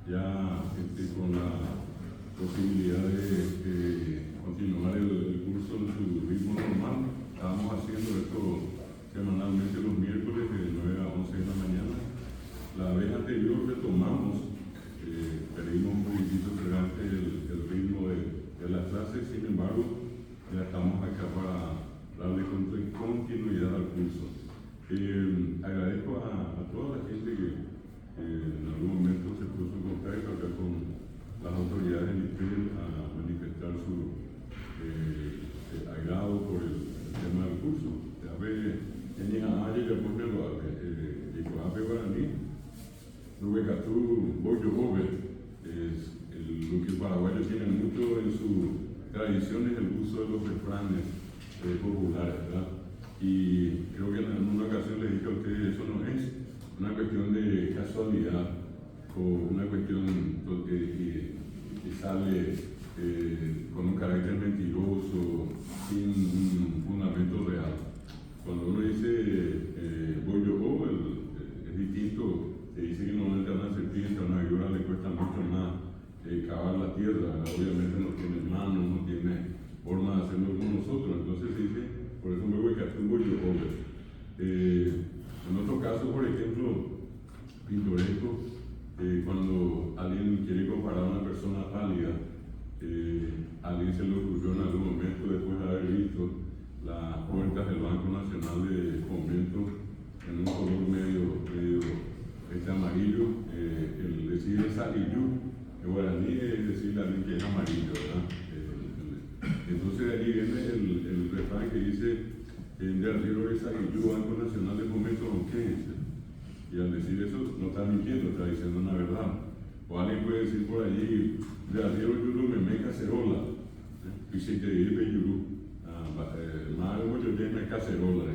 ya con la posibilidad de continuar el curso en su ritmo normal. Estábamos haciendo esto semanalmente los miércoles de 9 a 11 de la mañana. La vez anterior retomamos, perdimos un poquitito el ritmo de las clases, sin embargo, ya estamos acá para darle continuidad al curso. Agradezco a toda la gente que en algún momento se puso en contacto acá con las autoridades del IPEL a manifestar su agrado por el tema del curso. A ver, tenía ayer ya pone lo que para mí, lo que tú voy yo es lo que el paraguayo tiene mucho en su tradición es el uso de los refranes populares, ¿verdad? Y creo que en una ocasión le dije a ustedes, eso no es una cuestión de casualidad o una cuestión que sale con un carácter mentiroso, sin un fundamento real. Cuando uno dice voy yo, es distinto, se dice que normalmente a una serpiente, a una víbora le cuesta mucho más cavar la tierra, obviamente no tiene manos, no tiene forma de hacerlo como nosotros, entonces se dice, por eso me voy a hacer un voy yo. En otro caso, por ejemplo, pintoresco, cuando alguien quiere comparar a una persona pálida, alguien se le ocurrió en algún momento, después de haber visto las puertas del Banco Nacional de Fomento en un color medio amarillo, el decir esa illu, en guaraní es decirle a alguien que es amarillo, ¿verdad? Entonces allí viene el refrán que dice de arriba esa illu, Banco Nacional de Fomento, ¿qué? Y al decir eso no está mintiendo, está diciendo una verdad. O alguien puede decir por allí, de arriba yuru me me cacerola, y si te dice yuru, más de mucho tiene cacerola,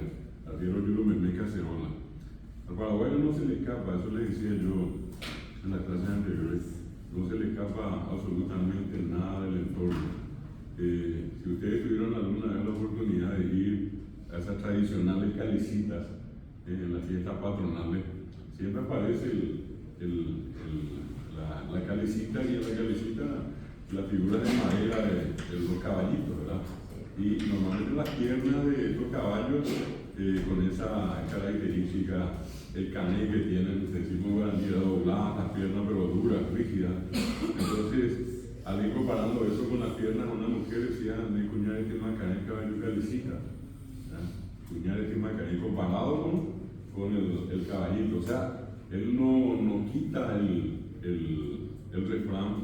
arriba yuru me me cacerola. Al paraguayo no se le escapa, eso le decía yo en las clases anteriores, no se le escapa absolutamente nada del entorno. Si ustedes tuvieron alguna vez la oportunidad de ir a esas tradicionales calecitas en las fiestas patronales, siempre aparece la calecita y en la calecita la figura de madera de los caballitos, ¿verdad? Y normalmente las piernas de estos caballos con esa característica, el cané que tienen, decimos guaraní, dobladas las piernas pero duras, rígidas. Entonces, alguien comparando eso con las piernas de una mujer decía, mi cuñada tiene una cané caballo calecita. Cuñada tiene una cané comparado con el caballito. O sea, él no quita el refrán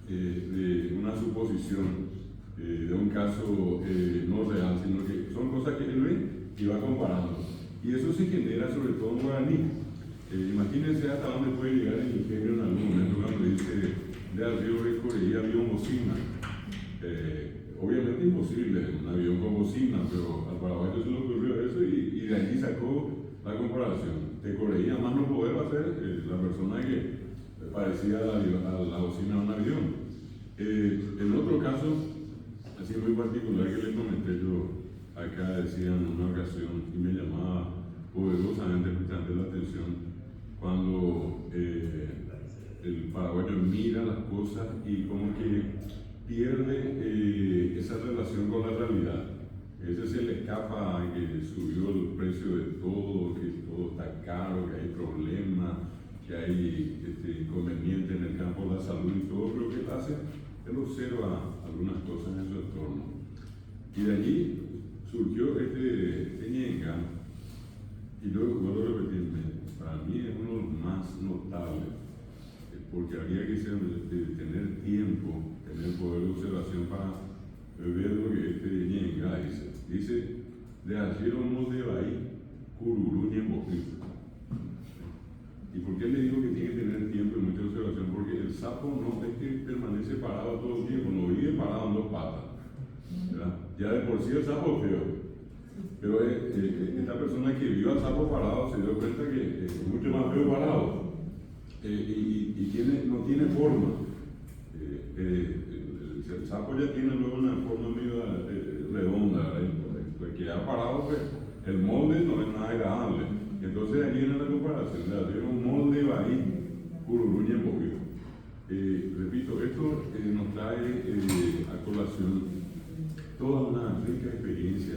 de una suposición, de un caso no real, sino que son cosas que él ve y va comparando. Y eso se genera sobre todo en guaraní. Imagínense hasta dónde puede llegar el ingenio en algún momento cuando dice de arriba de Corea avión bocina. Obviamente imposible un avión con bocina, pero al paraguayo se le ocurrió eso y de allí sacó la comparación. De Corea más no poder hacer la persona que parecía a la bocina de un avión. En otro caso, así muy particular que les comenté yo, acá decían en una ocasión y me llamaba poderosamente la atención cuando el paraguayo mira las cosas y como que pierde esa relación con la realidad. Ese se le escapa que subió el precio de todo, que todo está caro, que hay problemas, que hay inconvenientes en el campo de la salud y todo, pero que hace, él observa algunas cosas en su entorno. Y de allí surgió este ñenga, y luego vuelvo a repetirme, para mí es uno de los más notables, porque habría que tener tiempo, tener poder de observación para ver lo que este ñenga dice. Dice, de ayer no de ahí, cururú ñemboquito. ¿Y por qué le digo que tiene que tener tiempo y mucha observación? Porque el sapo no es que permanece parado todo el tiempo, no vive parado en dos patas, ¿verdad? Ya de por sí el sapo es feo, pero esta persona que vio al sapo parado se dio cuenta que es mucho más feo parado y no tiene forma. El sapo ya tiene luego una forma medio redonda, pues que ha parado, pues el molde no es nada agradable. Entonces ahí viene la comparación, de hacer un molde ahí, cururú ñemboquito. esto nos trae a colación toda una rica experiencia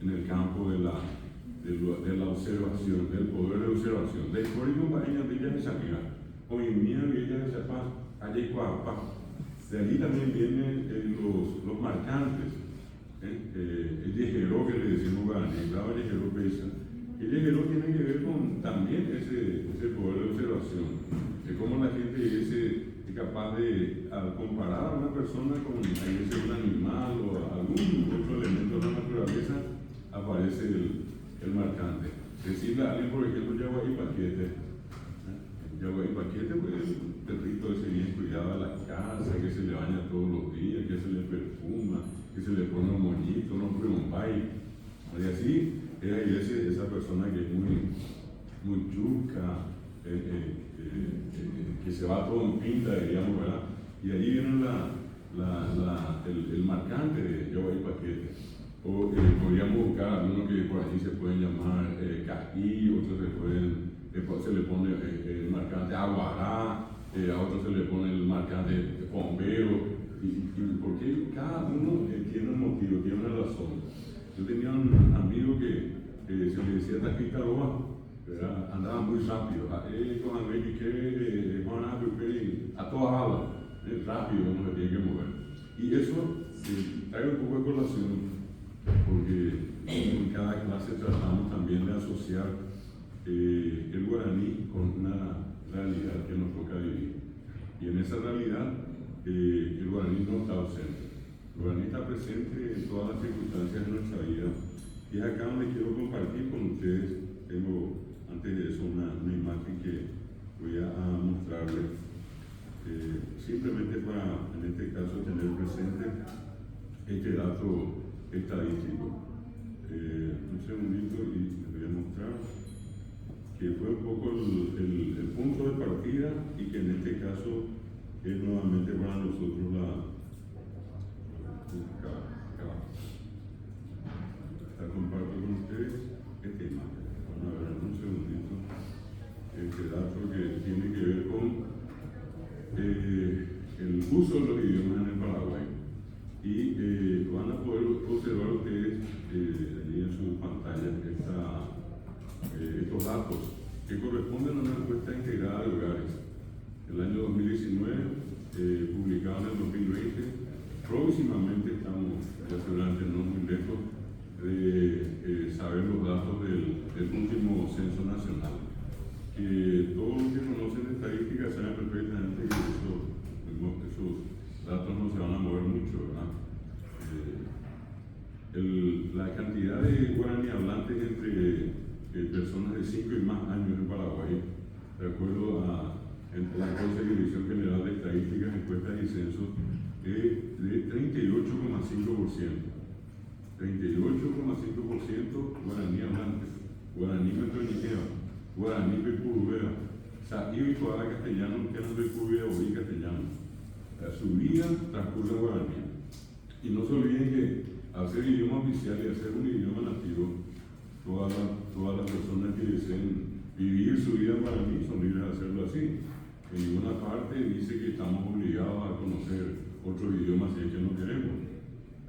en el campo de la observación, del poder de observación. De histórico país Villa de Samira, hoy en día Villa de Zapaz, allá Cuapa. De allí también vienen los marcantes, el yejero que le decimos guaraní, el bravo yejero pesa. El yejero tiene que ver con también ese poder de observación, de cómo la gente es capaz de, al comparar a una persona con a veces un animal o algún otro elemento de la naturaleza, aparece el marcante. Decirle a alguien, por ejemplo, Yaguaí Paquete. Yaguaí Paquete, pues el perrito ese bien cuidado de la casa, que se le baña todos los días, que se le perfuma, que se le pone un moñito, no pone un baile. Y así es esa persona que es muy chuca, que se va todo en pinta, digamos, ¿verdad? Y allí viene el marcante de Yaguaí Paquete. O podríamos buscar algunos que por allí se pueden llamar casquillo, otros se le pone el marcante aguará, a otros se le pone el marcante bombero, y porque cada uno tiene un motivo, tiene una razón. Yo tenía un amigo que se le decía Taquita Loba, andaba muy rápido, a toda ala, rápido uno se tiene que mover. Y eso trae un poco de colación, porque en cada clase tratamos también de asociar el guaraní con una realidad que nos toca vivir. Y en esa realidad el guaraní no está ausente. El guaraní está presente en todas las circunstancias de nuestra vida. Y es acá donde quiero compartir con ustedes. Tengo antes de eso una imagen que voy a mostrarles, simplemente para, en este caso, tener presente este dato estadístico. Un segundito y les voy a mostrar que fue un poco el punto de partida y que en este caso es nuevamente para nosotros comparto con ustedes esta imagen. Vamos a ver en un segundito este dato que tiene que ver con el uso de los idiomas en el Paraguay. Y van a poder observar ustedes allí en sus pantallas estos datos que corresponden a una encuesta integrada de hogares. El año 2019, publicado en el 2020, próximamente estamos, ya seguramente no muy lejos, de saber los datos del último censo nacional. Que todos los que conocen estadísticas saben perfectamente que esos datos no se van a mover mucho, ¿verdad? La cantidad de guaraní hablantes entre personas de 5 y más años en Paraguay, de acuerdo a la Consejería General de Estadísticas, Encuestas y Censos, de 38,5%. 38,5% guaraní hablantes, guaraní metroñiquea, guaraní pepurubea, saío y coada castellano, que no pepurubea o castellano. Su vida transcurre en guaraní. Y no se olviden que al ser idioma oficial y al ser un idioma nativo, todas las personas que deseen vivir su vida en guaraní son libres de hacerlo así. En ninguna parte dice que estamos obligados a conocer otros idiomas si es que no queremos.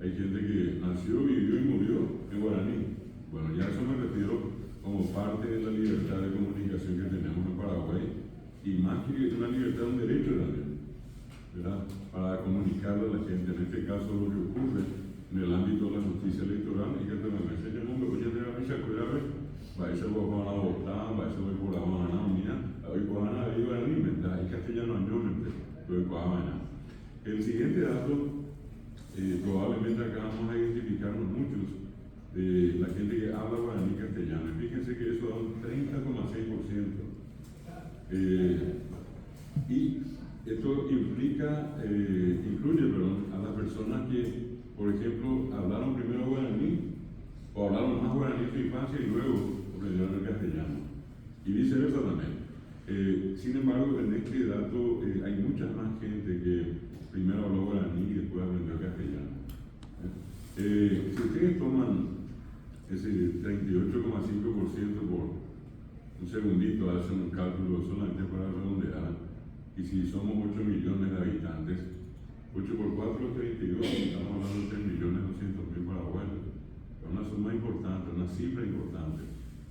Hay gente que nació, vivió y murió en guaraní. Bueno, ya a eso me refiero como parte de la libertad de comunicación que tenemos en Paraguay, y más que una libertad, un derecho también, ¿verdad? Para comunicarle a la gente, en este caso lo que ocurre en el ámbito de la justicia electoral, y que también me enseñan un bebé de la misa, va a ser guapo a votar, va a ser guapo a la unidad, hoy puedan a ir a alimentar, y castellano añomente, hoy puedan. El siguiente dato, probablemente acá vamos a identificarnos muchos de la gente que habla guaraní castellano. Fíjense que eso da un 30,6%. Y esto incluye a las personas que, por ejemplo, hablaron primero guaraní o hablaron más guaraní en su infancia y luego aprendieron el castellano. Y viceversa también. Sin embargo, en este dato hay mucha más gente que primero habló guaraní y después aprendió castellano. Si ustedes toman ese 38,5% por un segundito, hacen un cálculo solamente para redondear, y si somos 8 millones de habitantes, 8 por 4 es 32, estamos hablando de 3.200.000 paraguayos. Es una suma importante, una cifra importante.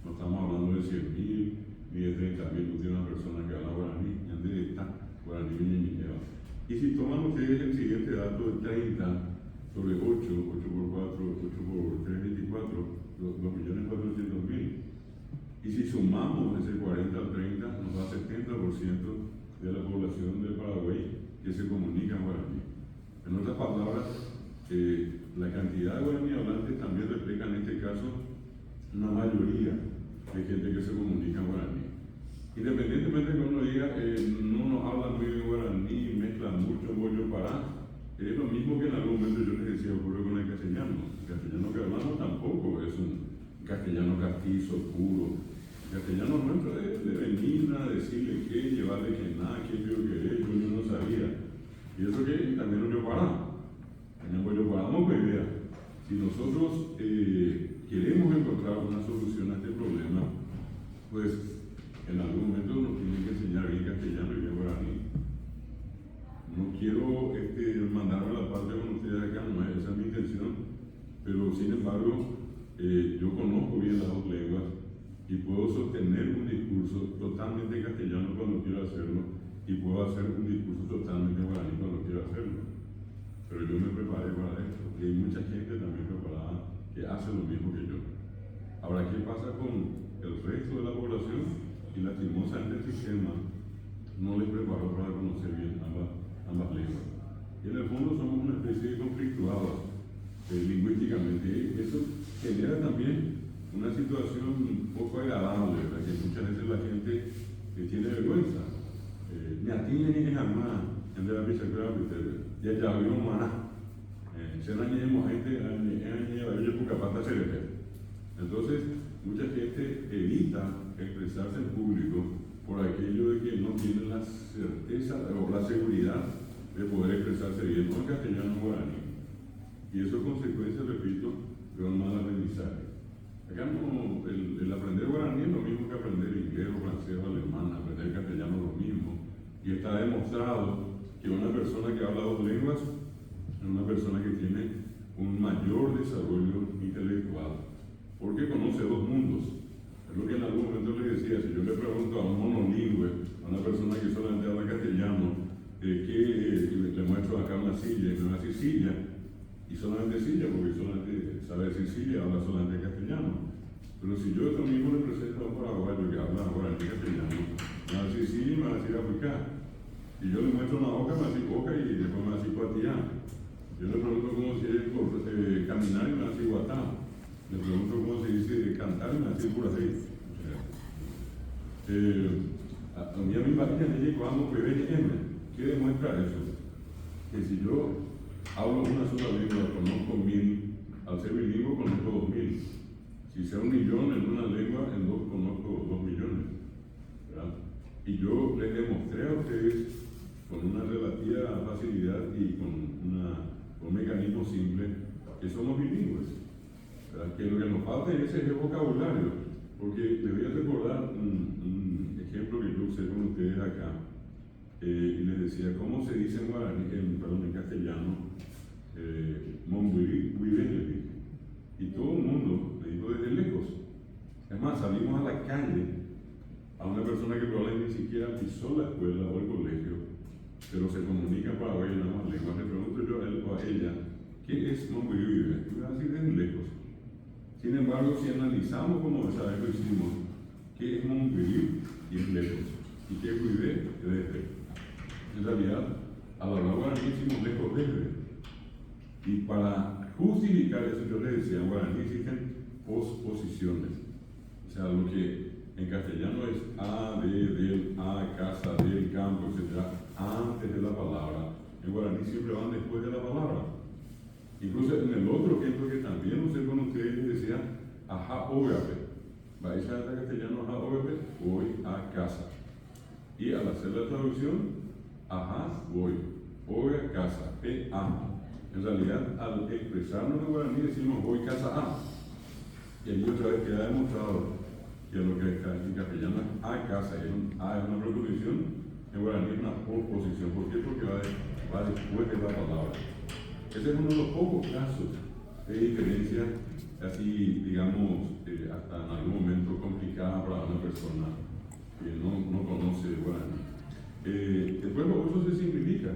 No estamos hablando de 100.000 ni de 30.000 de una persona que habla guaraní, en directa, guaraní ñeñiñeva. Y si toman ustedes el siguiente dato de 30 sobre 8 por 4, 8 por 3, 24, 2.400.000. Y si sumamos ese 40 al 30, nos da 70% de la población del Paraguay que se comunica en guaraní. En otras palabras, la cantidad de guaraní hablantes también refleja en este caso una mayoría de gente que se comunica en guaraní. Independientemente de que uno diga, no nos hablan muy bien guaraní, mezclan mucho bollo pará, es lo mismo que en algún momento yo les decía ocurre con el castellano. El castellano que hablamos tampoco es un castellano castizo, puro. El castellano nuestro es de venir a decirle qué, llevarle que nada, qué yo querer, yo no sabía. Y eso que también no yo paramos. Yo paramos con idea. Si nosotros queremos encontrar una solución a este problema, pues en algún momento nos tienen que enseñar bien castellano y bien guaraní. No quiero mandarme la parte con ustedes acá, no es esa mi intención, pero sin embargo, yo conozco bien las dos lenguas y puedo sostener un discurso totalmente castellano cuando quiero hacerlo y puedo hacer un discurso totalmente guaraní cuando quiero hacerlo. Pero yo me preparé para esto y hay mucha gente también preparada que hace lo mismo que yo. Ahora, ¿qué pasa con el resto de la población? Y lastimosamente el sistema no les preparó para conocer bien ambas lenguas. Y en el fondo somos una especie de conflictuados lingüísticamente. Eso genera también una situación un poco agradable, ¿verdad? Que muchas veces la gente tiene vergüenza. Ni a ti ni a jamás, en la bicicleta, ya ya había un maná. Se no añadimos gente, entonces, mucha gente evita expresarse en público por aquello de que no tiene la certeza o la seguridad de poder expresarse bien en castellano o guaraní. Y eso es consecuencia, repito, de un mal aprendizaje. Acá no, el aprender guaraní es lo mismo que aprender inglés o francés o alemán, aprender castellano es lo mismo. Y está demostrado que una persona que habla dos lenguas es una persona que tiene un mayor desarrollo intelectual, porque conoce dos mundos. Es lo que en algún momento les decía, si yo le pregunto a un monolingüe, a una persona que solamente habla castellano, le muestro acá una silla y me va a decir silla, y solamente silla, porque solamente sabe decir silla, habla solamente castellano. Pero si yo esto mismo le presento a un paraguayo que habla ahora en castellano, me va a decir silla y me va a decir africano. Y yo le muestro una boca, me va a decir boca y después me va a decir cuatía. Yo le pregunto cómo se dice caminar y me va a decir guatá. Le pregunto cómo se dice cantar y me va a decir pura así. A mí me dice cuando ¿qué demuestra eso? Que si yo hablo una sola lengua, conozco 1.000, al ser bilingüe conozco 2.000. Si sea 1 millón en una lengua, en dos conozco 2 millones. ¿Verdad? Y yo les demostré a ustedes con una relativa facilidad y con un mecanismo simple que somos bilingües. ¿Verdad? Que lo que nos falta es ese vocabulario, porque les voy a recordar un ejemplo que yo usé con ustedes acá, y les decía, ¿cómo se dice en guaraní, en castellano? Y todo el mundo me dijo desde lejos. Es más, salimos a la calle a una persona que probablemente ni siquiera pisó la escuela o el colegio, pero se comunica para Paraguay en ambas lenguas. Le pregunto yo a él o a ella, ¿qué es Monguivive? Y me va a decir desde lejos. Sin embargo, si analizamos como esa vez lo hicimos, ¿qué es Monguivive? Y es lejos. ¿Y qué es Guive? Desde. En realidad, a la hora guaraní hicimos lejos desde. Y para justificar eso, yo les decía, en guaraní existen posposiciones. O sea, lo que en castellano es a, del, a, casa, del, campo, etc. Antes de la palabra. En guaraní siempre van después de la palabra. Incluso en el otro ejemplo que también usé con ustedes, les decía, ajá, ógape. Vais a castellano, ajá, ógape, voy a casa. Y al hacer la traducción, ajá, voy, oiga, casa, a. En realidad, al expresarnos en guaraní decimos voy casa a. Y ahí otra vez queda demostrado que lo que en castellano es a casa, y a es una preposición, en guaraní es una posposición. ¿Por qué? Porque va va después de la palabra. Ese es uno de los pocos casos de diferencia, así, digamos, hasta en algún momento complicada para una persona que no conoce el guaraní. Después eso se simplifica.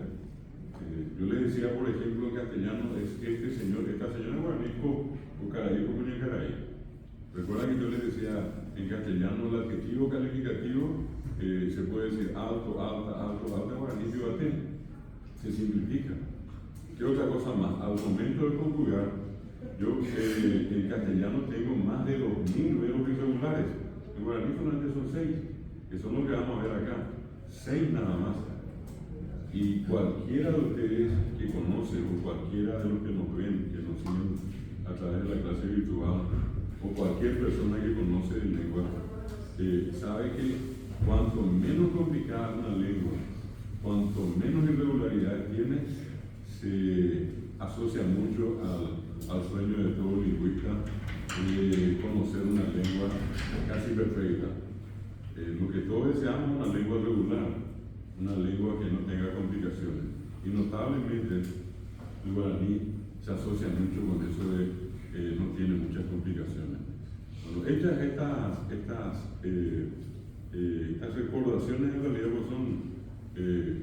Yo le decía, por ejemplo, en castellano, es esta señora guaraní o caraí o caray. Recuerda que yo le decía en castellano el adjetivo calificativo se puede decir alto, alta, guaraní, se simplifica. ¿Qué otra cosa más? Al momento de conjugar, yo en castellano tengo más de 2000 verbos irregulares. En guaraní solamente son 6, que son los que vamos a ver acá. 6 nada más. Y cualquiera de ustedes que conoce, o cualquiera de los que nos ven, que nos siguen a través de la clase virtual, o cualquier persona que conoce de lengua, sabe que cuanto menos complicada una lengua, cuanto menos irregularidades tiene, se asocia mucho al sueño de todo lingüista de conocer una lengua casi perfecta. Lo que todos deseamos es una lengua regular, una lengua que no tenga complicaciones. Y notablemente el guaraní se asocia mucho con eso de no tiene muchas complicaciones. Bueno, hechas estas recordaciones en realidad pues son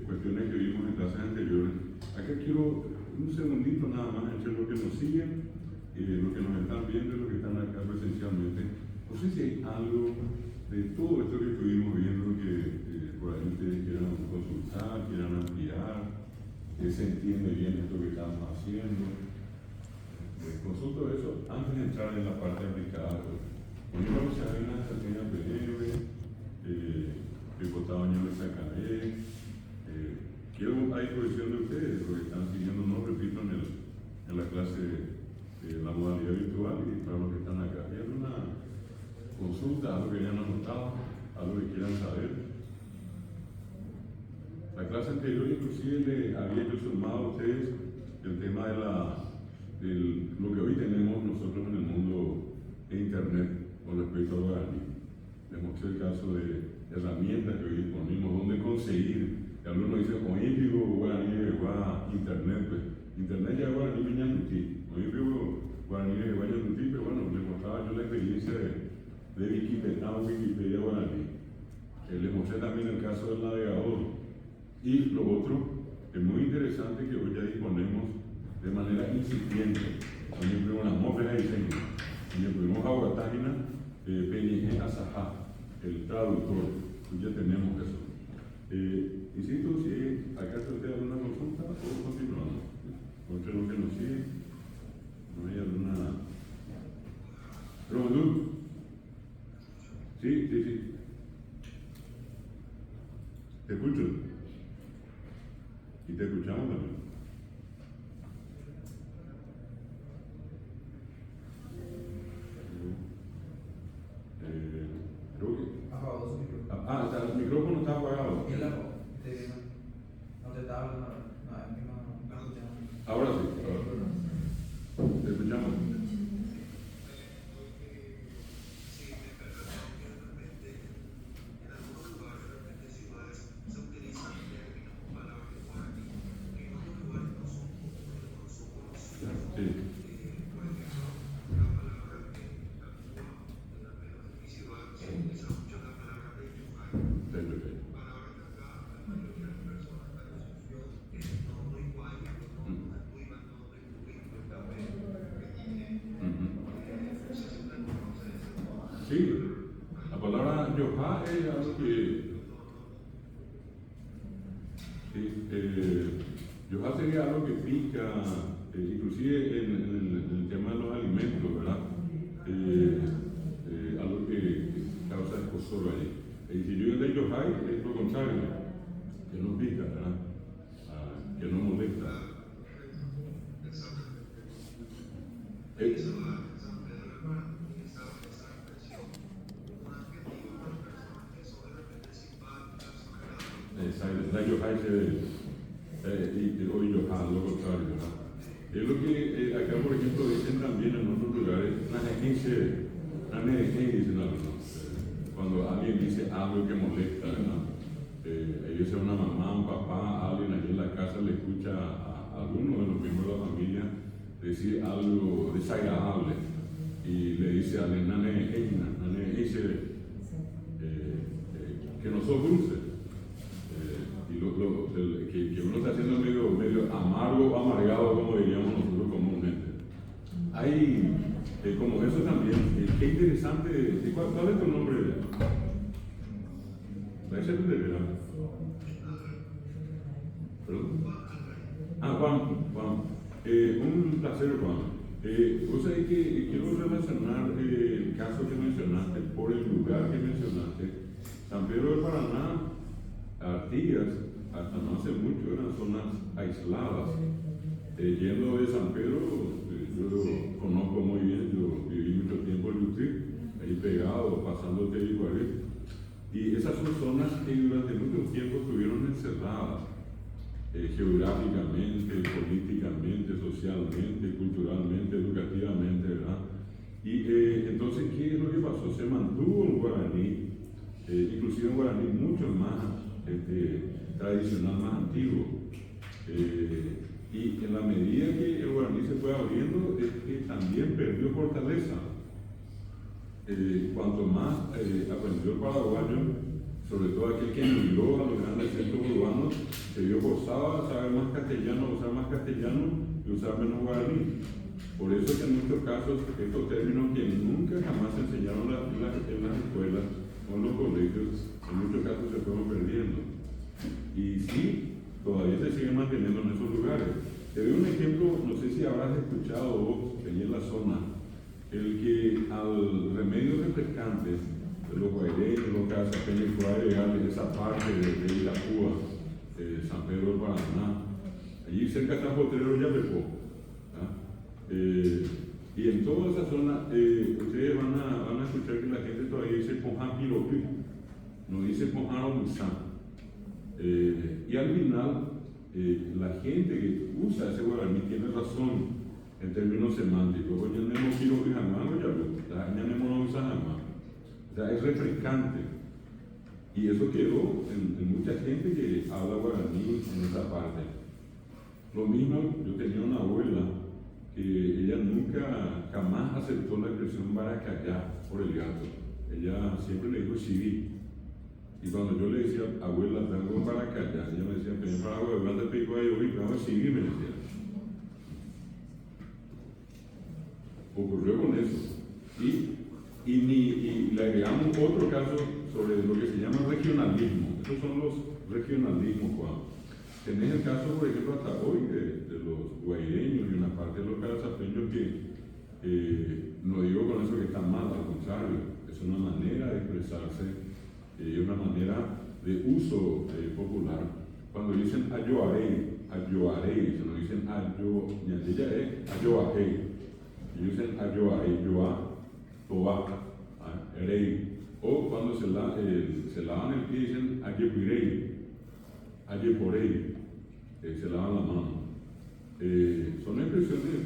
cuestiones que vimos en clases anteriores. Acá quiero un segundito nada más entre los que nos siguen, los que nos están viendo y los que están acá presencialmente. No sé si hay algo de todo esto que estuvimos viendo que por ahí ustedes quieran consultar, quieran ampliar, que se entiende bien esto que estamos haciendo. Consulto eso antes de entrar en la parte aplicada. Conmigo se hay una estrategia breve, diputado Ñame Sacaré. Quiero a disposición de ustedes, los que están siguiendo, no repito, en la clase de la modalidad virtual y para los que están acá. ¿Hay alguna consulta, algo que hayan anotado, algo que quieran saber? La clase anterior inclusive le había yo sumado a ustedes el tema de lo que hoy tenemos nosotros en el mundo de Internet con respecto al guaraní. Les mostré el caso de herramientas que hoy disponemos, dónde conseguir. Y algunos dicen, oye, digo, guaraní llegó a Internet, pues Internet ya guaraní Viñanutí. Oye, digo, guaraní llegó a Viñanutí, pero bueno, les mostraba yo la experiencia de Wikipedia guaraní. Les mostré también el caso del navegador. Y lo otro, es muy interesante que hoy ya disponemos de manera incipiente. También tuvimos las móviles de diseño. Y tuvimos ahora página de PNG Asajá, el traductor. Pues ya tenemos eso. Insisto, si acá usted alguna consulta, o continuamos. Entre los que nos siguen, no hay alguna. Pero, sí. Te escucho. Y te escuchamos también. Creo que. Apagó su micrófono. El micrófono está apagado. ¿Quién la apagó? No te estaba hablando. No escuchamos. Ahora sí. Te escuchamos. Sí, la palabra yohá es algo que. Yohá sería algo que pica, inclusive en el tema de los alimentos, ¿verdad? Algo que causa escozor ahí. Y si yo de yohá es lo contrario, que no pica, ¿verdad? Que no molesta. Exacto, la yohá y hoy yohá, lo contrario, ¿verdad? Es lo que acá, por ejemplo, dicen también en otros lugares, dicen algunos, cuando alguien dice algo que molesta, ¿verdad? Ellos sea una mamá, un papá, alguien allí en la casa le escucha alguno de los miembros de la familia decir algo desagradable y le dice a la nane dice que no sos dulce. Que uno está haciendo medio amargo, amargado, como diríamos nosotros comúnmente. Hay como eso también. Qué interesante. ¿Cuál es tu nombre? ¿Puede ser tu de verdad? ¿Perdón? Juan. Un placer, Juan. Vos sabés que quiero relacionar el caso que mencionaste por el lugar que mencionaste. San Pedro de Paraná, Artigas, hasta no hace mucho eran zonas aisladas. Yendo de San Pedro, yo lo conozco muy bien, yo viví mucho tiempo en Lutri, ahí pegado, pasando Teliguarí. Y esas son zonas que durante mucho tiempo estuvieron encerradas, geográficamente, políticamente, socialmente, culturalmente, educativamente, ¿verdad? Y entonces, ¿qué es lo que pasó? Se mantuvo un guaraní, inclusive un guaraní mucho más tradicional, más antiguo. Y en la medida que el guaraní se fue abriendo, es que también perdió fortaleza. Cuanto más aprendió el paraguayo, sobre todo aquel que emigró a los grandes centros urbanos, se vio forzado a saber más castellano, usar más castellano y usar menos guaraní. Por eso que en muchos casos estos términos que nunca jamás se enseñaron en las escuelas o en los colegios, en muchos casos se fueron perdiendo. Y sí, todavía se siguen manteniendo en esos lugares. Te doy un ejemplo, no sé si habrás escuchado vos, allí en la zona, el que al remedio refrescante de los guaireños, los casapeños, pueda agregar esa parte de Irapúa, San Pedro de Paraná, allí cerca de San Potrero ya Yapepó. Y en toda esa zona, ustedes van a escuchar que la gente todavía dice Poján Piropi, no dice Poján Omusán. Y al final, la gente que usa ese guaraní tiene razón en términos semánticos. Oye, no quiero que jamás lo llamo, o sea, es refrescante. Y eso quedó en mucha gente que habla guaraní en esa parte. Lo mismo, yo tenía una abuela que ella nunca, jamás aceptó la expresión baracayá por el gato. Ella siempre le dijo chiví. Y cuando yo le decía, abuela, vengo para acá, ella me decía, ven para agua, ¿dónde pico ahí? Oye, vamos a seguir, me decía. Ocurrió con eso. Y le agregamos otro caso sobre lo que se llama regionalismo. Estos son los regionalismos, Juan. Tenés el caso, por ejemplo, hasta hoy de los guaireños y una parte de los casapeños que no digo con eso que están mal, al contrario, es una manera de expresarse. Una manera de uso popular. Cuando dicen ayoarei, se lo dicen ayoarei. Ellos dicen ayoarei, yoa, toa, erei. O cuando se lavan el pie dicen ayepirei, ayeporei, se lavan la mano. Son expresiones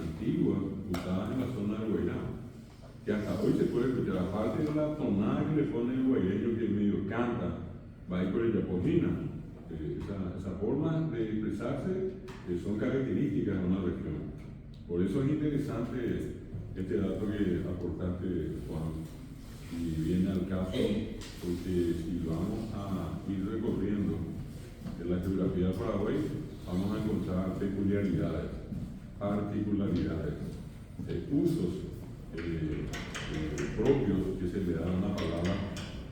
antiguas usadas en la zona de Guairá, que hasta hoy se puede escuchar, aparte de la tonada que le pone el guaireño que medio canta, va ahí por el yapojina. Esa forma de expresarse son características de una región. Por eso es interesante este dato que aportaste, Juan, y viene al caso, porque si vamos a ir recorriendo en la geografía del Paraguay, vamos a encontrar peculiaridades, particularidades, usos propios que se le dan a una palabra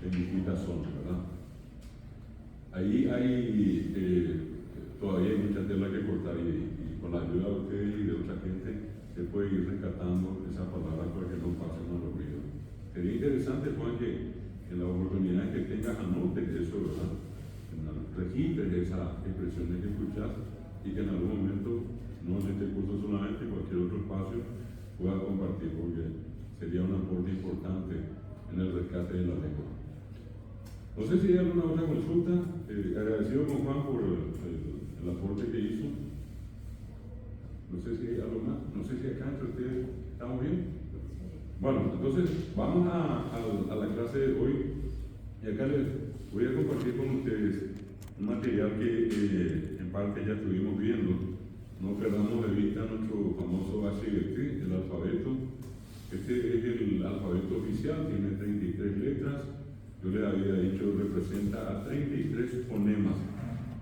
en distintas zonas, ¿verdad? Ahí hay todavía mucha tela que cortar y con la ayuda de ustedes y de otra gente se puede ir rescatando esa palabra para que no pasen al olvido. Sería interesante, Juan, que en la oportunidad que tengas anotes eso, ¿verdad? Registres esas expresiones que escuchas y que en algún momento, no en este curso solamente, en cualquier otro espacio, pueda compartir, porque sería un aporte importante en el rescate de la lengua. No sé si hay alguna otra consulta. Agradecido con Juan por el aporte que hizo. No sé si hay algo más. No sé si acá entre ustedes estamos bien. Bueno, entonces vamos a la clase de hoy. Y acá les voy a compartir con ustedes un material que parte ya estuvimos viendo. No perdamos de vista nuestro famoso ACGT, el alfabeto. Este es el alfabeto oficial, tiene 33 letras. Yo les había dicho, representa a 33 fonemas.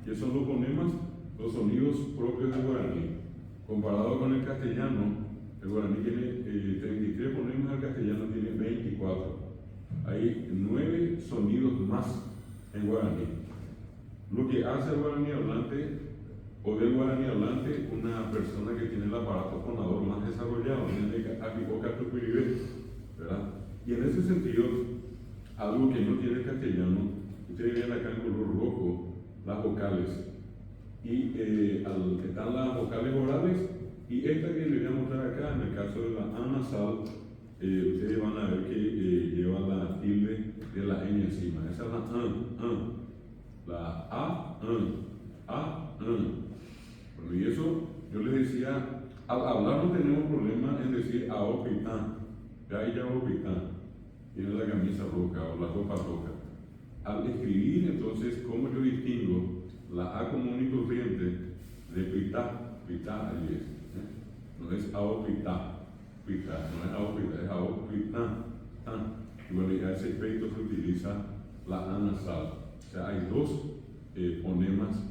¿Qué son los fonemas? Los sonidos propios del guaraní. Comparado con el castellano, el guaraní tiene 33 fonemas, el castellano tiene 24. Hay 9 sonidos más en guaraní. Lo que hace el guaraní hablante, o del guaraní hablante, una persona que tiene el aparato fonador más desarrollado, ¿verdad? Y en ese sentido, algo que no tiene el castellano, ustedes ven acá en color rojo las vocales, y están las vocales orales, y esta que les voy a mostrar acá, en el caso de la A nasal, ustedes van a ver que lleva la tilde de la N encima. Esa es la la A, Bueno, y eso, yo les decía, al hablar no tenemos problema en decir aopitán, ya aopitán, tiene la camisa roja o la ropa roja. Al escribir, entonces, ¿cómo yo distingo la A común y corriente de pitá? Pitá, ahí es. No es aopitá, pitá, no es aopitá, es aopitán. Y bueno, y a ese efecto se utiliza la A nasal. O sea, hay dos fonemas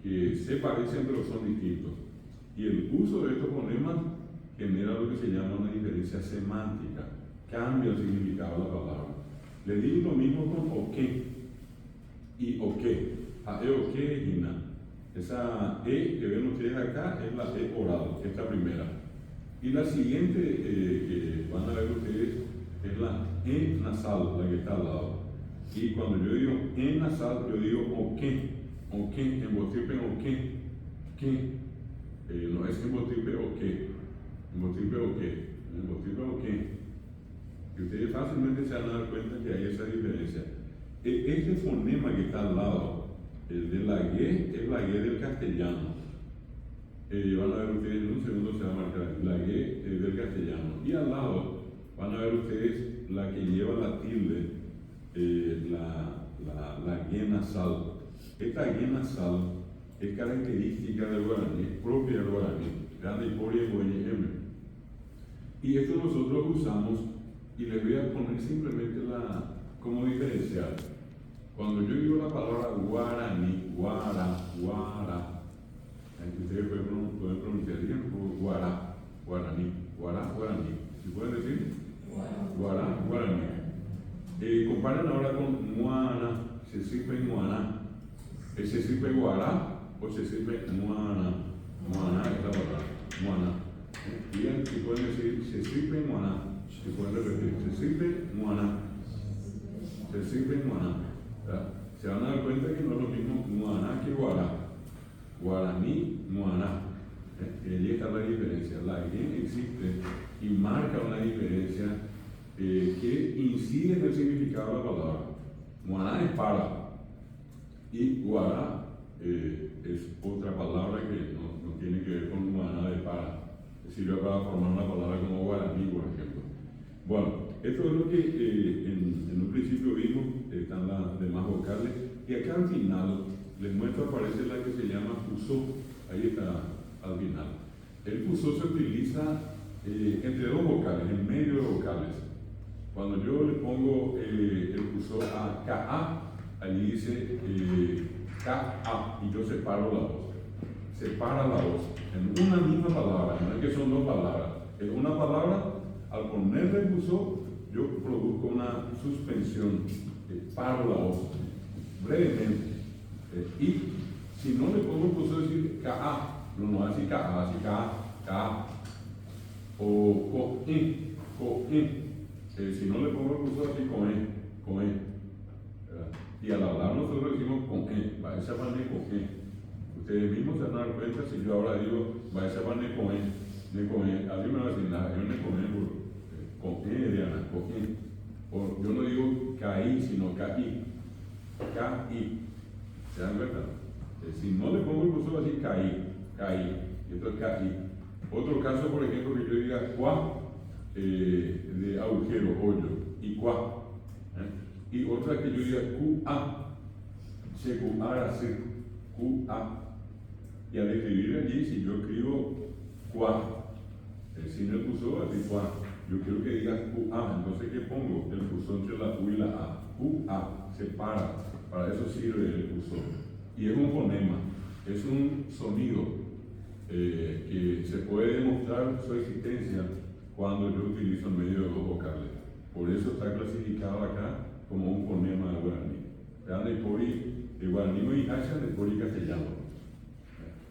que se parecen pero son distintos. Y el uso de estos fonemas genera lo que se llama una diferencia semántica, cambia el significado de la palabra. Le digo lo mismo con oque y oque, a e oque y na. Esa E que ven ustedes acá es la E oral, esta primera. Y la siguiente que van a ver ustedes es la E nasal, la que está al lado. Y cuando yo digo E nasal, yo digo oque, en botipe oque, que, no es en botipe oque, en botipe oque. Y ustedes fácilmente se van a dar cuenta que hay esa diferencia. Este fonema que está al lado, el de la G, es la G del castellano. Van a ver ustedes, en un segundo se va a marcar la G del castellano. Y al lado van a ver ustedes la que lleva la tilde, la G nasal. Esta G nasal es característica del guaraní, es propia del guaraní, grande y poria y buena M. Y esto nosotros usamos, y les voy a poner simplemente cómo diferenciar. Cuando yo digo la palabra guaraní, guara, ustedes pueden pronunciar bien, guaraní. ¿Sí pueden decir? Guaraní. Comparen ahora con muana, se sirve muana. ¿Se sirve guará o se sirve muana? Muana es la palabra, muana. Bien, si pueden decir, se sirve muana. Si pueden repetir, se sirve muana. ¿Verdad? Se van a dar cuenta que no es lo mismo muana que guará. Guaraní, muana. Y allí está la diferencia. La G existe y marca una diferencia que incide en el significado de la palabra. Muana es para, y guará es otra palabra que no tiene que ver con muana de para. Sirve para formar una palabra como guaraní, por ejemplo. Bueno, esto es lo que en un principio vimos, están las demás vocales, y acá al final les muestro, aparece la que se llama fusó, ahí está al final. El fusó se utiliza entre dos vocales, en medio de vocales. Cuando yo le pongo el fusó a KA, allí dice KA, y yo separo la voz. Separa la voz en una misma palabra, no es que son dos palabras, es una palabra. Al ponerle el fusó, yo produzco una suspensión, paro la voz brevemente. Y si no le pongo el fusó, decir KA, no va a decir KA, así KA, o COE. Si no le pongo el fusó, así COE. Y al hablar nosotros decimos COE, va a esa manera COE. Ustedes mismos se van a dar cuenta si yo ahora digo, va a esa manera COE, alguien me va a decir nada, yo me COE, Diana, COE. O yo no digo caí, sino caí. ¿Se dan cuenta? Si no le pongo el curso así, caí. Esto es caí. Otro caso, por ejemplo, que yo diga cuá, de agujero, hoyo, y cuá. Y otra que yo diga QA, se QA, QA. Y al escribir allí, si yo escribo cuá, el cine puso así cuá, yo quiero que diga QA, entonces ¿qué pongo? El cursor entre la U y la A. QA, para eso sirve el cursor. Y es un fonema, es un sonido que se puede demostrar su existencia cuando yo utilizo el medio de dos vocales. Por eso está clasificado acá como un fonema de guaraní. Vean de guaraní y hacha de pori castellano.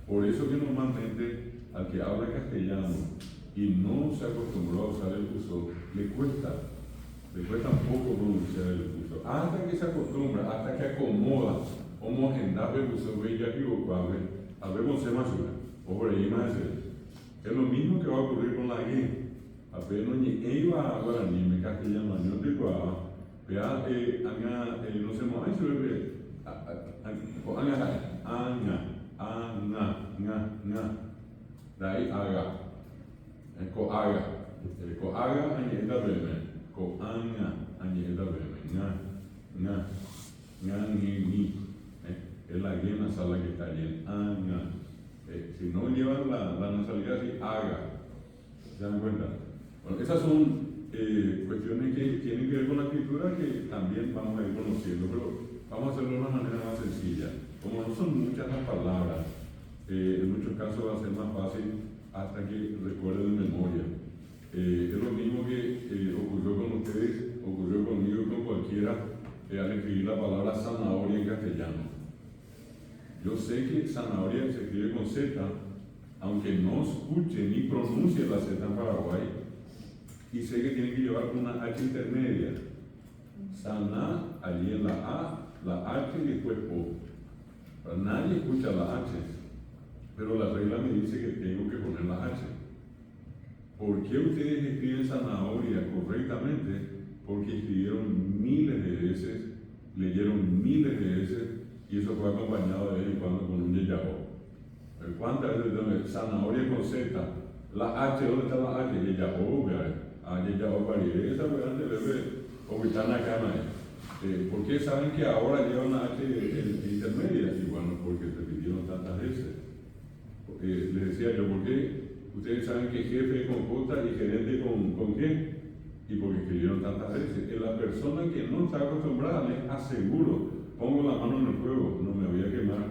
Por eso que normalmente al que habla castellano y no se acostumbró a usar el cursor, le cuesta un poco pronunciar el cursor. Hasta que se acostumbra, hasta que acomoda, homogenar el cursor, ve ya equivocado, a ver con más o por ahí más. Es lo mismo que va a ocurrir con la guía. Apenas iba a guaraní, me castellano, no te cuava, vea, no sé más, eso es, de ahí haga, coaga, coaga, añeda beme, coanga, añeda beme, ni, es la guía nasal la que está allí, si no llevan la nasalidad así, haga, ¿se dan cuenta? Bueno, esas son cuestiones que tienen que ver con la escritura que también vamos a ir conociendo, pero vamos a hacerlo de una manera más sencilla. Como no son muchas las palabras, en muchos casos va a ser más fácil hasta que recuerden de memoria. Es lo mismo que ocurrió con ustedes, ocurrió conmigo y con cualquiera al escribir la palabra zanahoria en castellano. Yo sé que zanahoria se escribe con Z, aunque no escuche ni pronuncie la Z en Paraguay, y sé que tiene que llevar una H intermedia. Sana, allí en la H y después O. Pero nadie escucha la H, pero la regla me dice que tengo que poner la H. ¿Por qué ustedes escriben zanahoria correctamente? Porque escribieron miles de veces, leyeron miles de veces, y eso fue acompañado de vez en cuando con un yeyao. ¿Cuántas veces zanahoria con Z? La H, ¿dónde está la H? Yeyao, yeyao variedad, esa grande bebé, o gitana cama. ¿Por qué saben que ahora lleva una H intermedia? Y bueno, porque repitieron tantas veces. Les decía yo, ¿por qué? Ustedes saben que jefe con J y gerente con qué, y porque escribieron tantas veces. En la persona que no está acostumbrada, les aseguro, pongo la mano en el fuego, no me voy a quemar,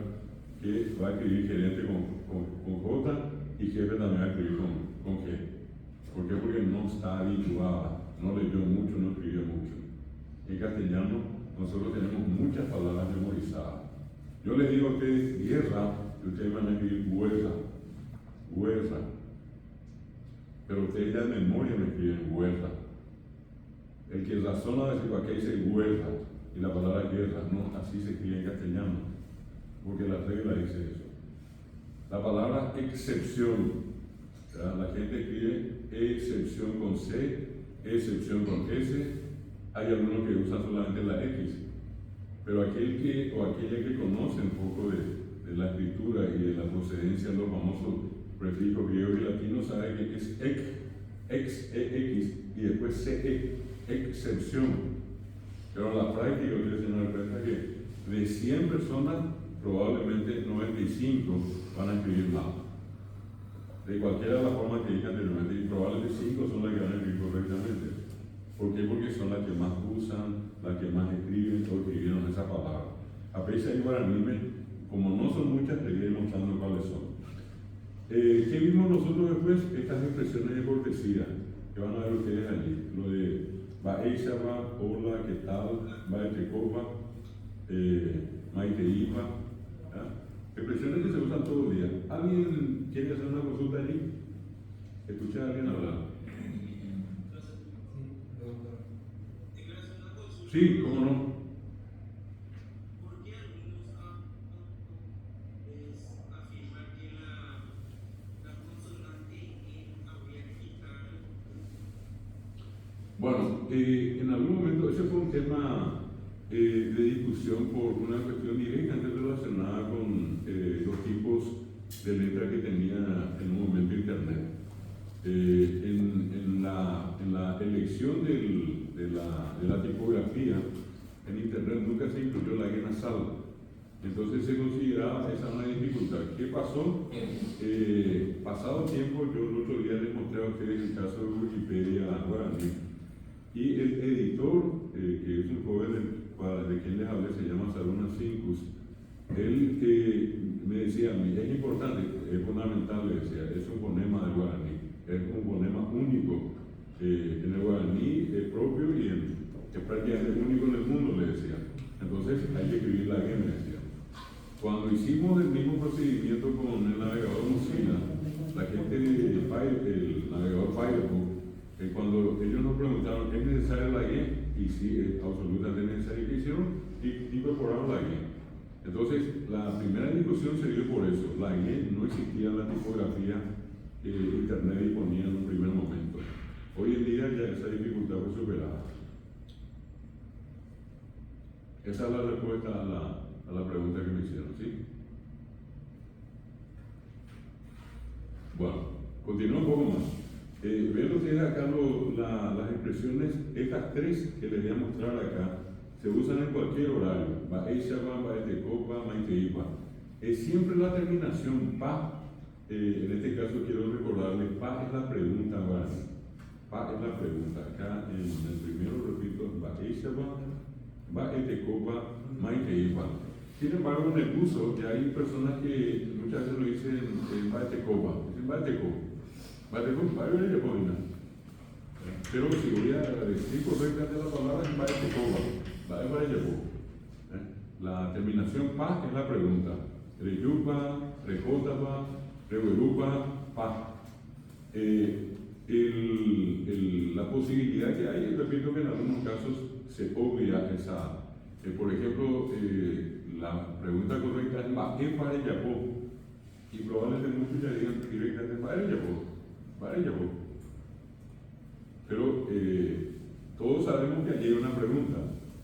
que va a escribir gerente con J y jefe también va a escribir con G. ¿Por qué? Porque no está habituada, no leyó mucho, no escribió mucho. En castellano nosotros tenemos muchas palabras memorizadas. Yo les digo a ustedes guerra, y ustedes van a escribir guerra. Pero ustedes ya de memoria me escriben guerra. El que razona decir para qué dice guerra y la palabra guerra, no, así se escribe en castellano, porque la regla dice eso. La palabra excepción, ¿verdad? La gente escribe excepción con C, excepción con S, hay algunos que usan solamente la X, pero aquel que o aquella que conoce un poco de la escritura y de la procedencia de los famosos prefijos griegos y latinos sabe que es ex, y después ce, excepción. Pero en la práctica ustedes se dan cuenta que de 100 personas probablemente 95 van a escribir mal. De cualquiera de las formas que dije anteriormente, y probablemente 5 son las que van a escribir correctamente. ¿Por qué? Porque son las que más usan, las que más escriben o escribieron esa palabra. A pesar de guaraní, como no son muchas, les iré mostrando cuáles son. ¿Qué vimos nosotros después? Estas expresiones de cortesía que van a ver ustedes allí. Lo de Baeixaba, hola, ¿qué tal? Baechecopa, Maiteipa. Expresiones que se usan todo el día. ¿Alguien quiere hacer una consulta allí? ¿Escuché a alguien hablar? Sí, ¿cómo no? ¿Por qué algunos afirman que la consonante habría que quitar? Bueno, en algún momento ese fue un tema de discusión por una cuestión directamente relacionada con los tipos de letra que tenía en un momento Internet. En la elección de la tipografía en Internet nunca se incluyó la guía nasal. Entonces se consideraba esa una dificultad. ¿Qué pasó? Pasado tiempo, yo el otro día les mostré a ustedes el caso de Wikipedia guaraní. Y el editor, que es un joven de quien les hablé, se llama Saruna Sincus, él me decía a mí, es importante, es fundamental, le decía, es un fonema del guaraní, es un fonema único en el guaraní propio y es prácticamente único en el mundo, le decía. Entonces hay que escribir la G, me decía. Cuando hicimos el mismo procedimiento con el navegador Mozilla, la gente el navegador Firefox, cuando ellos nos preguntaron, ¿es necesaria la G? Y sí, es absolutamente necesario. ¿Qué hicieron? Incorporaron la G. Entonces, la primera discusión se dio por eso. La G no existía en la tipografía que Internet disponía en un primer momento. Hoy en día ya esa dificultad fue superada. Esa es la respuesta a la pregunta que me hicieron, ¿sí? Bueno, continúo un poco más. Vean ustedes acá las expresiones, estas tres que les voy a mostrar acá, se usan en cualquier horario. Baeshaba, baetecopa, maiteipa. Siempre la terminación pa, en este caso quiero recordarles, pa es la pregunta, ¿vale? Pa es la pregunta. Acá en el primero repito, baeshaba, baetecopa, maiteipa. Sin embargo, en el uso, ya hay personas que muchas veces lo dicen baetecopa, dicen baetecopa. Pero si voy a decir correctamente la palabra, es la terminación pa es la pregunta. Reyupa, recótapa, reverupa, pa. La posibilidad que hay, repito que en algunos casos se obvia esa. Por ejemplo, la pregunta correcta es la ¿qué para yapó? Y probablemente muchos ya digan directamente para yapó. Pero todos sabemos que allí hay una pregunta,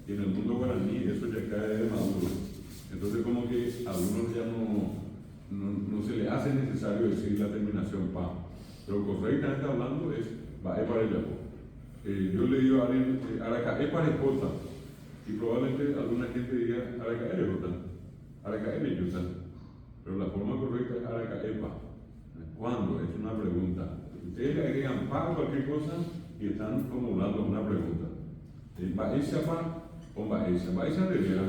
y en el mundo guaraní eso ya cae de maduro. Entonces, como que a algunos ya no se le hace necesario decir la terminación pa. Pero correctamente hablando es va para yapo. Yo le digo a alguien aracae parejota, y probablemente alguna gente diga aracae rejota, aracae reyuta. Pero la forma correcta es aracae pa. ¿Cuándo? Es una pregunta. Ustedes le agregan pa a cualquier cosa y están formulando una pregunta. ¿Baesa pa o baesa? Baesa andelera.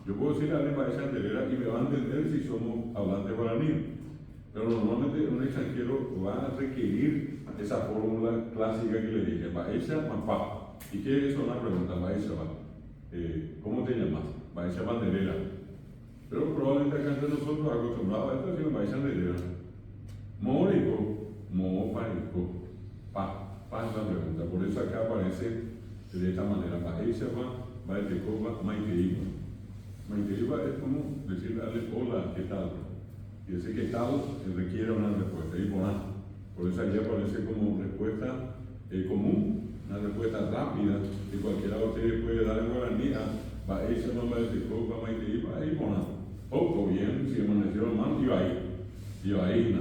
Yo puedo decir a alguien baesa andelera y me va a entender si somos hablantes guaraní. Pero normalmente un extranjero va a requerir esa fórmula clásica que le dije. Baesa pa. ¿Y qué es eso? Una pregunta. Baesa pa. ¿Cómo te llamas? Baesa banderera. Pero probablemente acá entre nosotros acostumbrados a esto decimos baesa andelera. Morico, mo parico, pa es la pregunta. Por eso acá aparece de esta manera: baeshaba, baetecopa, maiteipa. Maiteipa es como decirle hola, ¿qué tal? Y ese qué tal requiere una respuesta. Y por eso aquí aparece como respuesta común, una respuesta rápida que cualquiera de ustedes puede dar en guaraní a baeshaba, baetecopa, maiteipa, y o bien, si amanecieron mal, iba ahí.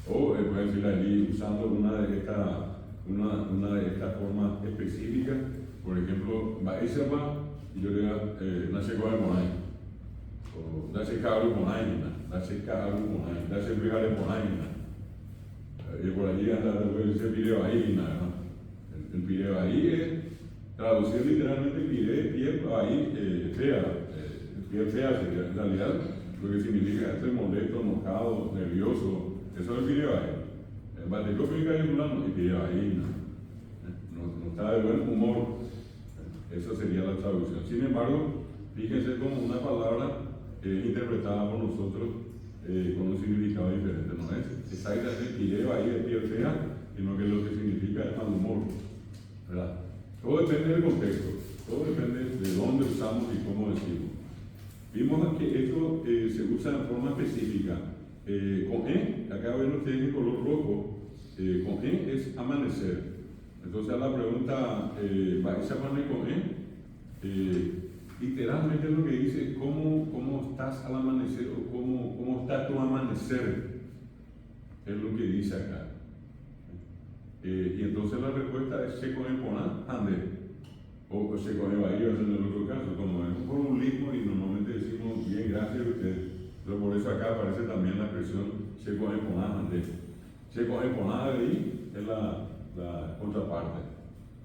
O pueden decirle allí usando una de estas formas específicas, por ejemplo, baeshaba, y yo le digo, nace coa monay, o nace cabro monay, nace frijales monay. Y por allí anda ese video ahí, el video ahí es traducir literalmente pie ahí, pie fea sería en realidad lo que significa estoy molesto, enojado, nervioso. Eso es el video ahí. El batecopa y fulano, y video ahí no está de buen humor. Esa sería la traducción. Sin embargo, fíjense como una palabra interpretada por nosotros con un significado diferente. No es exactamente video ahí de pie fea, sino que lo que significa es mal humor. ¿Verdad? Todo depende del contexto, todo depende de dónde usamos y cómo decimos. Vimos que esto se usa de forma específica. Con acá ven ustedes en color rojo, con es amanecer. Entonces a la pregunta, ¿baesa pan con literalmente lo que dice, ¿cómo estás al amanecer o cómo está tu amanecer? Es lo que dice acá. Y entonces la respuesta es se con ande. o se coge bahías en el otro caso, como es un formulismo y normalmente decimos bien, gracias a usted. Pero por eso acá aparece también la expresión se coge por nada de. Se coge por nada de ahí, es la otra parte.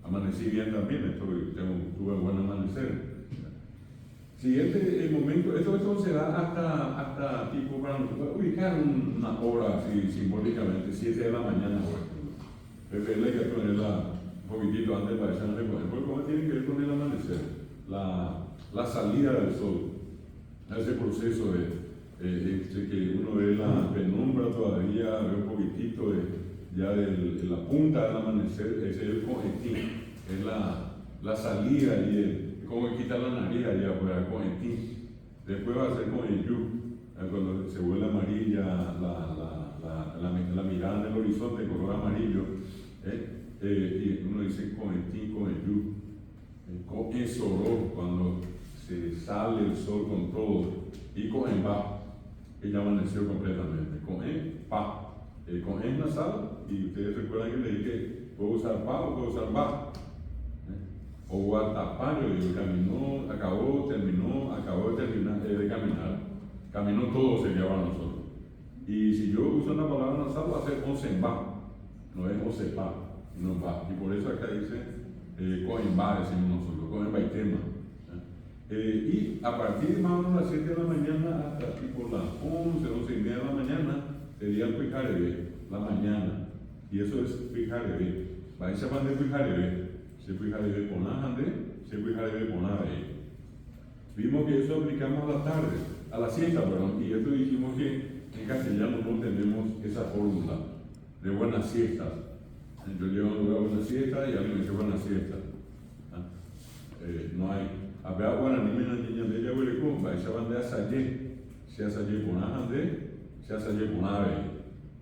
Amanecí bien también, tuve buen amanecer. Siguiente, el momento, esto se da hasta tipo para nosotros ubicar una hora así simbólicamente, 7 de la mañana, por ejemplo. Pero hay que ponerla un poquitito antes para echar de poner, porque ¿cómo tiene que ver con el amanecer? La salida del sol, ese proceso de que uno ve la penumbra todavía, ve un poquitito ya de la punta del amanecer, ese es el cojetín, es la salida y como quitar la nariz allá afuera, cojetín. Después va a ser con el yu, cuando se vuelve amarilla la mirada en el horizonte, color amarillo, y uno dice cojetín, con el yu, con el soró, cuando se sale el sol con todo, y con el ba, que ya amaneció completamente, con el pa. Con es nasal, y ustedes recuerdan que le dije, puedo usar pa o puedo usar ba. O guatapayo, y caminó, acabó de terminar de caminar. Caminó todo sería para nosotros. Y si yo uso una palabra nasal, va a ser osemba, no es osepa, no va. Y por eso acá dice coemba, decimos nosotros, coemba y tema. Y a partir de más o menos las 7 de la mañana hasta tipo las 11, 11 y media de la mañana, sería el pijarebe, la mañana. Y eso es pijarebe. Vais a mandar pijarebe. Se pijarebe con ajande, se pijarebe con ave. Vimos que eso aplicamos a la tarde, a la siesta, perdón. Y esto dijimos que en castellano no tenemos esa fórmula de buenas siestas. Yo llevo una buena siesta y alguien me dice buena siesta. No hay. A ver, bueno, ni me niña de ella huele con, vais a mandar asayé. Se asayé con ajande, se asayé con ave.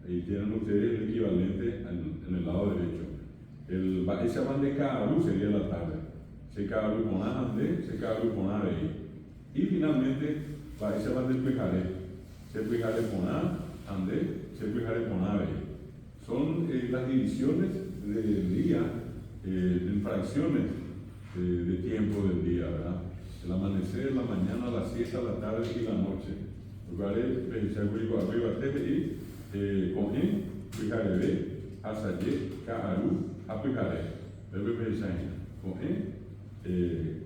Y tienen ustedes el equivalente en el lado derecho. Ese van de Karu sería la tarde. Se Karu con ajande, se Karu con ave. Y finalmente, ese van del Pejare. Se Pejare con ajande, se Pejare con ave. Son las divisiones del día en fracciones de tiempo del día, ¿verdad? El amanecer, la mañana, la siesta, la tarde y la noche. Y con él, Pejare, Asayé, Karu, Aplicare, con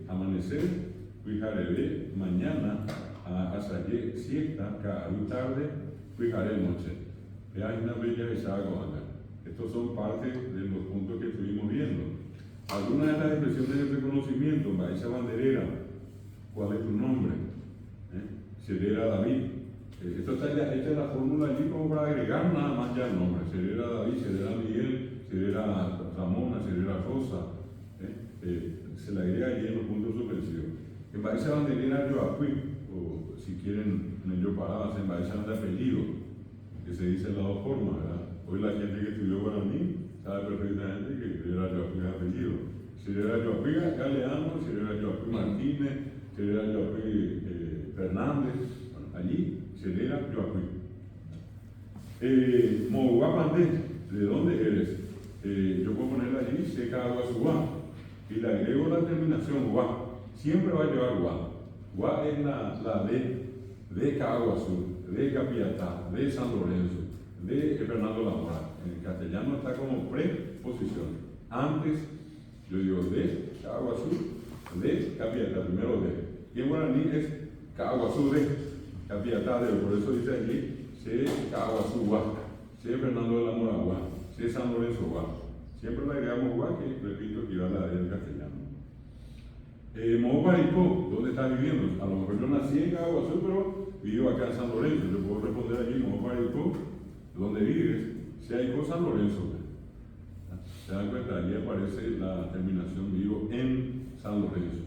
amanecer, fijaré mañana, asayé, siesta, tarde, fijaré noche. Hay una bella acá. Estos son parte de los puntos que estuvimos viendo. Algunas de las expresiones de reconocimiento, esa banderera, ¿cuál es tu nombre? Serera David. Esto está ya hecha la fórmula allí como para agregar nada más ya el nombre. Serera David, Serera Miguel, Serera Ramona, Serera Rosa, se le agrega allí en los puntos suspensivos. En esa banderera yo acuí, o si quieren en el yo paraba, en esa de apellido, que se dice en las dos formas, ¿verdad? Hoy la gente que estudió guaraní sabe perfectamente que era yo acuí apellido. Serera yo acuí Galeano, Serera yo acuí Martínez, Serera yo acuí Fernández, bueno, allí Serera yo acuí. Moguapandé, ¿de dónde eres? Yo puedo ponerla allí, seca agua su gua, y le agrego la terminación gua. Siempre va a llevar gua. Gua es la de Caguazú, de Capiatá, de San Lorenzo, de Fernando Lamora. En castellano está como preposición. Antes, yo digo de Caguazú, de Capiatá, primero de. Y en guaraní es Caguazú de Capiatá de, por eso dice allí, se Caguazú gua, se Fernando de Lamora gua. Si es San Lorenzo, guau. Siempre le agregamos guau, que repito que iba a la del castellano. Modo Paricó, ¿dónde estás viviendo? A lo mejor yo nací en Caguazú, pero vivo acá en San Lorenzo. Yo puedo responder allí, Modo Paricó, ¿dónde vives? Si hay con San Lorenzo. Se dan cuenta, allí aparece la terminación vivo en San Lorenzo.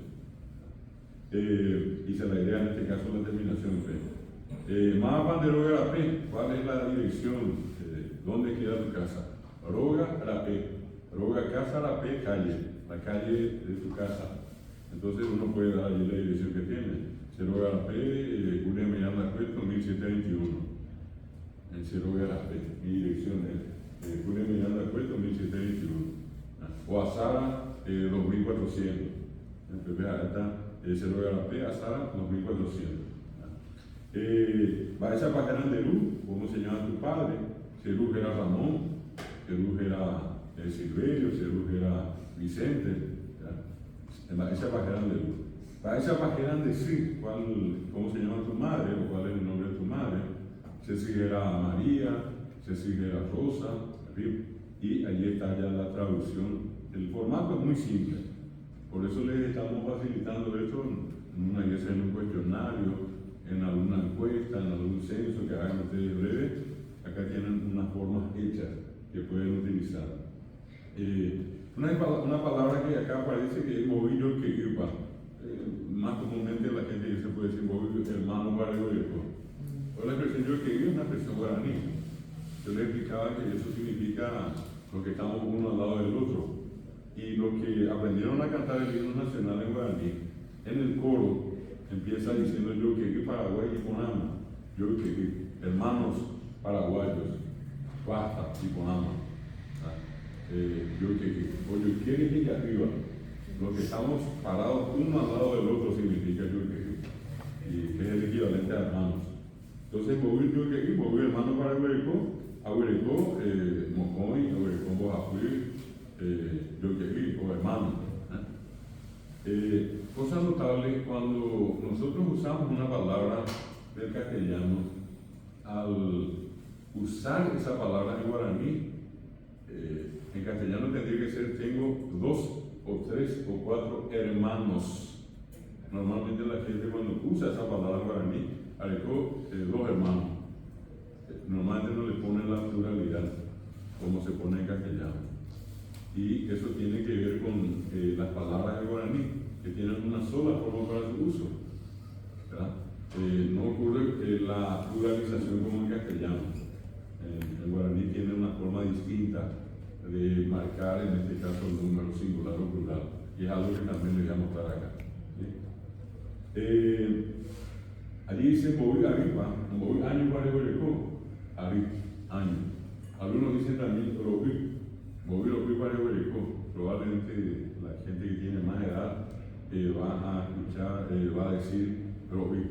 Y se le agrega en este caso la terminación P. Más bandero de la P, ¿cuál es la dirección? ¿Dónde queda tu casa? Roga Rapé. Roga Casa Rapé, calle. La calle de tu casa. Entonces uno puede dar allí la dirección que tiene. Roga Rapé, Julia Miranda Cueto, 1721. En Roga Rapé. Mi dirección es Julia Miranda Cueto, 1721. O Azara, 2400. Se lo garapé hasta los 1400. Vaya para Anderú, ¿cómo se llama tu padre? Serú era Ramón, Serú era Silverio, Serú era Vicente. Esa para Anderú. Vaya para Anderú, ¿cómo se llama tu madre o cuál es el nombre de tu madre? Ceci era María, Ceci era Rosa, y allí está ya la traducción. El formato es muy simple, por eso les estamos facilitando esto en una iglesia, en un cuestionario, en alguna encuesta, en algún censo que hagan ustedes breve. Acá tienen unas formas hechas que pueden utilizar. Una palabra que acá aparece que es bobillo que irpa. Más comúnmente la gente dice, puede decir bobillo, hermano barrio. O la expresión yo que es una expresión guaraní. Yo le explicaba que eso significa lo que estamos uno al lado del otro. Y los que aprendieron a cantar el himno nacional en guaraní, en el coro empieza diciendo yo que Paraguay y Ponama, yo que hermanos paraguayos, basta y Ponama, yo que oye, quiere que arriba, los que estamos parados uno al lado del otro significa yo que, y que es el equivalente a hermanos. Entonces, yo que hermano paraguayo, Agüereco, Mocoy, Agüereco, Bojapuy, yo que o hermano. Cosa notable, cuando nosotros usamos una palabra del castellano, al usar esa palabra en guaraní, en castellano tendría que ser tengo 2 o 3 o 4 hermanos. Normalmente la gente cuando usa esa palabra en guaraní, arecó 2 hermanos. Normalmente no le ponen la pluralidad como se pone en castellano. Y eso tiene que ver con las palabras de guaraní, que tienen una sola forma para su uso. No ocurre la pluralización como en castellano. En guaraní tiene una forma distinta de marcar, en este caso, el número singular o plural. Y es algo que también les voy a mostrar acá. Allí dice Bobi Arriba, Bobi año para el año. Algunos dicen también Robi. Bobi para el probablemente la gente que tiene más edad va a escuchar, va a decir Robi.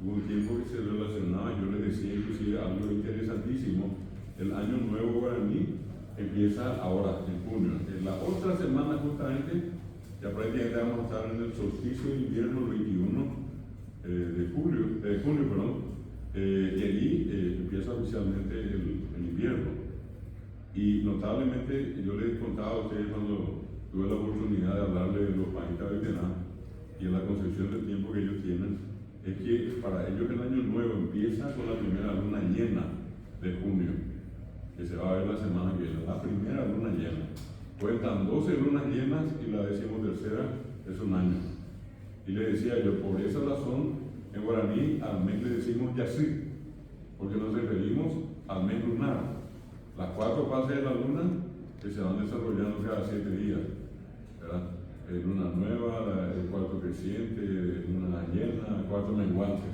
Hubo un tiempo que se relacionaba, yo les decía inclusive algo interesantísimo. El año nuevo guaraní empieza ahora, en junio. En la otra semana justamente, ya prácticamente vamos a estar en el solsticio de invierno, el 21 de junio, y allí empieza oficialmente el invierno. Y notablemente, yo les contaba a ustedes cuando tuve la oportunidad de hablarle de los países de Vietnam y en la concepción del tiempo que ellos tienen, es que para ellos el año nuevo empieza con la primera luna llena de junio, que se va a ver la semana que viene, la primera luna llena. Cuentan 12 lunas llenas y la 13ª es un año. Y le decía yo, por esa razón, en guaraní al mes le decimos yací, porque nos referimos al mes lunar. Las 4 fases de la luna que se van desarrollando cada 7 días, ¿verdad? Luna nueva, el cuarto creciente, luna llena, cuarto menguante.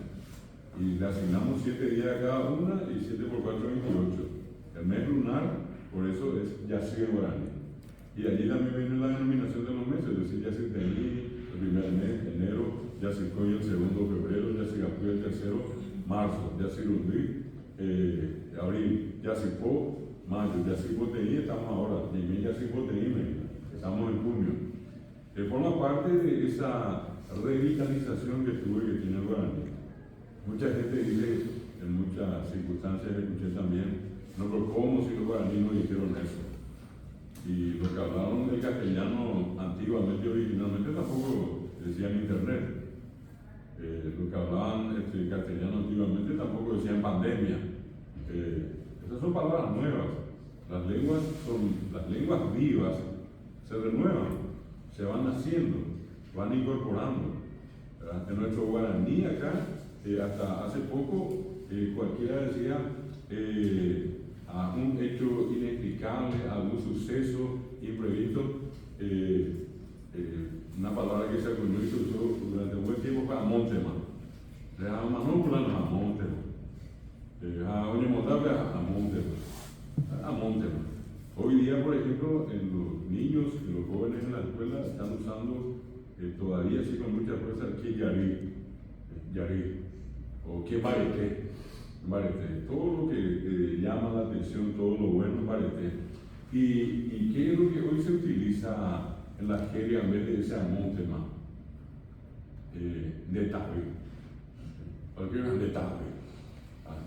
Y le asignamos 7 días a cada una y 7 por 4, 28. El mes lunar, por eso es yací en guaraní. Y allí también viene la denominación de los meses, es decir, yací tení, el primer mes, enero, yací coy el segundo, febrero, yací gapuy el tercero, marzo, yací rundí, abril, yací po, mayo, yací botení, estamos ahora, y yací botení, estamos en junio. Forma parte de esa revitalización que tuve que tiene el guaraní. Mucha gente dice, en muchas circunstancias escuché también, no, pero ¿cómo si los guaraníes no dijeron eso? Y lo que hablaron del castellano antiguamente, originalmente, tampoco decían internet. Lo que hablaban castellano antiguamente tampoco decían pandemia. Esas son palabras nuevas. Las lenguas vivas se renuevan, se van haciendo, van incorporando. ¿Verdad? En nuestro guaraní acá, hasta hace poco, cualquiera decía a un hecho inexplicable, a algún suceso imprevisto, una palabra que se acuñó y se usó durante un buen tiempo para Montema. A Manóculas a Montema. A Oñemotable a Montema. A Montema. Hoy día, por ejemplo, en los niños y los jóvenes en la escuela están usando todavía sí con mucha fuerza, que yarí, o que barete, todo lo que llama la atención, todo lo bueno, barete. ¿Y qué es lo que hoy se utiliza en la jerga en vez de ese amontema? Detalle. Cualquiera es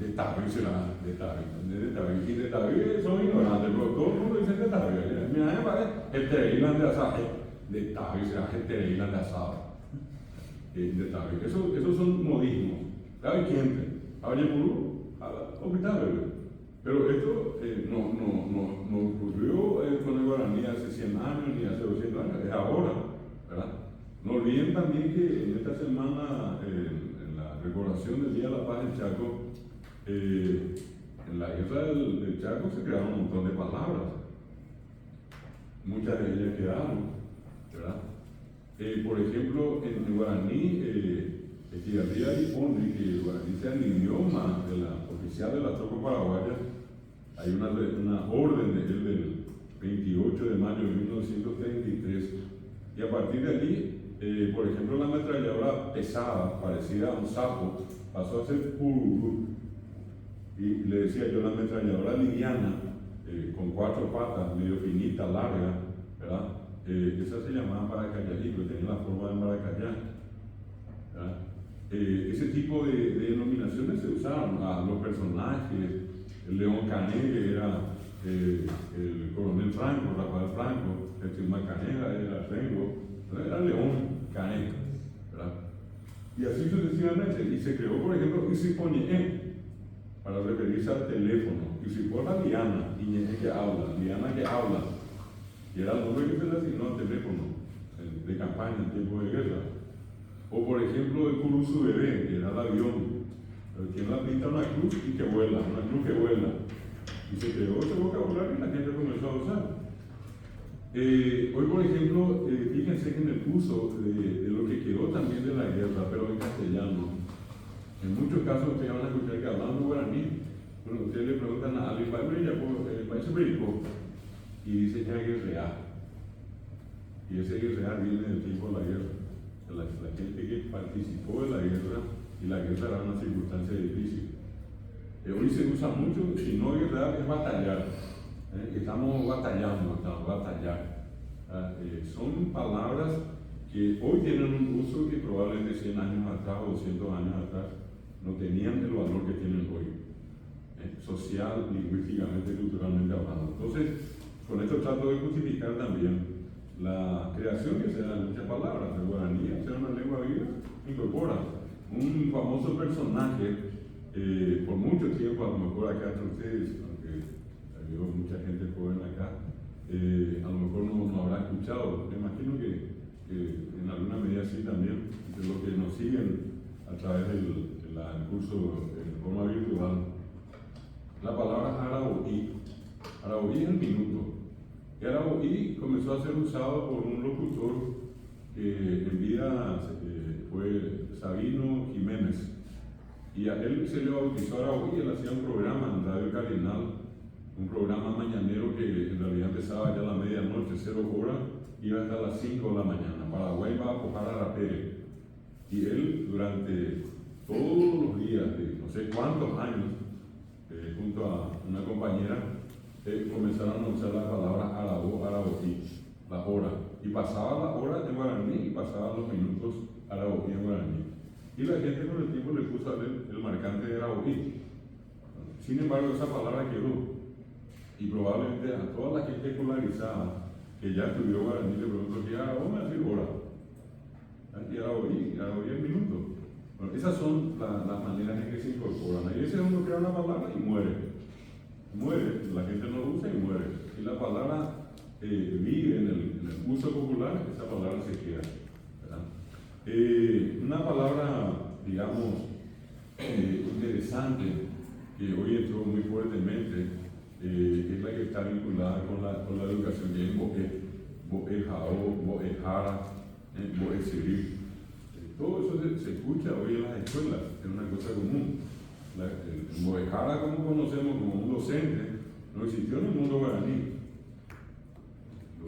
detalle será detalle. Y detalle son ignorantes, pero todo el mundo dice detalle. Mira, me parece hetereilan de asado. Detalle será hetereilan de asado. Detalle. Esos son modismos. ¿Sabe quién? ¿Habla puro? Hospital. Pero esto no ocurrió con el guaraní hace 100 años ni hace 200 años, es ahora, ¿verdad? No olviden también que en esta semana, en la recordación del Día de la Paz en Chaco, en la guerra del Chaco se crearon un montón de palabras. Muchas de ellas quedaron, ¿verdad? Por ejemplo, en guaraní, Echeverría dispone que el guaraní sea el idioma oficial de la tropa paraguaya. Hay una orden de él del 28 de mayo de 1933, y a partir de allí, por ejemplo, la ametralladora pesada, parecida a un sapo, pasó a ser pururú, y le decía yo la ametralladora liviana, con 4 patas, medio finita, larga, ¿verdad? Esa se llamaba maracayajito, tenía la forma de maracayá, ¿verdad? Ese tipo de denominaciones se usaron a los personajes. El León Cané, que era el coronel Franco, Rafael Franco, el Chima Canela era Rengo, era León Cané, ¿verdad? Y así sucesivamente. Y se creó, por ejemplo, Isipoñe, para referirse al teléfono. Isipola Liana, Iñeje que habla, y era el nombre que se le asignó al teléfono de campaña en tiempo de guerra. O por ejemplo, el Curuzu Bebé, que era el avión. Tiene la pinta una cruz y que vuela, una cruz que vuela. Y se creó ese vocabulario y la gente comenzó a usar. Hoy, por ejemplo, fíjense que en el uso de lo que quedó también de la guerra, pero en castellano, en muchos casos ustedes van a escuchar que hablando guaraní, bueno, ustedes le preguntan a alguien, ¿país brico? Y dice ya guerrear. Y ese guerrear viene del tiempo de la guerra. La gente que participó de la guerra, y la guerra era una circunstancia difícil. Hoy se usa mucho, si no guerrear es batallar. Estamos batallando. Son palabras que hoy tienen un uso que probablemente 100 años atrás o 200 años atrás no tenían el valor que tienen hoy, social, lingüísticamente, culturalmente hablando. Entonces, con esto trato de justificar también la creación que se da en muchas palabras. El guaraní, al ser una lengua viva, incorpora un famoso personaje, por mucho tiempo, a lo mejor acá entre ustedes, aunque veo mucha gente joven acá, a lo mejor no habrá escuchado. Me imagino que en alguna medida sí también, de los que nos siguen a través del curso de forma virtual. La palabra araoí. Araoí es el minuto. Y araoí comenzó a ser usado por un locutor que en vida fue Sabino Jiménez, y a él se le bautizó Araoí. Él hacía un programa en Radio Cardinal, un programa mañanero que en realidad empezaba ya a la medianoche, 0 horas, iba hasta las 5 de la mañana. Paraguay va a apojar a Rapere, y él durante todos los días de no sé cuántos años, junto a una compañera, comenzaron a usar la palabra araoí, la hora, y pasaba la hora en guaraní y pasaban los minutos araoí en guaraní. Y la gente con el tiempo le puso a él el marcante de araoí. Sin embargo, esa palabra quedó, y probablemente a toda la gente escolarizada que ya estudió guaraní le preguntó que vamos a decir hora, y araoí es minuto. Bueno, esas son las maneras en que se incorporan. Y ese uno crea una palabra y muere, la gente no lo usa y muere. Y la palabra vive en el uso popular, esa palabra se queda, ¿verdad? Una palabra, digamos, interesante, que hoy entró muy fuertemente, es la que está vinculada con la educación, que es boejao, boejara, boecirir. Todo eso se escucha hoy en las escuelas, es una cosa común. El boejara, como conocemos como un docente, no existió en el mundo guaraní.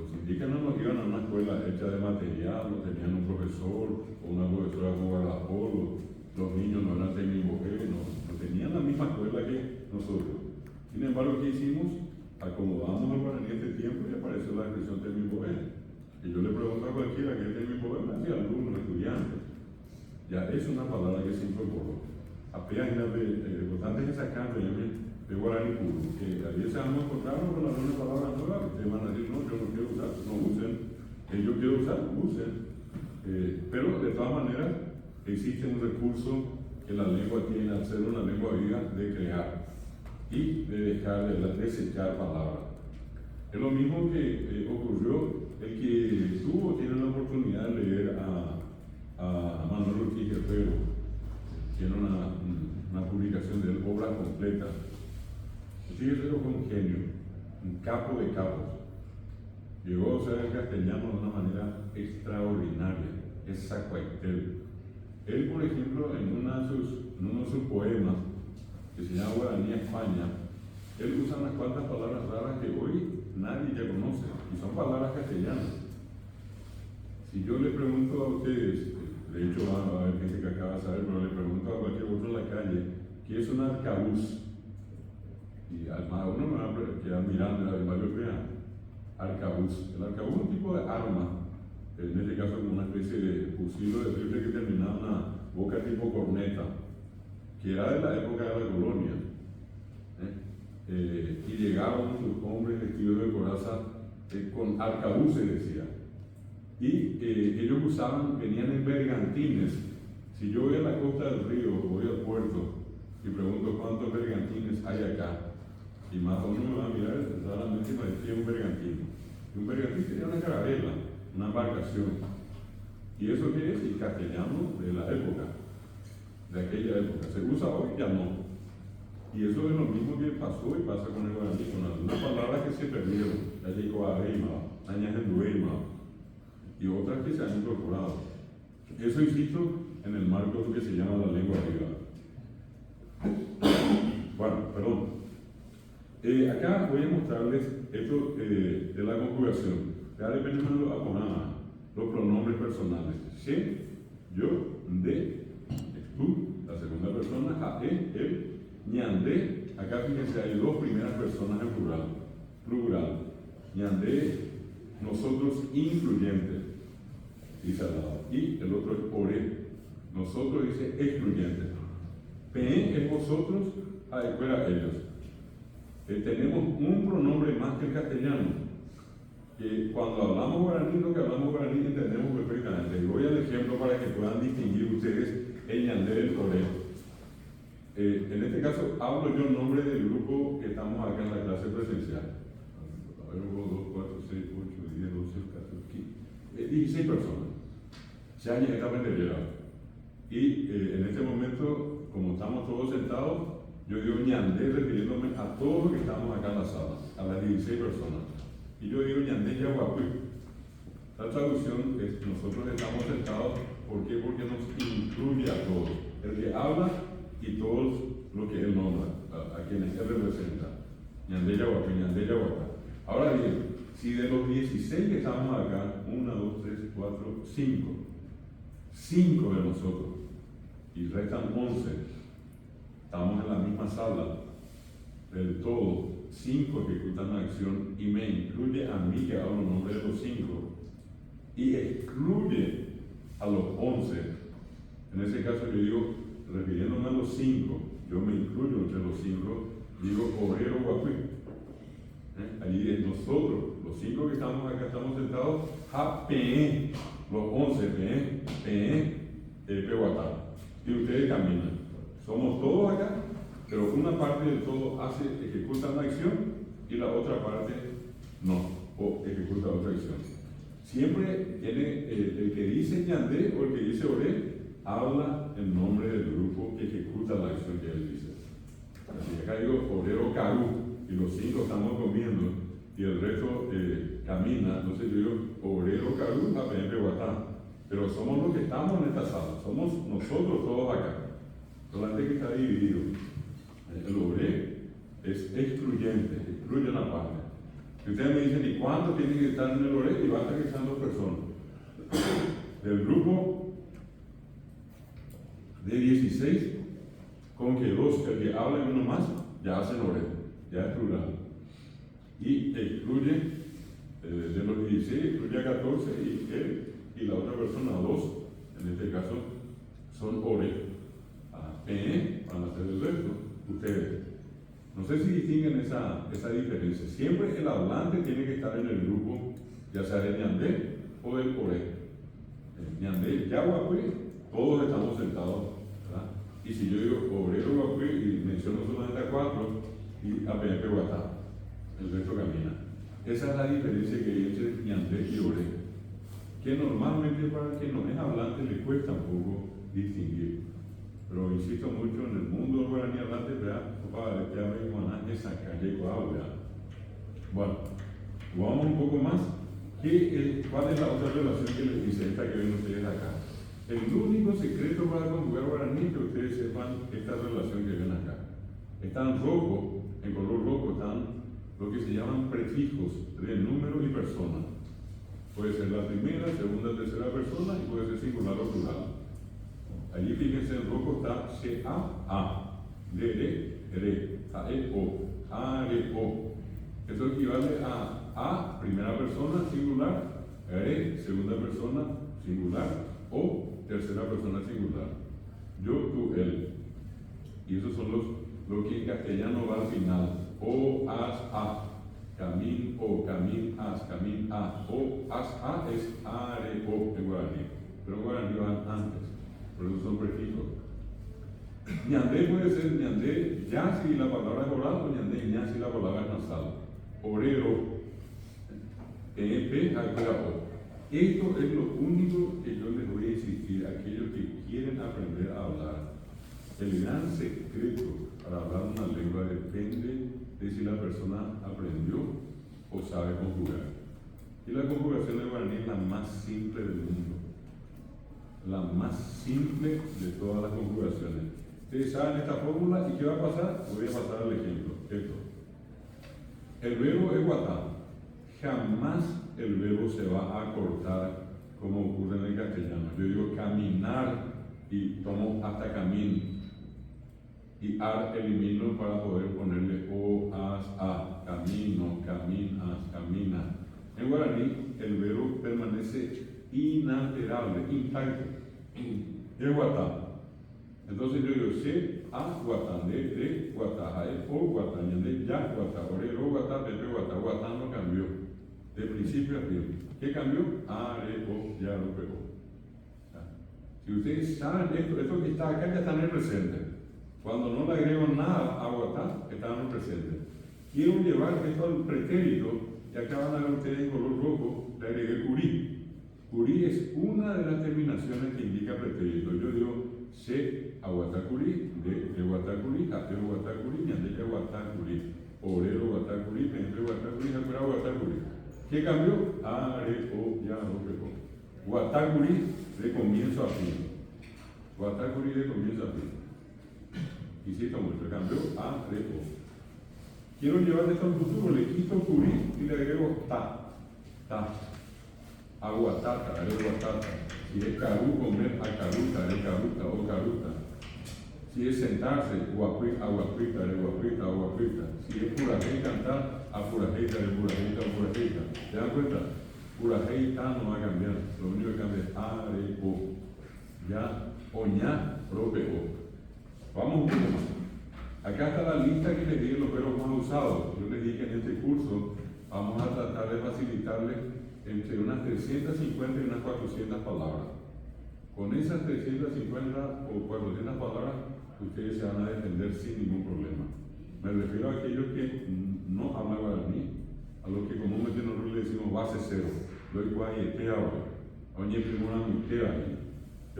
Los indígenas no iban a una escuela hecha de material, no tenían un profesor o una profesora como guardapolvo, los niños no eran tecnimujeres, no tenían la misma escuela que nosotros. Sin embargo, ¿qué hicimos? Acomodamos al guaraní este tiempo y apareció la expresión tecnimujer. Y yo le pregunto a cualquiera que es tecnimujer, me decía alumnos, estudiantes. Ya es una palabra que se incorporó. Apenas antes de sacar de guaraní puro, que a veces vamos a encontrarnos con alguna palabra nueva, ustedes van a decir, no, yo no quiero usar, no usen, yo quiero usar, usen. Pero de todas maneras, existe un recurso que la lengua tiene al ser una lengua viva de crear y de dejar de desechar palabras. Es lo mismo que ocurrió el que tiene la oportunidad de leer a Manuel Ortiz Guerrero, tiene una publicación de él, Obras Completas. Ortiz Guerrero fue un genio, un capo de capos. Llegó a usar el castellano de una manera extraordinaria, es Zacuaitel. Él, por ejemplo, en uno de sus poemas, que se llama Guaraní España, él usa unas cuantas palabras raras que hoy nadie ya conoce, y son palabras castellanas. Si yo le pregunto a ustedes, de hecho va a haber gente que acaba de saber, pero le pregunto a cualquier otro en la calle, ¿qué es un arcabuz? Y además uno me va a quedar mirando, además yo vea, arcabuz. El arcabuz es un tipo de arma, en este caso como una especie de fusil o de rifle que terminaba en una boca tipo corneta, que era de la época de la colonia. Y llegaron sus hombres vestidos de coraza con arcabuces, decía. Y ellos venían en bergantines. Si yo voy a la costa del río, voy al puerto y pregunto cuántos bergantines hay acá, y más o menos me va a mirar, raramente me decía un bergantín. Y un bergantín sería una carabela, una embarcación. ¿Y eso qué es? El castellano de la época, de aquella época. ¿Se usa hoy? Ya no. Y eso es lo mismo que pasó y pasa con el guaraní, con algunas palabras que se perdieron, ya llegó a Reima, Añajenduema, y otras que se han incorporado. Eso insisto en el marco de lo que se llama la lengua viva. Bueno, perdón. Acá voy a mostrarles esto de la conjugación. Ya depende de los pronombres personales. Se, yo, de, tú, la segunda persona, a, él, ñandé. Acá fíjense, hay dos primeras personas en plural. Ñandé, nosotros incluyente, dice al lado. Y el otro es oré. Nosotros dice excluyente. Pe es vosotros, fuera ellos. Tenemos un pronombre más que el castellano. Que cuando hablamos guaraní, lo que hablamos guaraní entendemos perfectamente. Y voy al ejemplo para que puedan distinguir ustedes el ñandé del oré. En este caso, hablo yo en nombre del grupo que estamos acá en la clase presencial. A ver, 1, 2, 4, 6, 8, 10, 12, 14, 15, 16 personas. Se han llegado a y en este momento, como estamos todos sentados, yo digo ñandé refiriéndome a todos los que estamos acá en la sala, a las 16 personas. Y yo digo ñandé yaguapui. La traducción es nosotros estamos sentados, ¿por qué? Porque nos incluye a todos. El que habla y todos los que él nombra, a quienes él representa. Ñandé yaguapui, ñandé yaguapá. Ahora bien, si de los 16 que estamos acá, 1, 2, 3, 4, 5 de nosotros, y restan 11, estamos en la misma sala, del todo, 5 ejecutan la acción y me incluye a mí que hablo en nombre de los 5, y excluye a los 11. En ese caso yo digo, refiriéndome a los 5, yo me incluyo entre los 5, digo obrero guapi. Allí es nosotros, los 5 que estamos acá, estamos sentados, jape, los 11, pehuatá. Y ustedes caminan. Somos todos acá, pero una parte del todo ejecuta una acción y la otra parte no, o ejecuta otra acción. Siempre tiene el que dice ñandé o el que dice oré, habla en nombre del grupo que ejecuta la acción que él dice. Así que acá digo obrero carú, y los 5 estamos comiendo y el resto camina, entonces yo digo obrero carú, pehuatá. Pero somos los que estamos en esta sala, somos nosotros todos acá. Solamente que está dividido. El obrero es excluyente, excluye una parte. Si ustedes me dicen, ¿y cuántos tienen que estar en el oré? Y basta que sean 2 personas. Del grupo de 16, con que 2, el que habla y uno más, ya hacen oré, ya es plural. Y excluye, de los 16, excluye a 14 y él y la otra persona, 2, en este caso, son oré. Van a hacer el resto, ustedes. No sé si distinguen esa diferencia. Siempre el hablante tiene que estar en el grupo, ya sea de ñandé o del oré. Ñandé, yaguapé, todos estamos sentados, ¿verdad? Y si yo digo obrero guapé y menciono solamente a 4, y apenas que guatá, el resto camina. Esa es la diferencia que hay entre ñandé y oré, que normalmente para quien no es hablante le cuesta un poco distinguir. Pero insisto mucho en el mundo guaraní hablante, ¿verdad? Para que hable guaná es sacayeco habla. Bueno, vamos un poco más. ¿Cuál es la otra relación que les dice esta que ven ustedes acá? El único secreto para conjugar guaraní es que ustedes sepan esta relación que ven acá. Están rojo, en color rojo están lo que se llaman prefijos de número y persona. Puede ser la primera, segunda, tercera persona y puede ser singular o plural. Allí fíjense, en rojo está C-A-A, D-R-R, A-E-O, A-R-O. Eso equivale a primera persona singular, re segunda persona singular o tercera persona singular. Yo, tú, él. Y esos son lo que en castellano va al final. O, as, a. Camin, o, camin, as, camin, a. O, as, a es a, re, o en guaraní. Pero en guaraní van antes. Por eso son prefijos. Ñandé puede ser ñandé ya si la palabra es oral o ñandé ya si la palabra es nasal. Orero, P, O. Esto es lo único que yo les voy a insistir a aquellos que quieren aprender a hablar. El gran secreto para hablar una lengua depende de si la persona aprendió o sabe conjugar. Y la conjugación de guaraní es la más simple del mundo. La más simple de todas las conjugaciones. Ustedes saben esta fórmula y ¿qué va a pasar? Voy a pasar al ejemplo. Esto. El verbo es guatá. Jamás el verbo se va a cortar como ocurre en el castellano. Yo digo caminar y tomo hasta camino. Y ar elimino para poder ponerle o, as, a. Camino, caminas, camina. En guaraní el verbo permanece inalterable, intacto. Es guatá. Entonces yo digo, se, a, guatá, de, guatá, jae, o, guatá, ñandé, ya, guatá, orero, guatá, pepe, guatá, guatá no cambió. De principio a fin. ¿Qué cambió? A, re, o, ya lo pegó. Si ustedes saben esto que está acá ya está en el presente. Cuando no le agrego nada a guatá, está en el presente. Quiero llevar esto al pretérito, y acá van a ver ustedes en color rojo, le agregué curí. Curí es una de las terminaciones que indica pretérito. Yo digo, se aguatacurí, de guatacurí, ate guatacurí, ñandeca guatacurí, orero guatacurí, pepe guatacurí, jacura guatacurí. ¿Qué cambió? A, re, o, ya, lo pegó. Guatacurí de comienzo a fin. Guatacurí de comienzo a fin. Insisto mucho, cambió a, re, o. Quiero llevar esto al futuro, le quito curí y le agrego ta. Aguatata, aguatata. Si es carú, comer a caruta, caruta o caruta. Si es sentarse, aguapita, aguapita. Si es purajei cantar, a purajeita, purajeita o purajeita. ¿Se dan cuenta? Purajeita no va a cambiar. Lo único que cambia es a, re, o. Ya, oñá, prope, o. Vamos un poco más. Acá está la lista que les di de los verbos más usados. Yo les dije que en este curso vamos a tratar de facilitarles entre unas 350 y unas 400 palabras. Con esas 350 o 400 palabras, ustedes se van a defender sin ningún problema. Me refiero a aquellos que no hablan guaraní, a los que comúnmente nosotros le decimos base cero. Lo igual y te habla. Oye, primero mi te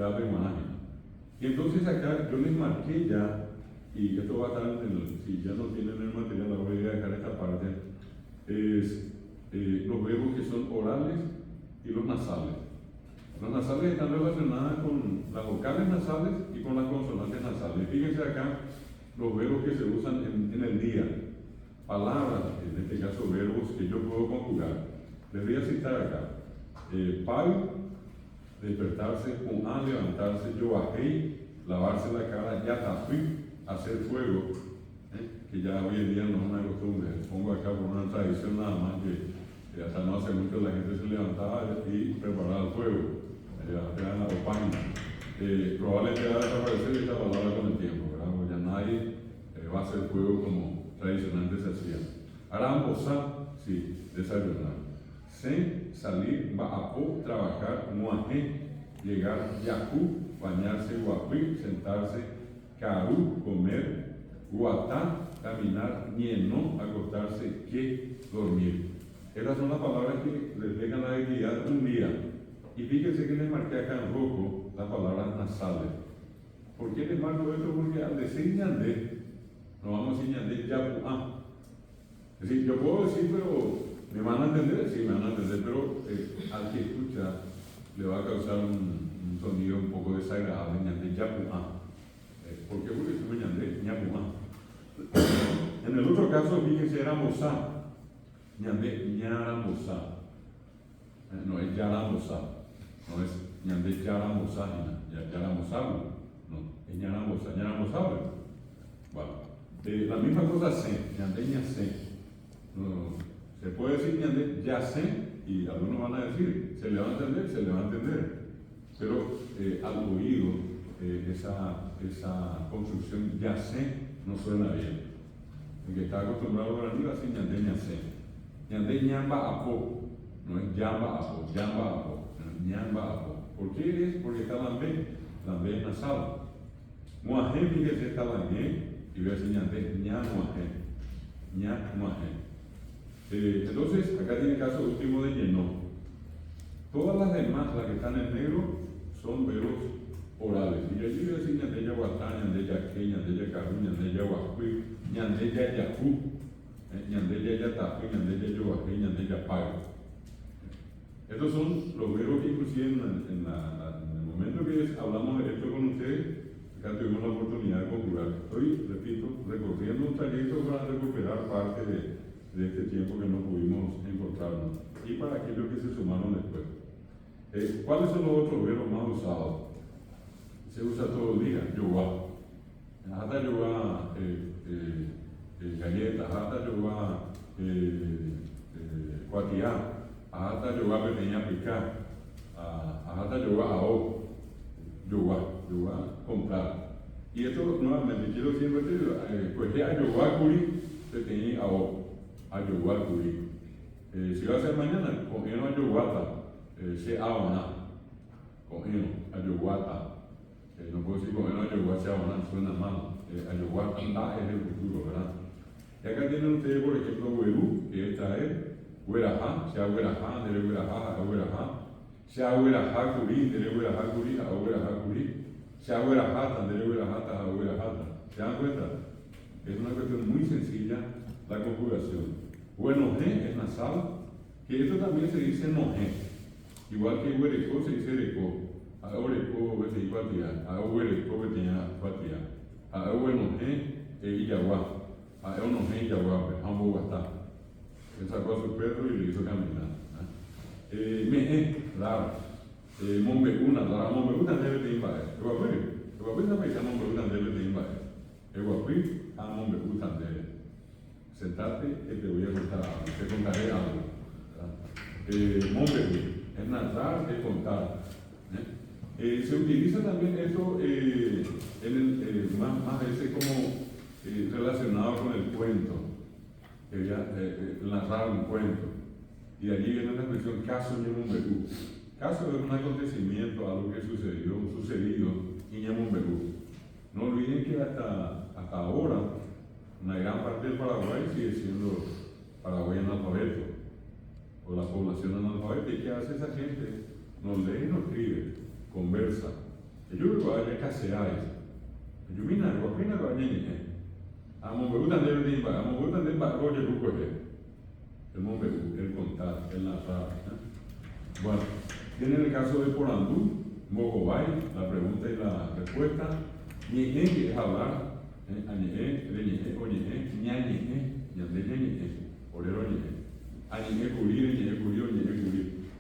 habla, y entonces acá yo les marqué ya, y esto va a estar si ya no tienen el material, la voy a dejar esta parte, es los verbos que son orales y los nasales. Los nasales están relacionados con las vocales nasales y con las consonantes nasales. Fíjense acá los verbos que se usan en el día. palabras, en este caso verbos, que yo puedo conjugar. Les voy a citar acá. Pal, despertarse, con a, levantarse, yo bajé, lavarse la cara, ya tapé, hacer fuego, que ya hoy en día no es una costumbre. Pongo acá por una tradición nada más que hasta no hace mucho la gente se levantaba y preparaba el fuego, era la opaina. Probablemente va a desaparecer esta palabra con el tiempo, ¿verdad? Porque ya nadie va a hacer fuego como tradicionalmente se hacía. Ahora almorzar, sí, desayunar. Sen, salir, ba'apó, trabajar, muajé, llegar, yacú, bañarse, guapí, sentarse, carú, comer, guatá, caminar, ñenó, acostarse, que, dormir. Estas son las palabras que les dejan la actividad un día. Y fíjense que les marqué acá en rojo las palabras nasales. ¿Por qué les marco esto? Porque al decir ñandé, nos vamos a decir ñandé, yapuá. Es decir, yo puedo decir, pero ¿me van a entender? Sí, me van a entender, pero al que escucha le va a causar un sonido un poco desagradable, ñandé, yapuá. ¿Por qué? Porque estuve ñandé, ñapuá. En el otro caso, fíjense, era mozá. Ñandé, ñaramozá. No es yaramozá. No es ñandé, yaramozá, yaramozá. No, es ñaramozá, ñaramozá. Bueno, la misma cosa sé, ñandé, ñacé. No, se puede decir ñandé, ya sé, y algunos van a decir, se le va a entender, pero al oído esa construcción ya sé no suena bien. El que está acostumbrado a la va a decir ñandé, ñacé. Ñandé, ñamba, apó, no es llamba, apó, ñamba, apó. ¿Por qué es? Porque está la B es nasal. Muajé, fíjese, está la G, y voy a decir ñandé, ñamuajé. Entonces, acá tiene el caso último de llenó. Todas las demás, las que están en negro, son verbos orales. Y allí voy a decir ñandé, yaguatá, ñandé, yaqué, ñandé, yacarú, ñandé, yaguacuí, ñandé, yayacú, ñandé, yayatapé, ñandé, yayobajé, ñandé, yapago. Estos son los verbos que inclusive en el momento que hablamos de esto con ustedes, acá tuvimos la oportunidad de conjugar. Estoy, repito, recorriendo un trayecto para recuperar parte de este tiempo que no pudimos encontrarnos y para aquellos que se sumaron después. ¿Cuáles son los otros verbos más usados? Se usa todo el día, yoga. Hasta yoga galletas, hasta yoga cuatiá, hasta yoga pequeña picar, hasta yoga ao, yoga comprar. Y esto nuevamente quiero siempre decir, pues ya yoga curi pequeña ao. Ayugual curi. Si va a ser mañana, cogeno ayuguata, se abona, cogeno ayuguata. No puedo decir cogeno ayuguata, se abona, suena mal. Ayuguata es el futuro, ¿verdad? Y acá tienen ustedes, por ejemplo, huerú, que esta es huerajá, se huerajá, dele huerajá, huerajá. Se huerajá curi, dele huerajá curi, huerajá curi. Se huerajata, dele huerajata, huerajata. ¿Se dan cuenta? Es una cuestión muy sencilla la conjugación. Bueno, es nasal, que esto también se dice noje, igual que huereco se dice ereco, a oreco vete iguatia, a huereco vete iguatia, a huenoje y yaguá, a enoje y yaguá, ambos guatá. Él sacó a su perro y le hizo caminar. Meje, rara, mombeuna, rara, mombeuna debe de invadir, guapi se paisa mombeuna debe de invadir, guapi a mombeuna debe. Sentarte que te voy a contar algo, te contaré algo. Mombeú, es narrar, es contar. Se utiliza también esto más veces como relacionado con el cuento, narrar un cuento. Y de allí viene la expresión caso ñemumbeú. Caso es un acontecimiento, algo que sucedido y ñemumbeú. No olviden que hasta ahora una gran parte del Paraguay sigue siendo Paraguay analfabeto, o la población analfabeta. ¿Y qué hace esa gente? No lee y no escribe, conversa. Yo creo que vaya caseáis. Yo mira, guapina que vaya ñeñe. A Mombeú también le digo, a Mombeú también va a roger un coge. El Mombeú, el contar, el narrar. Bueno, tiene el caso de Porandú, Mogobay, la pregunta y la respuesta. Ñeñe, que es hablar. Añeje, reñeje, oñeje, ñañeje, ñande ñeñeje. Añe curir,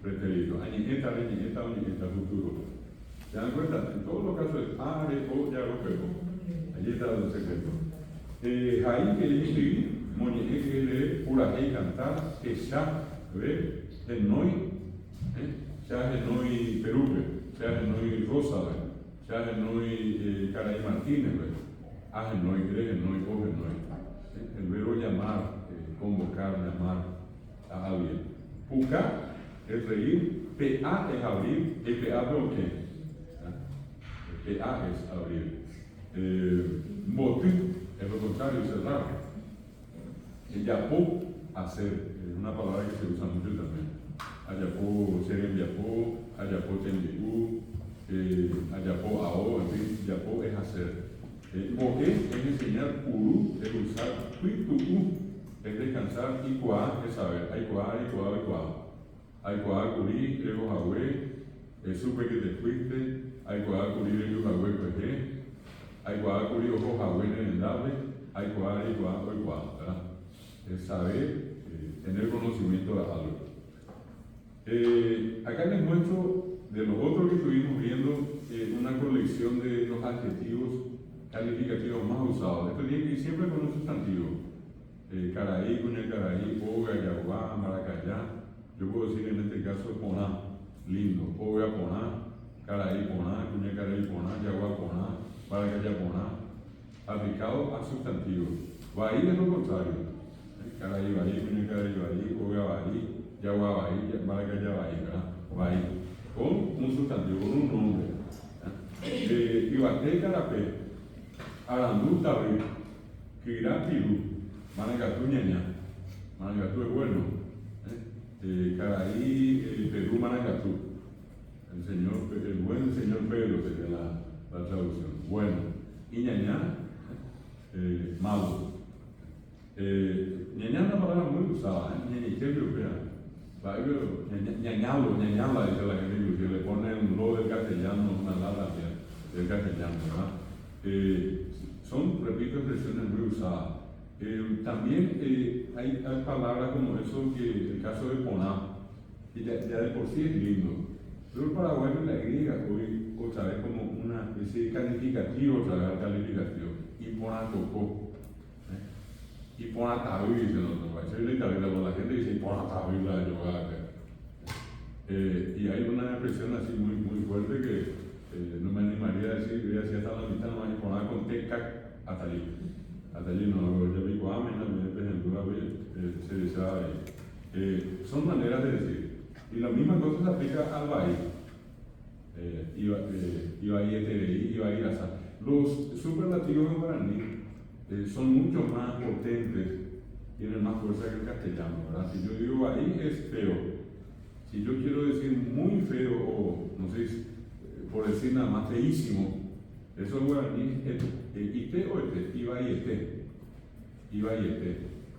pretérito. Añeta, futuro. ¿Se dan cuenta? En todos los casos es are, o, ya lo pegó. Allí está el secreto. Ahí que le escribir, moñe que leer, pura que cantar, que ya, ¿ve? El noi, ya el noi peruque, ya el noi rosa, ya el noi Caray Martínez, haz el noi, cree el noi, coge el noi. El verbo llamar, convocar, llamar a alguien. Puca es reír, PA es abrir, PA es qué. PA es abrir. Botu es lo contrario, cerrar. Yapó, hacer, una palabra que se usa mucho también. Ayapó, ser en yapó, ayapó, tendiú, ayapó, ao, en fin, yapó es hacer. Boé es enseñar, uru es usar, tuitu es descansar, y cuá es saber, hay cuá, curí, ego jagüe, supe que te fuiste, hay cuá, curí, ego jagüe, cuejé, hay cuá, curí, ojo jagüe, enendable, hay cuá, ¿verdad? Es saber, tener conocimiento de algo. Acá les muestro de los otros que estuvimos viendo una colección de los adjetivos calificativos más usados. Esto tiene que ir siempre con un sustantivo. Caraí, cuña caraí, oga, yaguá, maracayá. Yo puedo decir en este caso poná, lindo. Oga poná, caraí poná, cuña caraí poná, yaguá poná, maracayá poná. Aplicado a sustantivos. Bahí es lo contrario. Caraí bahí, cuña caraí bahí, oga bahí, yaguá bahí, maracayá bahí, ¿verdad? Bahí. Con un sustantivo, con un nombre. Ibaté carapé. Arandú tabí, Kirá pirú, Managatú ñañá, Managatú es bueno, Caraí, Perú, Managatú, el buen señor Pedro sería la traducción, bueno, y ñañá, malo. Ñañá es una palabra muy usada, ñañité europea, ñañala, dice la gente inclusive, le pone un lo del castellano, una lata del castellano, ¿verdad? Son, repito, expresiones muy usadas. También hay palabras como eso, que el caso de poná, que ya de por sí es lindo. Pero el paraguayo la griega hoy otra vez como una especie de calificativo, otra vez calificativo. Y poná tocó. Y poná tabí, dicen los países. La gente dice, y poná tabí la yoga. Y hay una expresión así muy fuerte que no me animaría a decir, voy a decir hasta la mitad, no me voy a poner con teca hasta allí. Hasta allí no, yo digo amén, se dice ahí. Son maneras de decir. Y la misma cosa se aplica al bahí. Ibaí, etereí, ibaí, asa. Los superlativos en guaraní son mucho más potentes, tienen más fuerza que el castellano, ¿verdad? Si yo digo bahí es feo. Si yo quiero decir muy feo, o no sé, por decir nada más feísimo, eso es guaraní, ite o ete, iba y ete.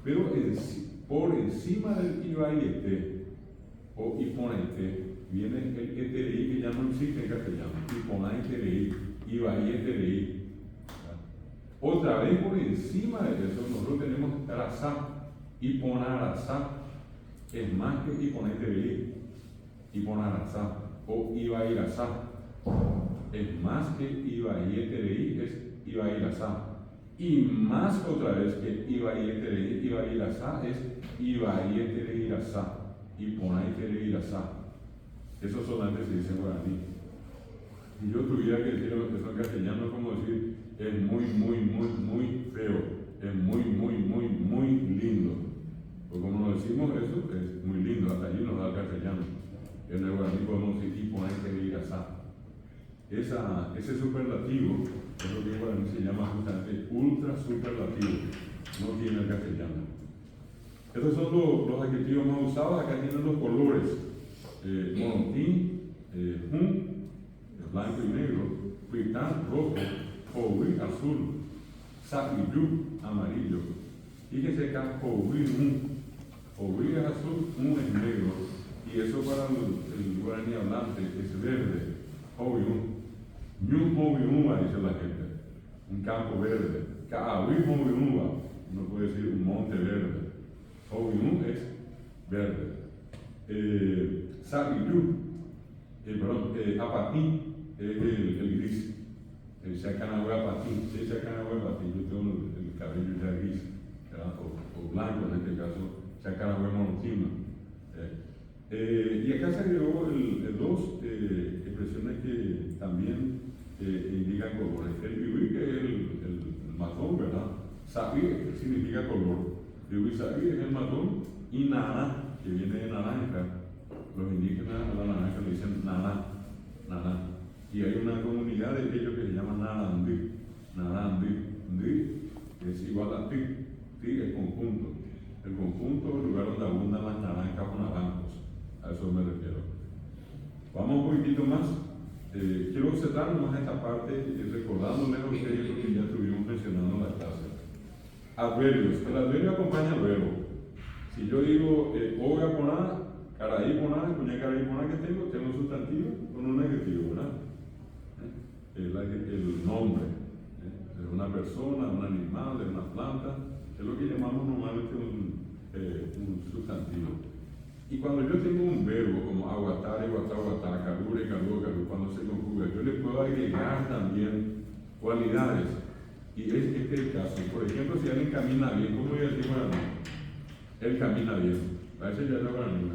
Pero por encima del iba y ete, o iponete, viene el etereí que ya no existe en castellano, iponá etereí, iba y etereí. Otra vez por encima de eso, nosotros tenemos razá, iponarasá, es más que iponetereí, iponarasá, o ibairasá. Es más que ibaietereí, es ibairasá. Y más otra vez que ibaietereí, ibairasá es ibaietereirasá. Y ponaitereirasá. Eso solamente se dice en guaraní. Si yo tuviera que decir eso en castellano, es como decir, es muy feo. Es muy lindo. Porque como decimos eso, es muy lindo. Hasta allí nos da el castellano. En el guaraní podemos decir, y ponaitereirasá. Ese superlativo es lo que en guaraní se llama justamente ultra superlativo, no tiene el castellano. Estos son los adjetivos más usados. Acá tienen los colores: monotín, blanco y negro, huitán, rojo, cohuí, azul, sapillú, amarillo. Fíjense acá, cohuí, cohuí es azul, es negro, y eso para el guaraní hablante es verde. Ñumoviumba, dice la gente, un campo verde. Kaawimovumba, uno puede decir un monte verde. Ovium es verde. Sabiyú, apatí es el gris. Shakanahue apatí, sí, Shakanahue apatí, yo tengo el cabello ya gris, ¿verdad? O blanco en este caso, Shakanahue monotima. Y acá se agregó el dos expresiones que también indican colores. El biwi, que es el matón, ¿verdad? Sabi significa color. Biwi sabi es el matón. Y nana, que viene de naranja. Los indígenas a la naranja le dicen nana, nana. Y hay una comunidad de ellos que se llama narandí. Narandí, ndi es igual a ti. Ti es conjunto. El conjunto es el lugar donde abundan las naranjas o naranjos. A eso me refiero. Vamos un poquitito más. Quiero cerrar más esta parte recordándoles a ustedes lo que ya estuvimos mencionando en la clase. Adverbios. El adverbio acompaña al verbo. Si yo digo oga poná, caraí poná, cuña caraí poná que tengo un sustantivo con un negativo, ¿verdad? El nombre de una persona, de un animal, de una planta, es lo que llamamos normalmente un sustantivo. Y cuando yo tengo un verbo como aguatar, aguatar, calure, calor, cuando se conjuga, yo le puedo agregar también cualidades. Y este es el caso. Por ejemplo, si alguien camina bien, ¿cómo voy a decir para mí? Él camina bien. A veces ya no para mí.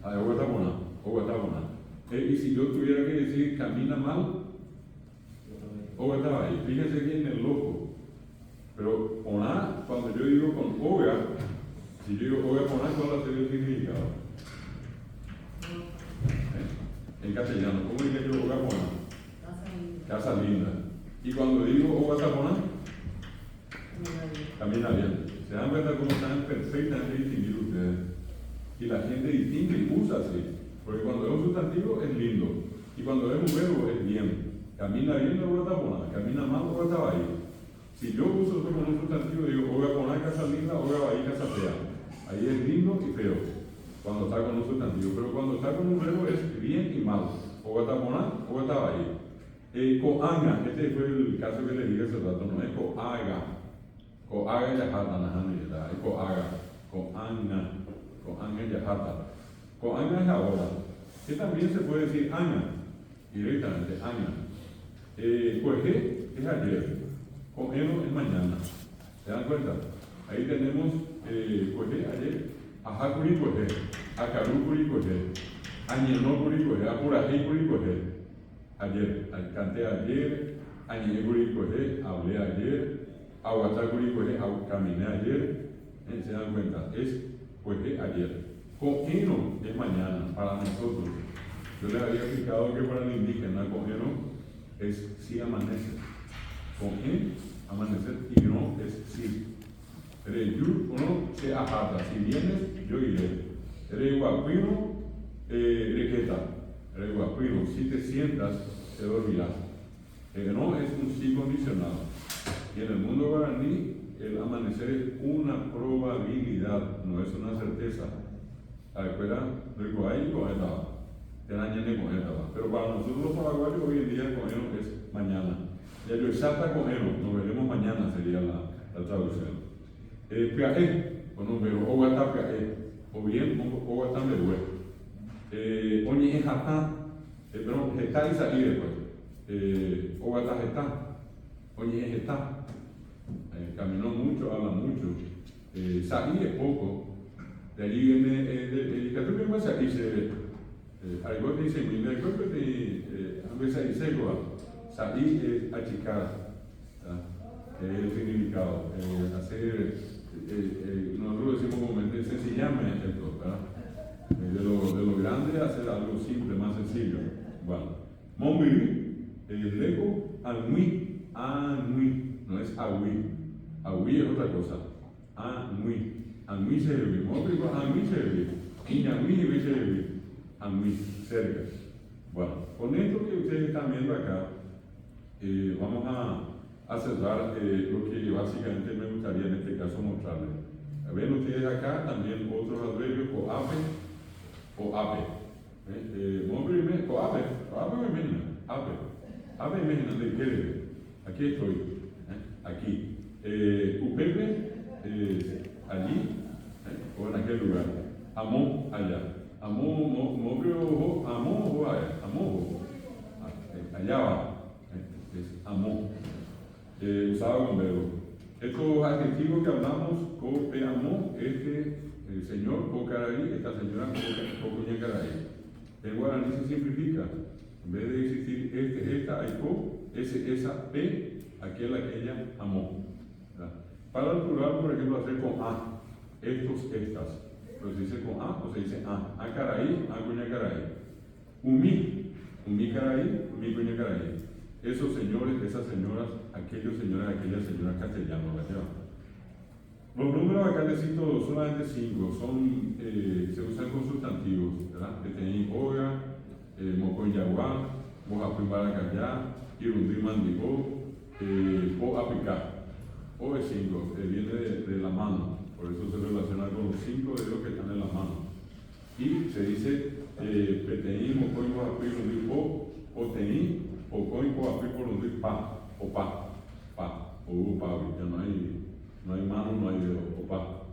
Aguatabona. Y si yo tuviera que decir camina mal, Oga ahí. Fíjense que en el loco. Pero oná, cuando yo digo con oga, si yo digo oga poná, ¿cuál va a ser el significado? En castellano, ¿cómo diría yo oga poná? Casa linda. Y cuando digo oga taponá, camina bien. Se dan cuenta cómo están perfectamente distinguidos ustedes. Y la gente distingue y usa así. Porque cuando es un sustantivo es lindo. Y cuando es un verbo es bien. Camina bien o oga taponá, camina mal o oga tabahí. Si yo uso esto como un sustantivo, digo oga poná, casa linda, oga bahí, casa fea. Ahí es lindo y feo, cuando está con un sustantivo. Pero cuando está con un verbo es bien y mal. Oga taponá, oga tabahí. Coanga, este fue el caso que le dije hace rato, no es coaga. Coaga y yajata, es coaga. Coanga y yajata. Coanga es ahora. Que también se puede decir anga, directamente, anga. Cuejé es ayer, cogeno es mañana. ¿Se dan cuenta? Ahí tenemos cuejé ayer, ajacuri cuejé, acarúcuri cuejé, añenócuri cuejé, apurají curi cuejé. Ayer, canté ayer, añeguri cuejé, hablé ayer, aguatacuri cuejé, caminé ayer. ¿Se dan cuenta? Es cuejé ayer. Cogeno es mañana para nosotros. Yo les había explicado que para el indígena cogeno es si amanece. Cogé, amanecer, y no es si. Uno se ajata. Si vienes, yo iré. Guapuino, requeta. Guapuino, si te sientas, te dormirás. No es un sí condicionado. Y en el mundo guaraní, el amanecer es una probabilidad, no es una certeza. A la escuela, luego ahí con etapa. Pero para nosotros los paraguayos hoy en día el cogeno es mañana. Ya yo exacta cogeno, nos veremos mañana sería la traducción. Piaé, con un verbo, ogata piaé, o bien ogata mehué. Oñi es jatá, perdón, jetá y saí después. Ogata jetá, oñi es jetá. Caminó mucho, habla mucho. Saí es poco. De allí viene el catúpico más aquí se ve. Algo dice, mi cuerpo de a veces dice igual. Saí es achicar. Es el significado. Hacer, nosotros decimos comúnmente sencillamente esto, ¿verdad? De lo grande hacer algo simple, más sencillo. Bueno, Monbiri, el lego, anui, no es agui es otra cosa. Anui se debe, Monbiri, anui se debe, iñanui se debe. Muy cerca. Bueno, con esto que ustedes están viendo acá, vamos a cerrar lo que básicamente me gustaría en este caso mostrarles. Ven ustedes acá también otros adverbios, coape o ape. Coape me imagina, ape me imagina, ¿de qué? Aquí estoy, aquí. Upepe, allí o en aquel lugar. Amó allá. Amó, movió, amó, amó. Allá va. Es amó. Usado con verbo. Estos adjetivos que hablamos, co, pe, amó, el señor, co, caraí, esta señora, co, cuña, caraí. En guaraní se simplifica. En vez de existir esta, hay co, esa, pe, aquel, aquella, amó. ¿Verdad? Para el plural, por ejemplo, hacer con a, estos, estas. Pero se dice con a o se dice a caraí, a cuña, caraí. Umi, caraí, umi, cuña, caraí. Esos señores, esas señoras, aquellos señores, aquellas señoras castellanos, ¿verdad? Los números acá les cito solamente 5, se usan con sustantivos, ¿verdad? Peteín, oga, mocoy, yaguá, mojapuy, baracayá, irundí, mandigó, o apicá. O es 5, viene de la mano, por eso se relaciona con los 5 dedos que están en la mano. Y se dice peteín, mocoy, mojapuy, irundí, o teín, o coinco, apí, por un pa, o pa, ya no hay mano, no hay dedo, o pa.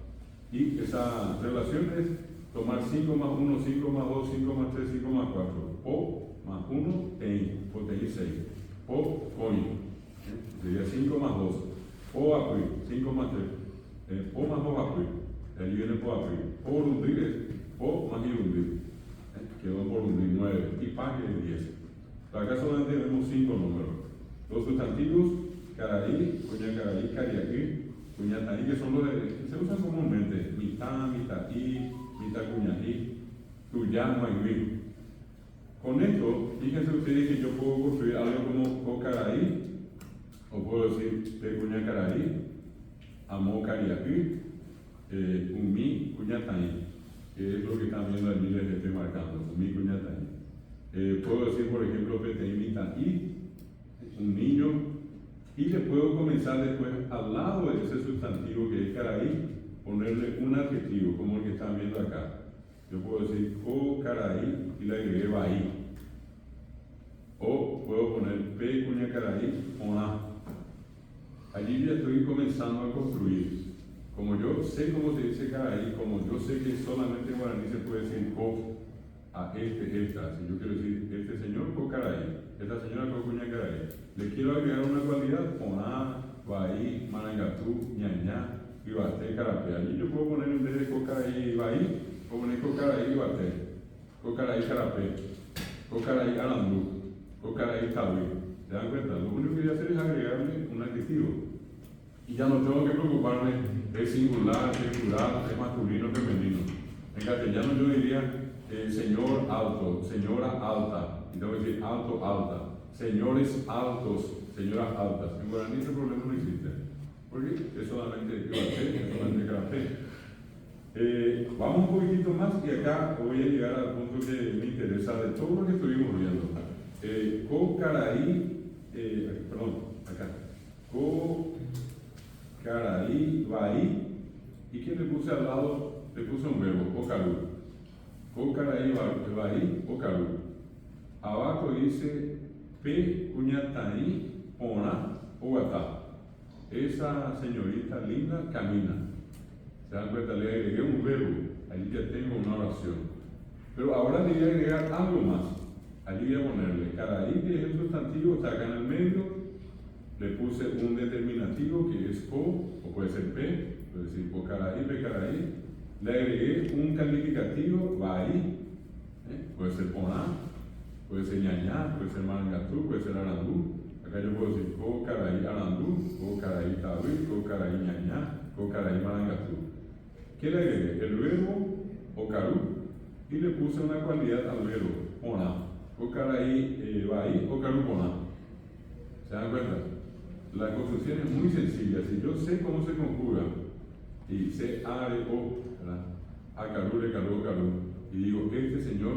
Y esa relación es tomar 5 más 1, 5 más 2, 5 más 3, 5 más 4. O más 1, tein, o tein 6. O coin, sería 5 más 2. O apí, 5 más 3. O más 2 apí, de allí viene po apí. O rundir es o más irundir, quedó por rundir 9. Y pa que es 10. Acá solamente vemos 5 números. Los sustantivos, caraí, cuña, caraí, cariaquí, cuñataí, que son los que se usan comúnmente. Mitad, mitaí, mitad cuñaí, tuyá, maigüí. Con esto, fíjense ustedes que yo puedo construir algo como cocaraí, o puedo decir pe cuña caraí, amó cariaquí, umi cuñataí, que es lo que están viendo allí, les estoy marcando, umi cuñataí. Puedo decir, por ejemplo, peteimitaí, un niño, y le puedo comenzar después al lado de ese sustantivo que es caraí, ponerle un adjetivo, como el que están viendo acá. Yo puedo decir co caraí y le agregué baí. O puedo poner pe cuña caraí o na. Allí ya estoy comenzando a construir. Como yo sé cómo se dice caraí, como yo sé que solamente en guaraní se puede decir co a esta, si yo quiero decir este señor co caraí, esta señora co cuña caraí, le quiero agregar una cualidad, oná, baí, marangatú, ñañá, ibate, carapé. Allí yo puedo poner en vez de co caraí y baí, puedo poner co caraí y ibate, co caraí carapé, co caraí arandú, co caraí tabí. ¿Se dan cuenta? Lo único que voy a hacer es agregarle un adjetivo. Y ya no tengo que preocuparme, es singular, es plural, es masculino, femenino. En castellano yo diría señor alto, señora alta, y tengo que decir alto, alta, señores altos, señoras altas. En guaraní ese problema no existe, porque es solamente ibate, es solamente carapé. Vamos un poquitito más y acá voy a llegar al punto que me interesa de todo lo que estuvimos viendo. Co caraí, acá, co caraí, baí, y que le puse al lado, le puse un verbo, co carú. Co caraí, baí, co carú. Abajo dice pe cuñataí, ona, ogatá. Esa señorita linda camina. ¿Se dan cuenta? Le agregué un verbo, allí ya tengo una oración. Pero ahora le voy a agregar algo más. Allí voy a ponerle caraí, que es el sustantivo, está acá en el medio. Le puse un determinativo que es co, o puede ser pe, puede decir co caraí, pe caraí. Le agregué un calificativo, baí, puede ser oná, puede ser ñañá, puede ser marangatú, puede ser arandú. Acá yo puedo decir co caraí arandú, co caraí tabí, co caraí ñañá, co caraí marangatú. ¿Qué le agregué? El verbo ocarú y le puse una cualidad al verbo, oná. Ocaraí, baí, ocarú, oná. ¿Se dan cuenta? La construcción es muy sencilla. Si yo sé cómo se conjuga y sé are, o, acarú, recarú, ocarú, y digo, este señor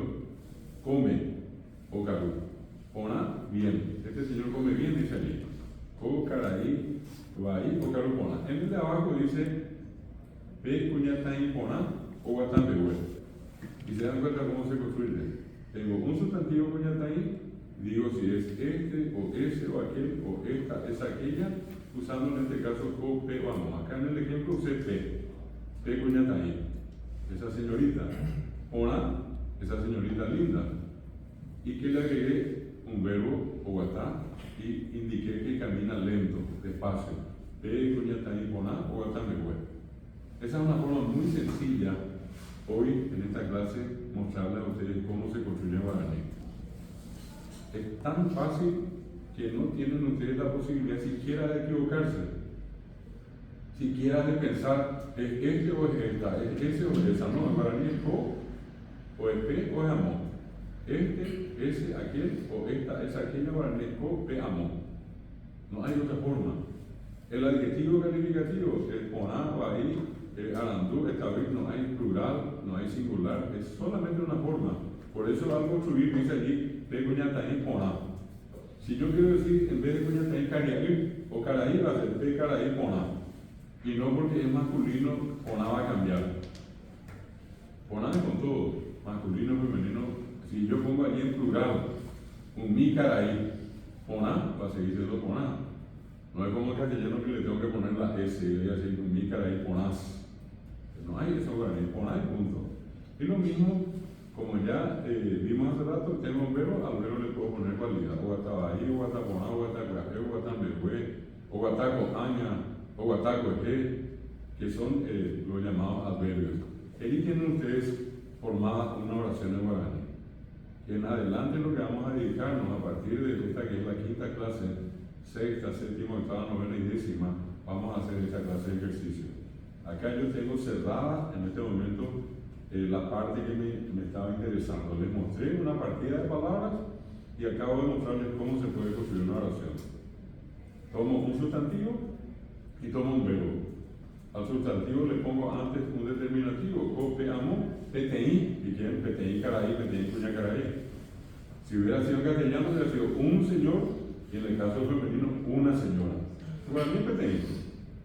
come ocarú, oná, bien. Este señor come bien, dice allí. Ocaraí, baí, ocarú, oná. En el de abajo dice pe cuñataí, oná, o guatán de hue. Y se dan cuenta cómo se construye. Tengo un sustantivo cuñataí, digo si es este, o ese, o aquel, o esta, es aquella, usando en este caso co, pe o amo. Acá en el ejemplo usé pe cuñataí. esa señorita. Ona, esa señorita linda. Y que le agregué un verbo, ogatá, y indiqué que camina lento, despacio. Pe, coñatán, poná, ogatá, me voy. Esa es una forma muy sencilla hoy en esta clase mostrarles a ustedes cómo se construye guaraní. Es tan fácil que no tienen ustedes la posibilidad siquiera de equivocarse, siquiera de pensar, ¿es este o es esta? ¿Es ese o es esa? No, en guaraní es o es pe o es amó. Este, ese, aquel, o esta, es aquella, guaraní es co, pe, amó. No hay otra forma. El adjetivo calificativo, el poná, ahí, el arandú, esta vez no hay plural, no hay singular, es solamente una forma. Por eso al construir dice allí, pe, coñatán, poná. Si yo quiero decir, en vez de coñatán, cariaí, o caraí, va a ser pe, caraí, poná. Y no porque es masculino, poná va a cambiar. Poná es con todo, masculino, femenino. Si yo pongo allí en plural, un mi caraí, poná, va a seguir siendo poná. No es como el castellano que le tengo que poner la S, y voy a decir un mi caraí, ponás. No hay eso, guaraní, poná y punto. Y lo mismo, como ya vimos hace rato, tengo un verbo, al verbo le puedo poner cualidad. Ogatabahí, ogataponá, ogatacuajé, ogatambehué, ogatacoaña, ogatacoejé, que son los llamados adverbios. Ahí tienen ustedes formada una oración en guaraní. En adelante lo que vamos a dedicarnos a partir de esta que es la quinta clase, sexta, séptima, octava, novena y décima, vamos a hacer esta clase de ejercicio. Acá yo tengo cerrada en este momento la parte que me estaba interesando. Les mostré una partida de palabras y acabo de mostrarles cómo se puede construir una oración. Tomo un sustantivo y tomo un verbo. Al sustantivo le pongo antes un determinativo, cope, amo, peteí, y quién, peteí, caraí, peteí, cuña, caraí. Si hubiera sido en castellano, hubiera sido un señor, y en el caso femenino, una señora. Para mí,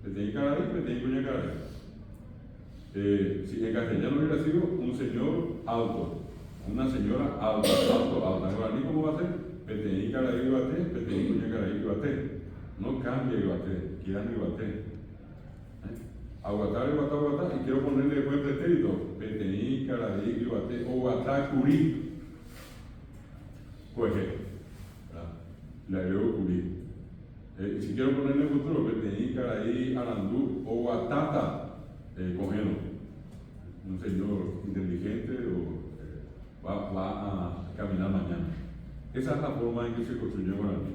peteí, caraí, peteí, cuña, caraí. Si en castellano hubiera sido un señor alto, una señora alta, alta. Ahora, ¿cómo va a ser? Peteí, caraí, guaté, peteí, cuña, caraí, guaté. No cambia guaté, quieran guaté. Aguatar, y quiero ponerle después pretérito, peteí, caraí, guaté, o guatá, curí. Cueje, le agrego curí. Si quiero ponerle futuro, peteí, caraí, arandú, o guatata, cojeno. Un señor inteligente o va a caminar mañana. Esa es la forma en que se construyó guaraní.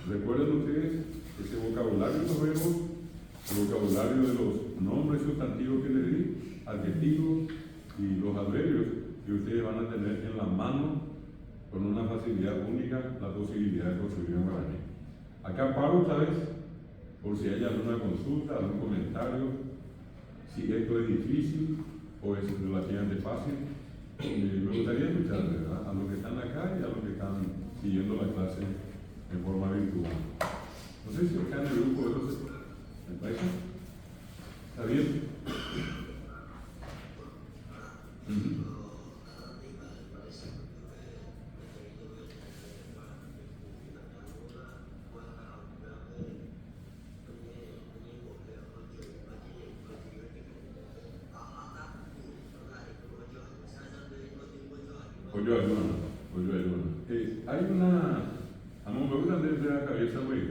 Recuerden ustedes ese vocabulario de los verbos, el vocabulario de los nombres sustantivos que les di, adjetivos y los adverbios que ustedes van a tener en la mano con una facilidad única la posibilidad de construir un guaraní. Acá paro otra vez por si hay alguna consulta, algún comentario, si esto es difícil o es relativamente fácil. Me gustaría escuchar, ¿verdad?, a los que están acá y a los que están siguiendo la clase en forma virtual. No sé si acá en el grupo de los... ¿Me parece? ¿Está bien? Oye, ayuda. Hay una... A mí me gusta desde la cabeza, güey.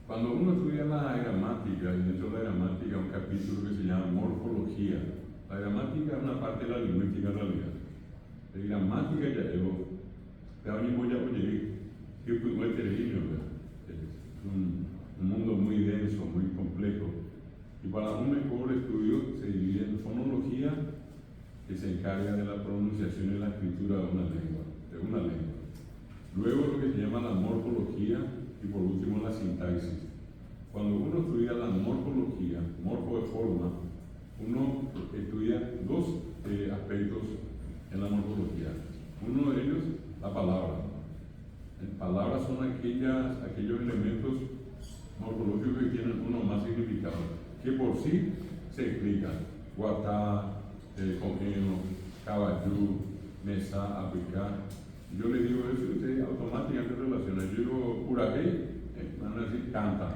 Cuando uno estudia la gramática, y dentro de la gramática un capítulo que se llama morfología. La gramática es una parte de la lingüística en realidad. La gramática ya llegó. Pero voy a oír que es muy terrible, es un mundo muy denso, muy complejo. Y para un mejor estudio se divide en fonología, que se encarga de la pronunciación y la escritura de una lengua. Luego lo que se llama la morfología y por último la sintaxis. Cuando uno estudia la morfología, morfo de forma, uno estudia dos aspectos en la morfología. Uno de ellos, la palabra. Palabras son aquellos elementos morfológicos que tienen uno más significado, que por sí se explican. Guatá, cojeno, caballú, mesa, aplicar. Yo le digo eso y usted automáticamente relaciona. Yo digo curajé, van a decir canta.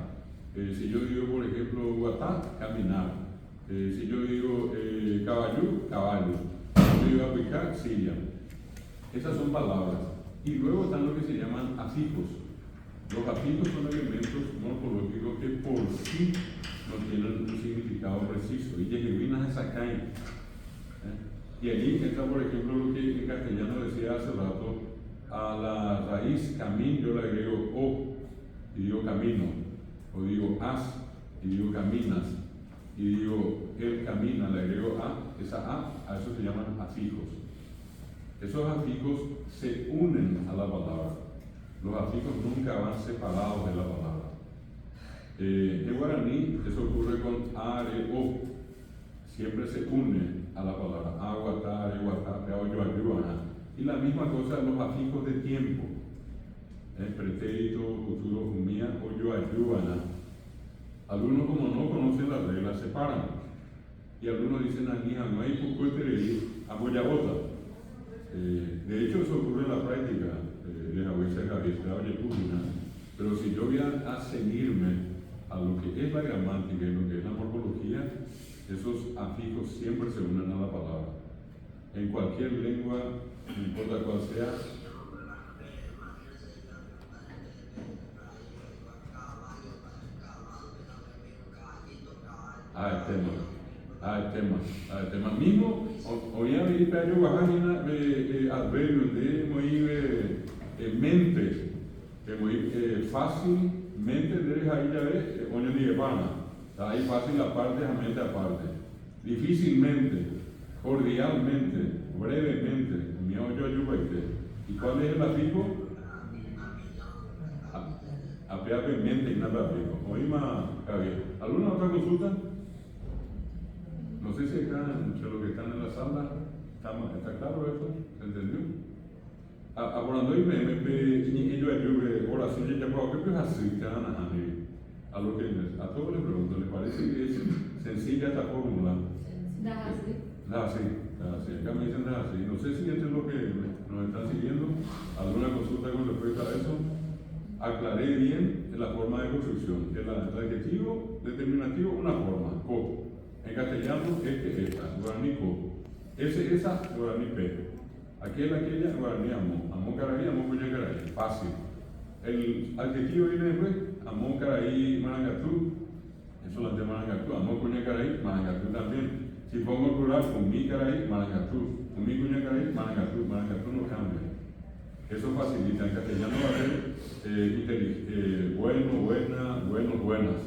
Si yo digo, por ejemplo, guatá, caminar. Si yo digo caballo, caballo. Cuando iba a picar, silla. Esas son palabras. Y luego están lo que se llaman afijos. Los afijos son elementos morfológicos que por sí no tienen un significado preciso. Y yejevinas es acá. Y allí está, por ejemplo, lo que en castellano decía hace rato, a la raíz camino yo le agrego o, y digo camino, o digo haz, y digo caminas, y digo él camina, le agrego a eso se llaman afijos. Esos afijos se unen a la palabra. Los afijos nunca van separados de la palabra. En guaraní eso ocurre con are, o, siempre se une a la palabra agua, tare, guatá, peaollo, ayuana. Y la misma cosa los afijos de tiempo. Pretérito, futuro, humía, oyo, ayuana. Algunos, como no conocen las reglas, se paran. Y algunos dicen, anija, no hay pucuetereí, aboyabota. De hecho, eso ocurre en la práctica. Pero si yo voy a ceñirme a lo que es la gramática y lo que es la morfología, esos afijos siempre se unen a la palabra. En cualquier lengua, no importa cuál sea. El tema mismo, hoy a venir para yo bajar adverbio de muy mente, que muy fácilmente de ahí ya ves, oño de pana, ahí fácil aparte, a mente aparte, difícilmente, cordialmente, brevemente, mi oyo ayubaite. ¿Y cuál es el afijo? Apeapemente y nada afijo. Oí más, ¿alguna otra consulta? No sé si acá, entre los que están en la sala, ¿está claro esto? ¿Se entendió? Hablando y ellos ayudan oración, ya puedo que así, a lo que a todos les pregunto, ¿les parece que es sencilla esta fórmula? Así, acá me dicen así. No sé si esto es lo que nos están siguiendo. ¿Alguna consulta con respecto a eso? Aclaré bien la forma de construcción. El adjetivo determinativo, una forma, co. En castellano, esta, guaraní co. Esa, guaraní pe. Aquella, guaraní amo caraí, amo cuña caraí. Fácil. El adjetivo viene después, amo caraí, marangatú. Eso lo de marangatú, amo cuña caraí, marangatú también. Si pongo el plural, con mi caraí, marangatú. Con mi cuña caraí, marangatú. Marangatú no cambia. Eso facilita. En castellano va a ser bueno, buena, buenos, buenas.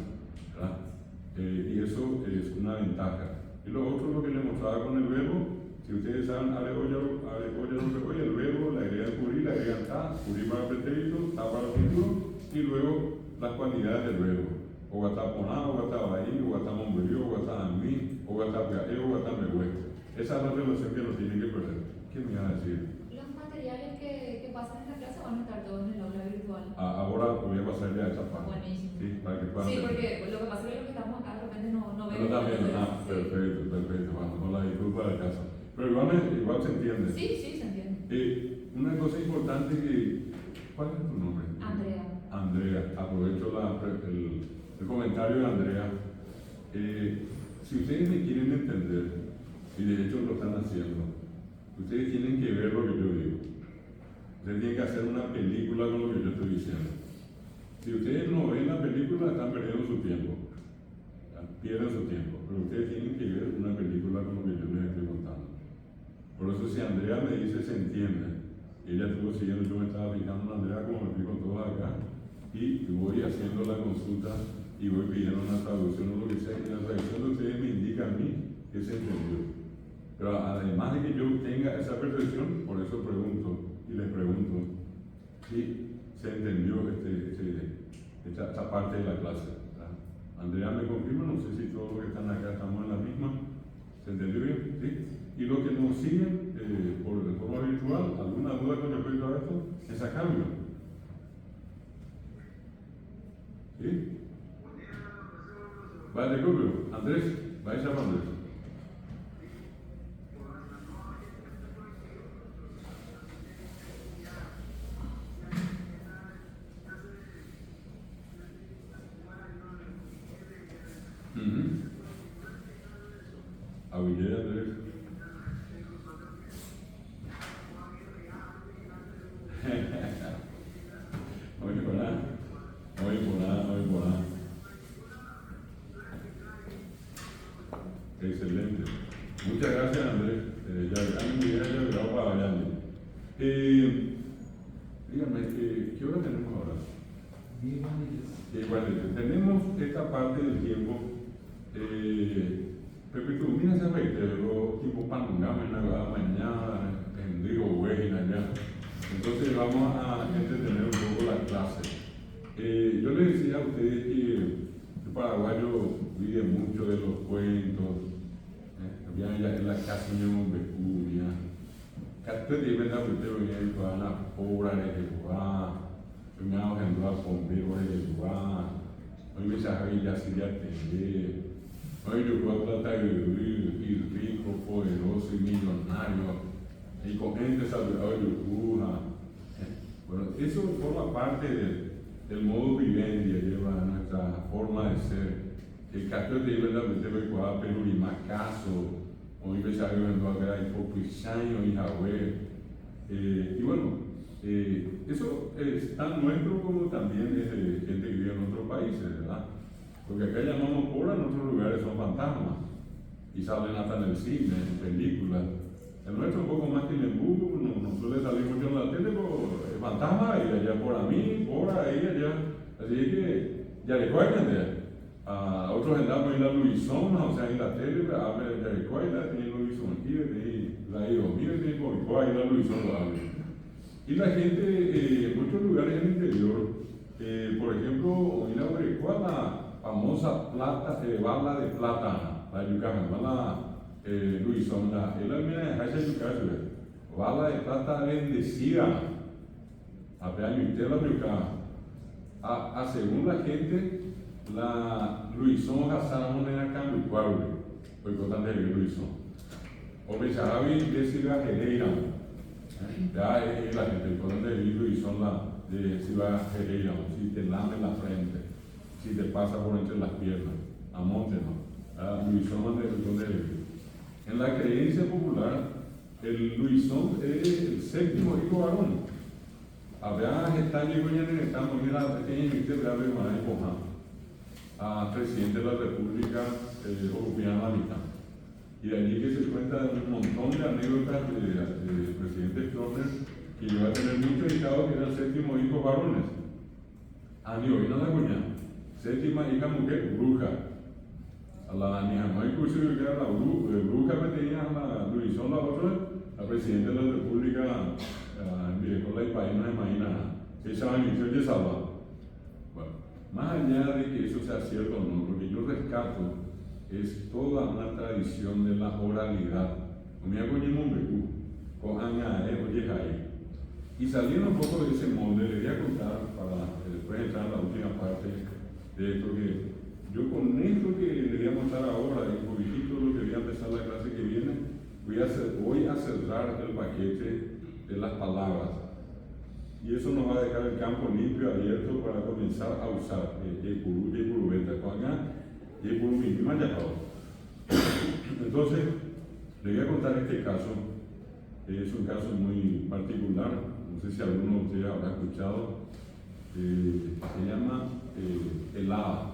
¿Verdad? Y eso es una ventaja. Y lo otro, lo que le mostraba con el verbo, si ustedes saben, el verbo, le agregan curí, le agregan curí para pretérito, para título, y luego las cualidades del verbo. O gataponá, o gatabaí, o gatamombrío, o gatamí, o gatapeae, o gatamehue. Esa es la relación que nos tiene que perder. ¿Qué me iba a decir? Los materiales que pasan en la clase van a estar todos en el aula virtual. Ahora voy a pasar ya a esa parte. Buenísimo. Sí, para que puedan ver. Porque lo que pasa es que los que estamos acá de repente no vemos. Pero también, perfecto. Bueno, con la disculpa de casa. Pero igual se entiende. Sí, se entiende. Una cosa importante que... ¿Cuál es tu nombre? Andrea. Aprovecho el comentario de Andrea. Si ustedes me quieren entender, y de hecho lo están haciendo, ustedes tienen que ver lo que yo digo. Ustedes tienen que hacer una película con lo que yo estoy diciendo. Si ustedes no ven la película, están perdiendo su tiempo. Pierden su tiempo. Pero ustedes tienen que ver una película con lo que yo les estoy contando. Por eso si Andrea me dice se entiende, ella estuvo siguiendo, yo me estaba fijando en Andrea como me fui con todos acá, y voy haciendo la consulta y voy pidiendo una traducción o lo que sea, y la traducción de ustedes me indica a mí que se entendió. Pero además de que yo tenga esa percepción, por eso pregunto, y les pregunto si se entendió esta parte de la clase. ¿Verdad? Andrea me confirma, no sé si todos los que están acá estamos en la misma. ¿Se entendió bien? ¿Sí? Y los que nos siguen de forma virtual, ¿alguna duda con respecto a esto? Es a cambio. ¿Sí? Vale, Rubio. Andrés, vais a Andrés. Aguilera, Andrés. excelente. Muchas gracias, Andrés. Ya me hubiera llegado para allá. Dígame, ¿qué hora tenemos ahora? Bueno, tenemos esta parte del tiempo. Pepe, tú miras a ver, los tipos panungama en la mañana, en Río Güey, allá. Entonces vamos a entretener un poco la clase. Yo les decía a ustedes que el paraguayo vive mucho de los cuentos. Había en la casa de un becuria. Cada día me da usted venir con la pura de Jehová. Me ha ojenado con Vero de Jehová. Hoy me sabe ya si ya atender. Hoy yo puedo tratar de vivir rico, poderoso y millonario. Y con gente saludable de Cuba. Bueno, eso forma parte del modo vivendi, lleva nuestra forma de ser. El caso de verdad que te voy a pero ni más caso, hoy me salió en la guerra y por pisaño y Yahweh. Y bueno, eso es tan nuestro como también es de gente que vive en otros países, ¿verdad? Porque acá llamamos pora, en otros lugares son fantasmas y salen hasta en el cine, en películas. El nuestro es un poco más tilembú, no suele salir mucho en la tele, pero es fantasma y allá por a mí, por ahí, allá. Así que ya recuerden a otros andamos en la Luisón, o sea, en la tele, habla de recuerda, tiene Luisón aquí, la IO, mire, tiene ahí la Luisón lo habla. Y la gente en muchos lugares del interior, por ejemplo, en la Recuerda, la famosa bala de plata, la yucaja, bala Luisón, él la mira de Hacha yucaja, bala de plata bendecida, apenas y usted la yucaja, según la gente, la Luisón Hazara moneda cambio y cuadro, pues importante es Luisón. O Bechajavi decida Hereira, ya es la gente, importante es Luisón la de Ciudad Hereira, si te lame la frente, si te pasa por entre las piernas, a monte no, Luisón de en la creencia popular, el Luisón es el séptimo hijo varón. Había estado y estamos en la pequeña y usted grave de Coja. A presidente de la República ocupían la mitad. Y de allí que se cuenta de un montón de anécdotas del presidente Stroessner que iba a tener muchos dedicados que eran séptimo hijos varones. Aniovina la cuñada, séptima hija mujer, bruja. A la niña no inclusive que era la bruja que tenía la Luisón, la otra, la presidenta de la República, con la país no imagina, esa inició de salvar. Bueno, más allá de que eso sea cierto o no, lo que yo rescato es toda una tradición de la oralidad. Y saliendo un poco de ese molde, le voy a contar, para después entrar en la última parte de esto, que yo con esto que le voy a mostrar ahora, y un poquitito lo que voy a empezar la clase que viene, voy a cerrar el paquete de las palabras. Y eso nos va a dejar el campo limpio, abierto para comenzar a usar Entonces, le voy a contar este caso. Es un caso muy particular, no sé si alguno de ustedes habrá escuchado. Se llama El Hada.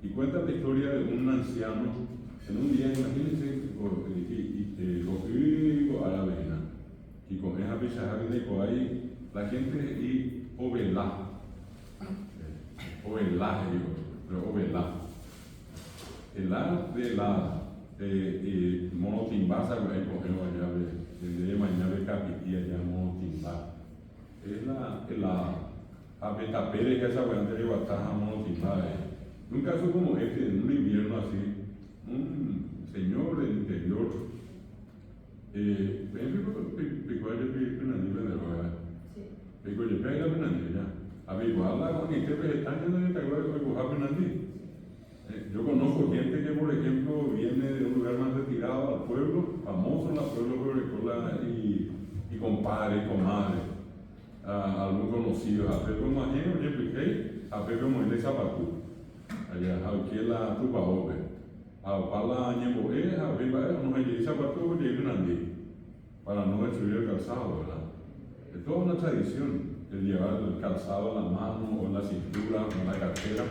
Y cuenta la historia de un anciano en un día, imagínense, y con esa pichaja de ahí, la gente y Ovelá, pero Ovelá, el hada de la monotimbasa, ahí cogemos allá de mañana de capitía, ya monotimbasa, es la apetapere que esa buena de guataja monotimbasa. Un caso como este, en un invierno así, un señor del interior, yo conozco gente que, por ejemplo, viene de un lugar más retirado al pueblo, famoso en la pueblo y compadre, comadre, algún conocido, a Pedro Majeno, a Pedro Moisés Zapatú, allá, aquí la tupa ove, a Pala Ñemboé, a Viva, no hay Zapatú, para no destruir el calzado, ¿verdad? Es toda una tradición el llevar el calzado en la mano o en la cintura o en la cartera.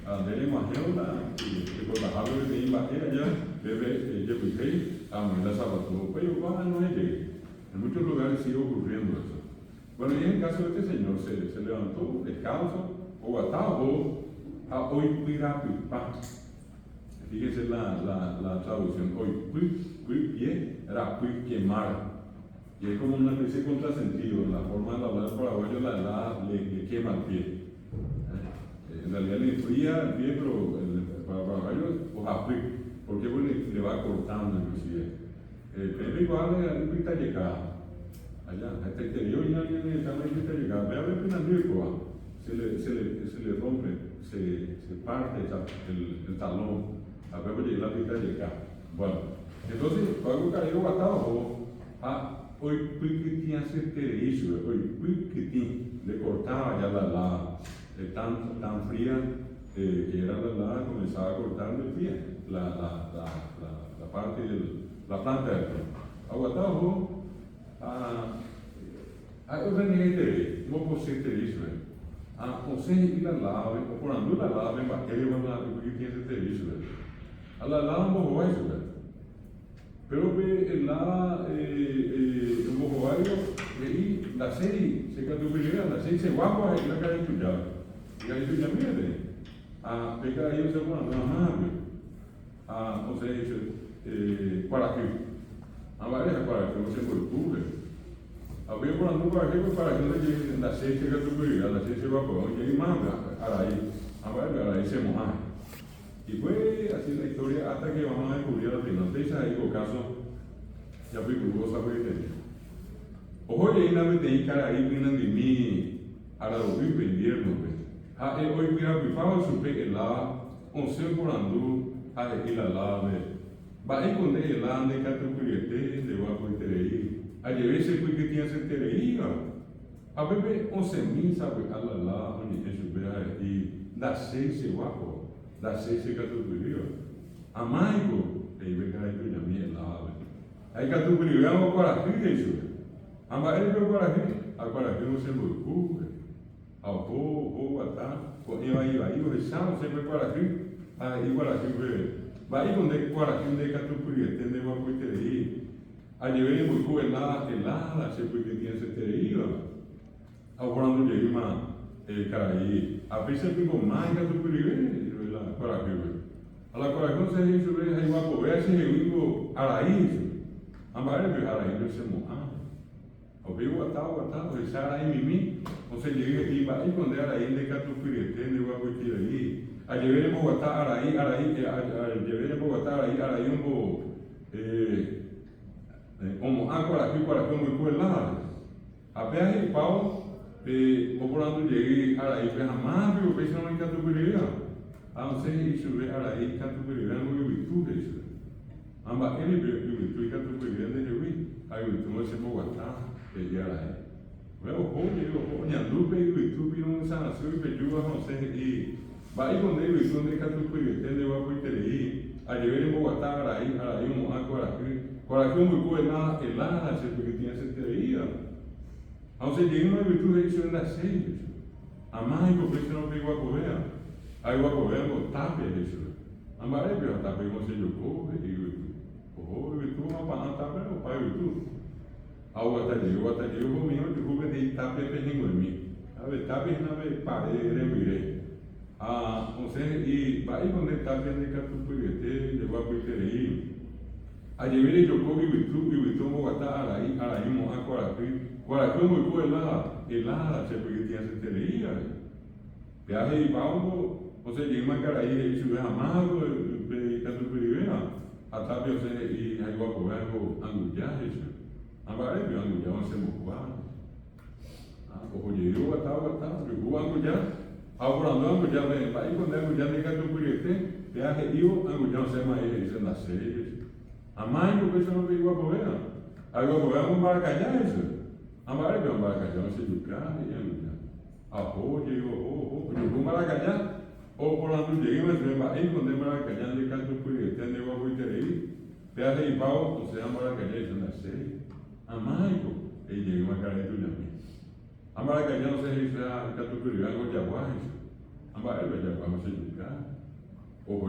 Andele Majena, y por la árboles de Imbajera ya, debe llevar a manera zapato, pues yo no llegué. En muchos lugares sigue ocurriendo eso. Bueno, y en el caso de este señor se levantó descalzo, o atado, a hoy cuida pipa. Fíjense la traducción, hoy pie era quemar. Y es como una especie de contrasentido, en la forma de hablar paraguayo le quema el pie. En realidad le enfría el pie, pero para paraguayo, porque bueno, le va cortando inclusive. Pero igual es pita llegada. Allá, hasta el interior y alguien en el camino pita llegada. Ve a ver que se le rompe, se parte el talón. A ver que la pita llegada. Bueno, entonces, algo que hay batado, hoy que tinha certeza, hoy que le cortaba ya tan fría que era la comenzaba a cortar el pie, la parte de la planta del pie. Aguantado, eu venho não vou ser isso, você ir lá, ou por andar lá, vem bater, porque tinha certeza, lá não vou isso, pero la un poco varios y la serie se categoría la serie se guapa y la cara estudiada y ahí tú ya mire a pegar ahí se pone una madre o sea para que a varias para que no se preocupe había por andar para que no llegue la serie se categoría la serie se guapa y ahí manda a varias se moja. Y fue así la historia hasta que vamos a descubrir al final. Ustedes ahí con caso, ya fui curiosa por el ojo, ya una vez tenía cara ahí, vienen de mí, a la doble invierno. Hoy mira, mi favor, supe que la, un ser por andú, a ir a la, va a esconder el ande, que te ocurriete, de va a poder ir. A llevar ese que tiene que ser iba. A ver, un semilla, pues a la, donde es su vera, y da seis guapo. Da seis categoria. A maigo, aí vem cá entre a minha lá. Aí categoria é uma coração isso. A maioria é agora aqui não se preocupa. Ao povo, tá? Quando aí o rechão sempre coração. Aí coração vai quando é coração de categoria, tem uma coisa aí. A gente vem muito lá, sempre que tinha essa teoria. Agora não tem uma cara aí. A pessoa ficou mais categoria. A la corazón se hizo ver ahí va a poder se vivo a la isla. A madre que a la isla se moja. O vivo atado, esa ahí mimi. O se llegue y va a esconder a la isla que tu pirete de va a cualquier ahí. A llevar en Bogotá a la isla, a llevar en Bogotá a la isla como corazón muy cuelado. A ver y pau, o por ando llegué a la isla jamás, pero que no hay que tu pirete. A não ser isso, aí, categoria, não é virtude isso. Amba, ele virtude, categoria, ele aí, virtude, você pode botar, ele era aí. O nyandupe, virtude, não sanação, e pediu a não ser, e vai quando ele virtude, categoria, ele vai por ter aí, a ele botar, aí, agora, muito coisa, lá, porque tinha essa teoria. A não ser que uma virtude, isso ainda sei, a mais, porque você não pegou a correr. Aí o governo tapia isso. A maré viu tapia com você jogou e tu uma panela tapia o pai e tu. Ao atendeu o meu de rua de tapia perrengue mim. A ver tapia na ver parede remire. Você e vai quando tapia de catupurete de vai por aí. A gente jogou e tu botar aí mo agora como coisa lá se porque tinha essa teoria. Viaje y vamos, o sea, llegué a Caraí, y sube amado, caso privada, hasta que y ahí va a coger angullar eso. Ahora yo angullar se mocuá. Como llegó a llegó a angullar, ahora no angullar de país, cuando angullar de caso privada, viaje y angullar se llama eso en las series. A más yo eso no llegó a coger. Ahí va a coger un barcallá eso. Ahora yo un barcallá no se yuca y angullar. Llegó Maracayá, o por la noche llegué ahí cuando Maracayá de canto que tiene agua muy terrible. Viaje y pavo, o sea, Maracayá es una serie. A Maico, y llegó a Maracayá y a Maracayá no se dice a canto que algo de agua. A Maracayá no se dice. Ojo,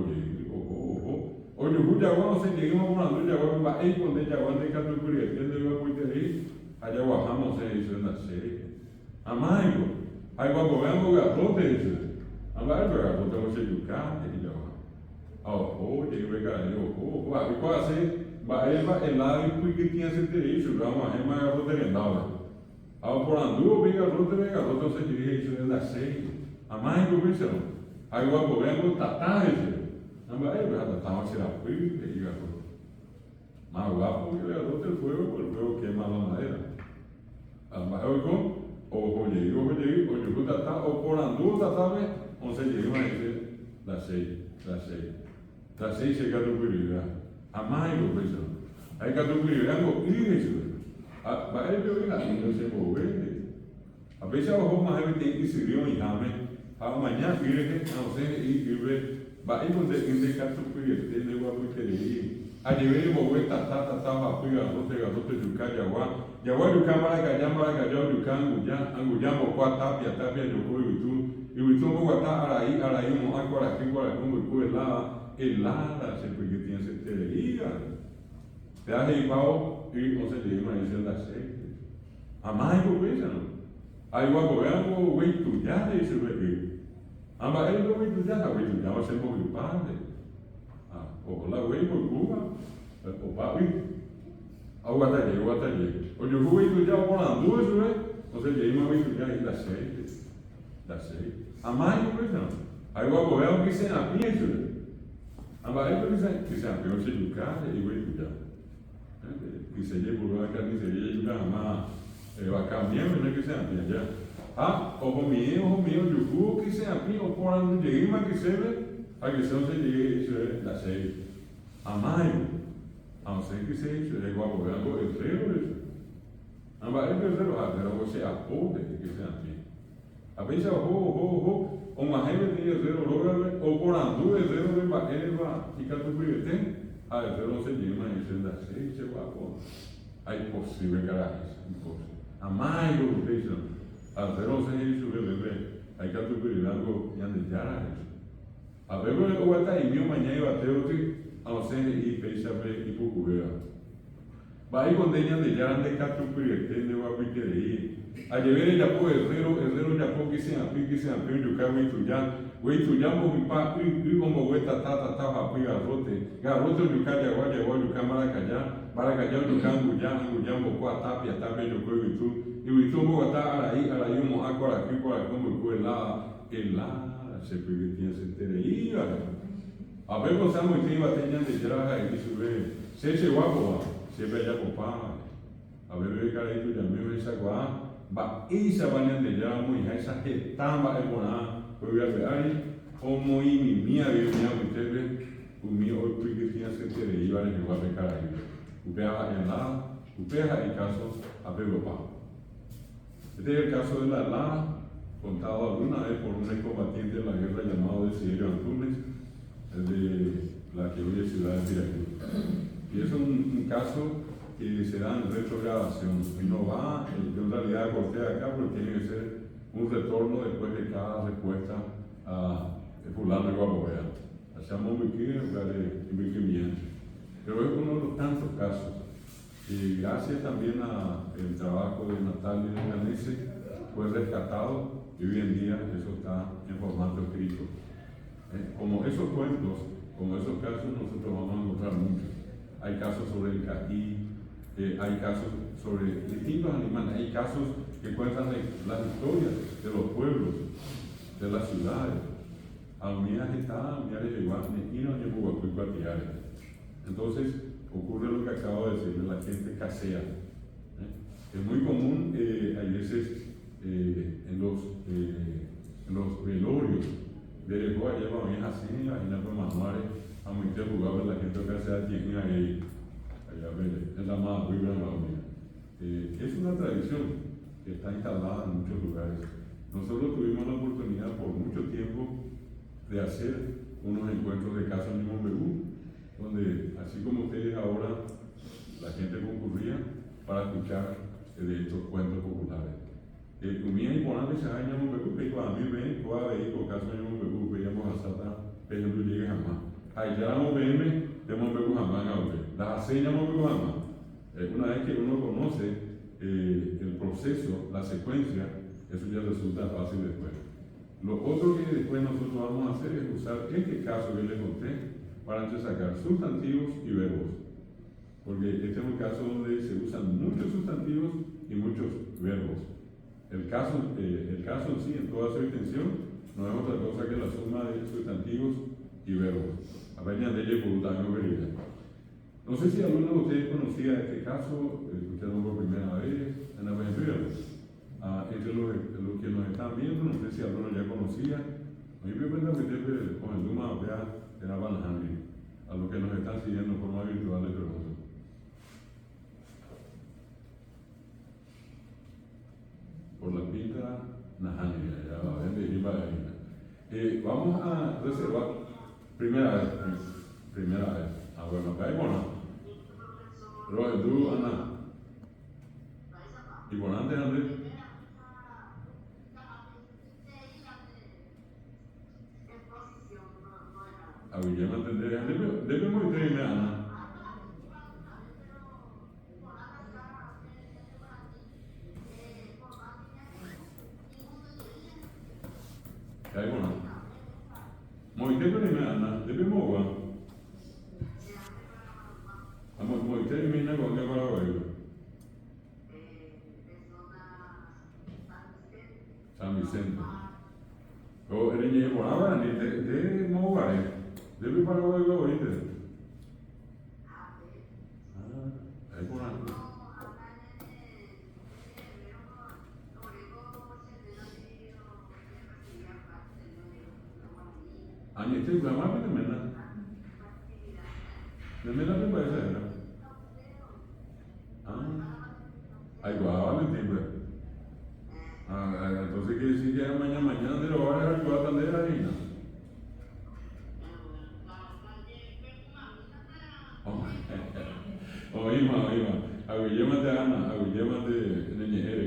Oye, Yaguán, se llegamos a una Yaguán, va a ir con de Yaguán de Catupuri, entiende lo que te dije, allá bajamos en eso en la serie. Amaigo, ahí cuando veamos garrote, dice, amaigo, garrote, vamos a educar, y Yaguán. Oye, yo venga, yo, va, y cuando hace, va, él va, el lado que tiene ese derecho, vamos a hacer más garrote que nada. Ahora por anduvo, venga, garrote, se dirige eso en la serie. Amaigo, dice, ahí cuando veamos tatá, dice. Amba, estaba a ser apoyo y garrote. Más guapo que el garrote el fuego quema la madera. Amba, oye, o por andú, tatabe, o se llegó a decir las 6. Las 6 se quedó curiosidad. Amá, y lo pensó. Hay que tu curiosidad, no, y eso. Va a ir bien, no se mueve. A veces a vos más de que se dio y jame. A mañana, mire, no sé, y va a ir con el caso que tiene guapo que leí. A llevar el tata, garrote, yucá, yaguá, yucá, maraca, yucá, anguyá, mocua, tapia, yocó, y tú, moguatá, araí, moaco, helada, se puede que tiene ese teleía. Te has llevado y no se le llama eso en la serie. Amá, y pues, ¿no? Hay guapo, veamos, güey, tú ya, de ese bebé. Amba, él no ve ya va a ser muy padre. Ojalá, güey, por Cuba. O papi. Aguatalle. Oye, güey, ya por la nube, ¿sabes? Entonces, ya iba a ver ya en la serie. Amá, yo pues, no. Hay guapo, veamos que se apie, ¿sabes? Amba, él que se apie, o se yuca, y güey, ya. Que se llevó a la carnicería, y jamás va a cambiar, no es que se apie ya. Ojo mío, yucu que se apí, o por donde llegué más que se ve, a que se llegue, eso es la serie. Amayo, a no ser que se hecho, es guapo, vean, el cero eso. Amba, el cero, pero se apode que se apí. A veces, o más gente tiene cero, o por andú, el cero de va, y que tu privete, el cero se lleva, eso es la serie, guapo. Hay posible carajas, imposible. Amayo, eso. Al cero se hizo bebé, hay que tu algo y ande ya eso. A bebé le guata y mío mañana iba a teote, a no ser y pensarme y pucubea. Va ahí con deña de ya ande catu piriete de guapi que de ahí. A llevar el yapo el cero yapo que se apí, yo cago y tu ya, mi pa, y como vuelta tata, papi, garrote, yo calla, yo cámara yo cango, mocua, tapia, yo cuego y tú. Y tú Bogotá, araí, mo ácora, como helada, se puede que tiene se tereía. A ver, gozamos y iba teniendo de traja y se eche guapo, se ve ya papá. A ver, carayito, ya me esa guá, va, esa bañan de ya, muy, esa jetamba, es buena, pues voy a ver ahí, como y mi mía, usted ve, un mío, hoy que tiene se tereía, que va a ver carayito. Upea en la, upea el caso, a ver, papá. Este es el caso de la Lana, contado alguna vez por un excombatiente de la guerra llamado Desiderio Antunes, de la que hoy es ciudad de Siracusa. Y es un caso que se da en retrogradación, y no va, yo en realidad corté acá porque tiene que ser un retorno después de cada respuesta a fulano y guapobea. Hacemos muy bien, muy bien. Pero es uno de los tantos casos. Y gracias también al trabajo de Natalia Ganese, fue rescatado y hoy en día eso está en formato escrito. Como esos cuentos, como esos casos, nosotros vamos a encontrar muchos. Hay casos sobre el cají, hay casos sobre distintos animales, hay casos que cuentan las historias de los pueblos, de las ciudades. Almías está, Almías de Iguazne, y no llegó a Cuatiares. Entonces, ocurre lo que acabo de decir, la gente casea. Es muy común, hay veces, en los velorios, ver el juego lleva bien así, imagina por manuales, a muchos jugadores, la gente casea tiene ahí, es la más muy gran familia. Es una tradición que está instalada en muchos lugares. Nosotros tuvimos la oportunidad por mucho tiempo de hacer unos encuentros de casa en Mombegú, donde, así como ustedes ahora, la gente concurría para escuchar de estos cuentos populares. Comía y por antes se ha añadido un beco, a mí ven, toda vehículo, caso de un beco, veíamos a Sata, pero no llegue jamás. Allá no veme, hemos visto jamás las haceñas hemos visto jamás. Una vez que uno conoce el proceso, la secuencia, eso ya resulta fácil después. Lo otro que después nosotros vamos a hacer es usar este caso que les conté para entonces sacar sustantivos y verbos. Porque este es un caso donde se usan muchos sustantivos y muchos verbos. El caso en sí, en toda su extensión, no es otra cosa que la suma de sustantivos y verbos. No sé si alguno de ustedes conocía este caso, escucharon por primera vez en la aventura. Entre los que nos están viendo, no sé si alguno ya conocía. A mí me cuenta que ustedes con el Duma era Van Henry. A los que nos están siguiendo de forma virtual les pregunto. Por la pinta Nahani, ya va, ven de Iba vamos a reservar primera vez. Bueno, acá hay bueno. Pero tú, Ana. Y bueno, antes, Andrés. A Guillermo entender, debemos entender, Ana. Ahí bueno. Moite pero Ana, debemos jugar. Moite y mina con qué para hoy. San Vicente. O eres ni por ahora ni de mover. Debe para hoy oíste. Ahí por ahí. Año este programa de mena. De mena te parece era. Ay, guau, me entiendo. Entonces quiere decir que mañana de lo va a dejar toda tandera ahí, ¿no? Oíma. A Guillermo de Ana, a Guillermo de Neñere.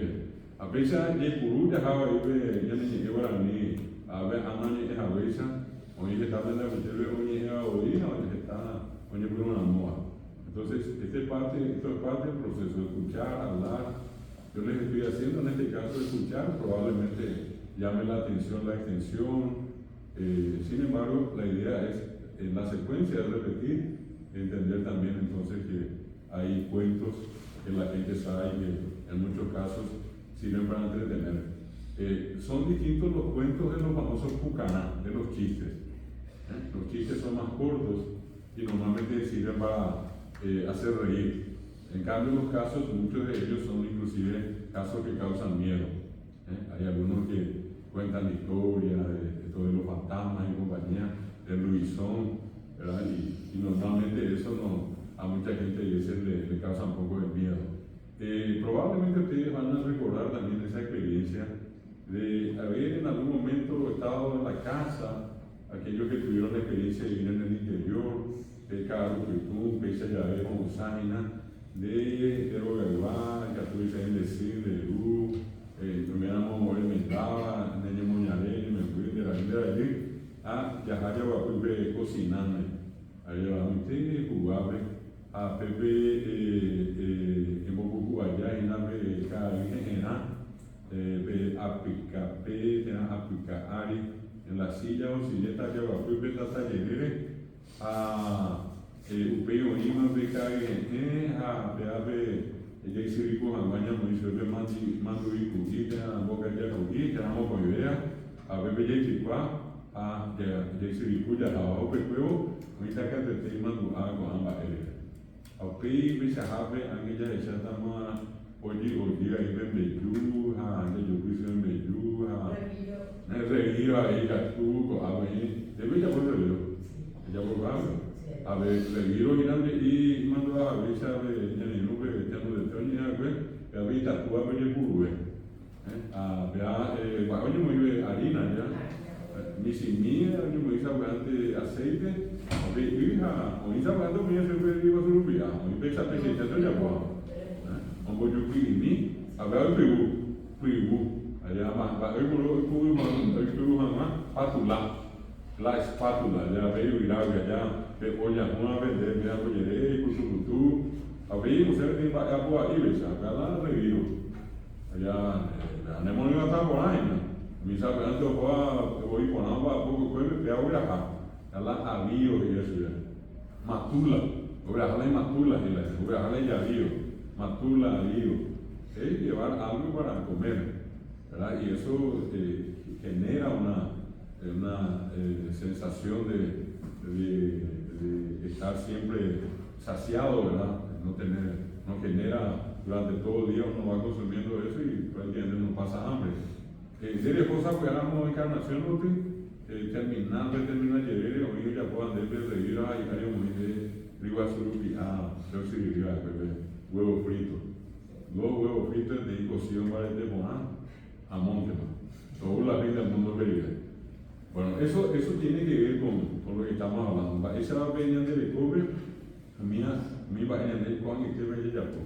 A pesar de Puru, dejaba ahí ya Neñere para mí. A ver, Ana es a veces. Hoy está en la mujer, hoy es a oír, hoy está, hoy es una moda. Entonces, esto es parte del proceso de escuchar, hablar. Yo les estoy haciendo en este caso escuchar, probablemente llame la atención la extensión. Sin embargo, la idea es, en la secuencia de repetir, entender también entonces que hay cuentos que la gente sabe que en muchos casos sirven para entretener. Son distintos los cuentos de los famosos pucaná, de los chistes. Los chistes son más cortos y normalmente sirven para hacer reír. En cambio, los casos, muchos de ellos son inclusive casos que causan miedo. Hay algunos que cuentan historias de los fantasmas y compañía, del Luisón, ¿verdad? Y normalmente eso a mucha gente le causa un poco de miedo. Probablemente ustedes van a recordar también esa experiencia de haber en algún momento estado en la casa, aquellos que tuvieron la experiencia de vivir en el interior, de Caro, Cuitún, Pesa Yavé, como Sámina, de Rogaivá, que tuviste en decir, de Lu, tuviéramos el Mendaba, Nene Moñaré, me fui de la gente de allí, a Yahaya Guapupe cocinando, allá va muy jugable, a Pepe en Bocucu allá, en la Apicaari, en la silla o silleta que va a Pepe Tatallerere, a Upeo Ima Becague, a Peabe, ella hizo rico a Baña Municipio de Mando y Cuquita, a Boca de Cuquita, a Moco Idea, a Pepe Yachipa, a hizo rico ya abajo Pecueo, muy saca de tema do água amba ele. A Pei Bichahabe, a ella de Chatama, hoje aí vem beiju, a eu fiz um beiju, a retiro aí Catuco, a mim, deve já foi já foi a ver, retiro grande e mandou a ver sabe, nem no que temos de Tonya, que a vida tua vai por a ver, hoje muito harina já, misimia, hoje muito sabante aceite, a ver, hija, hoje sabando minha sempre iba surubia, hoje pensa que já já bom. Bojo ini, agak pribu, ada apa? Itu mah patula, la espátula, ya veo y la ya que oye, una vender, mira, oye, cuchucutú, a ver, usted tiene que ir a por ahí, ¿ves? Acá la reviro. Allá, tenemos una etapa por ahí, ¿no? Mi sabe, antes voy por nada, poco, pues, me voy acá. Allá, avío y eso, ya. Matula, voy a dejarle matula, voy a dejarle yavío, matula, avío. Es llevar algo para comer, ¿verdad? Y eso genera una sensación de estar siempre saciado, ¿verdad? No genera durante todo el día, uno va consumiendo eso y prácticamente no pasa hambre. Serie cosas que hagamos en encarnación, terminando llegar, hoy ya puedan reír, hay un digo azul, yo sí diría, huevo frito. Los huevos fritos de cocción para el a Montema. Toda la vida del mundo vería. Bueno, eso tiene que ver con lo que estamos hablando. Esa va a venir de cobre, mi va a venir de Juan y que me llamo,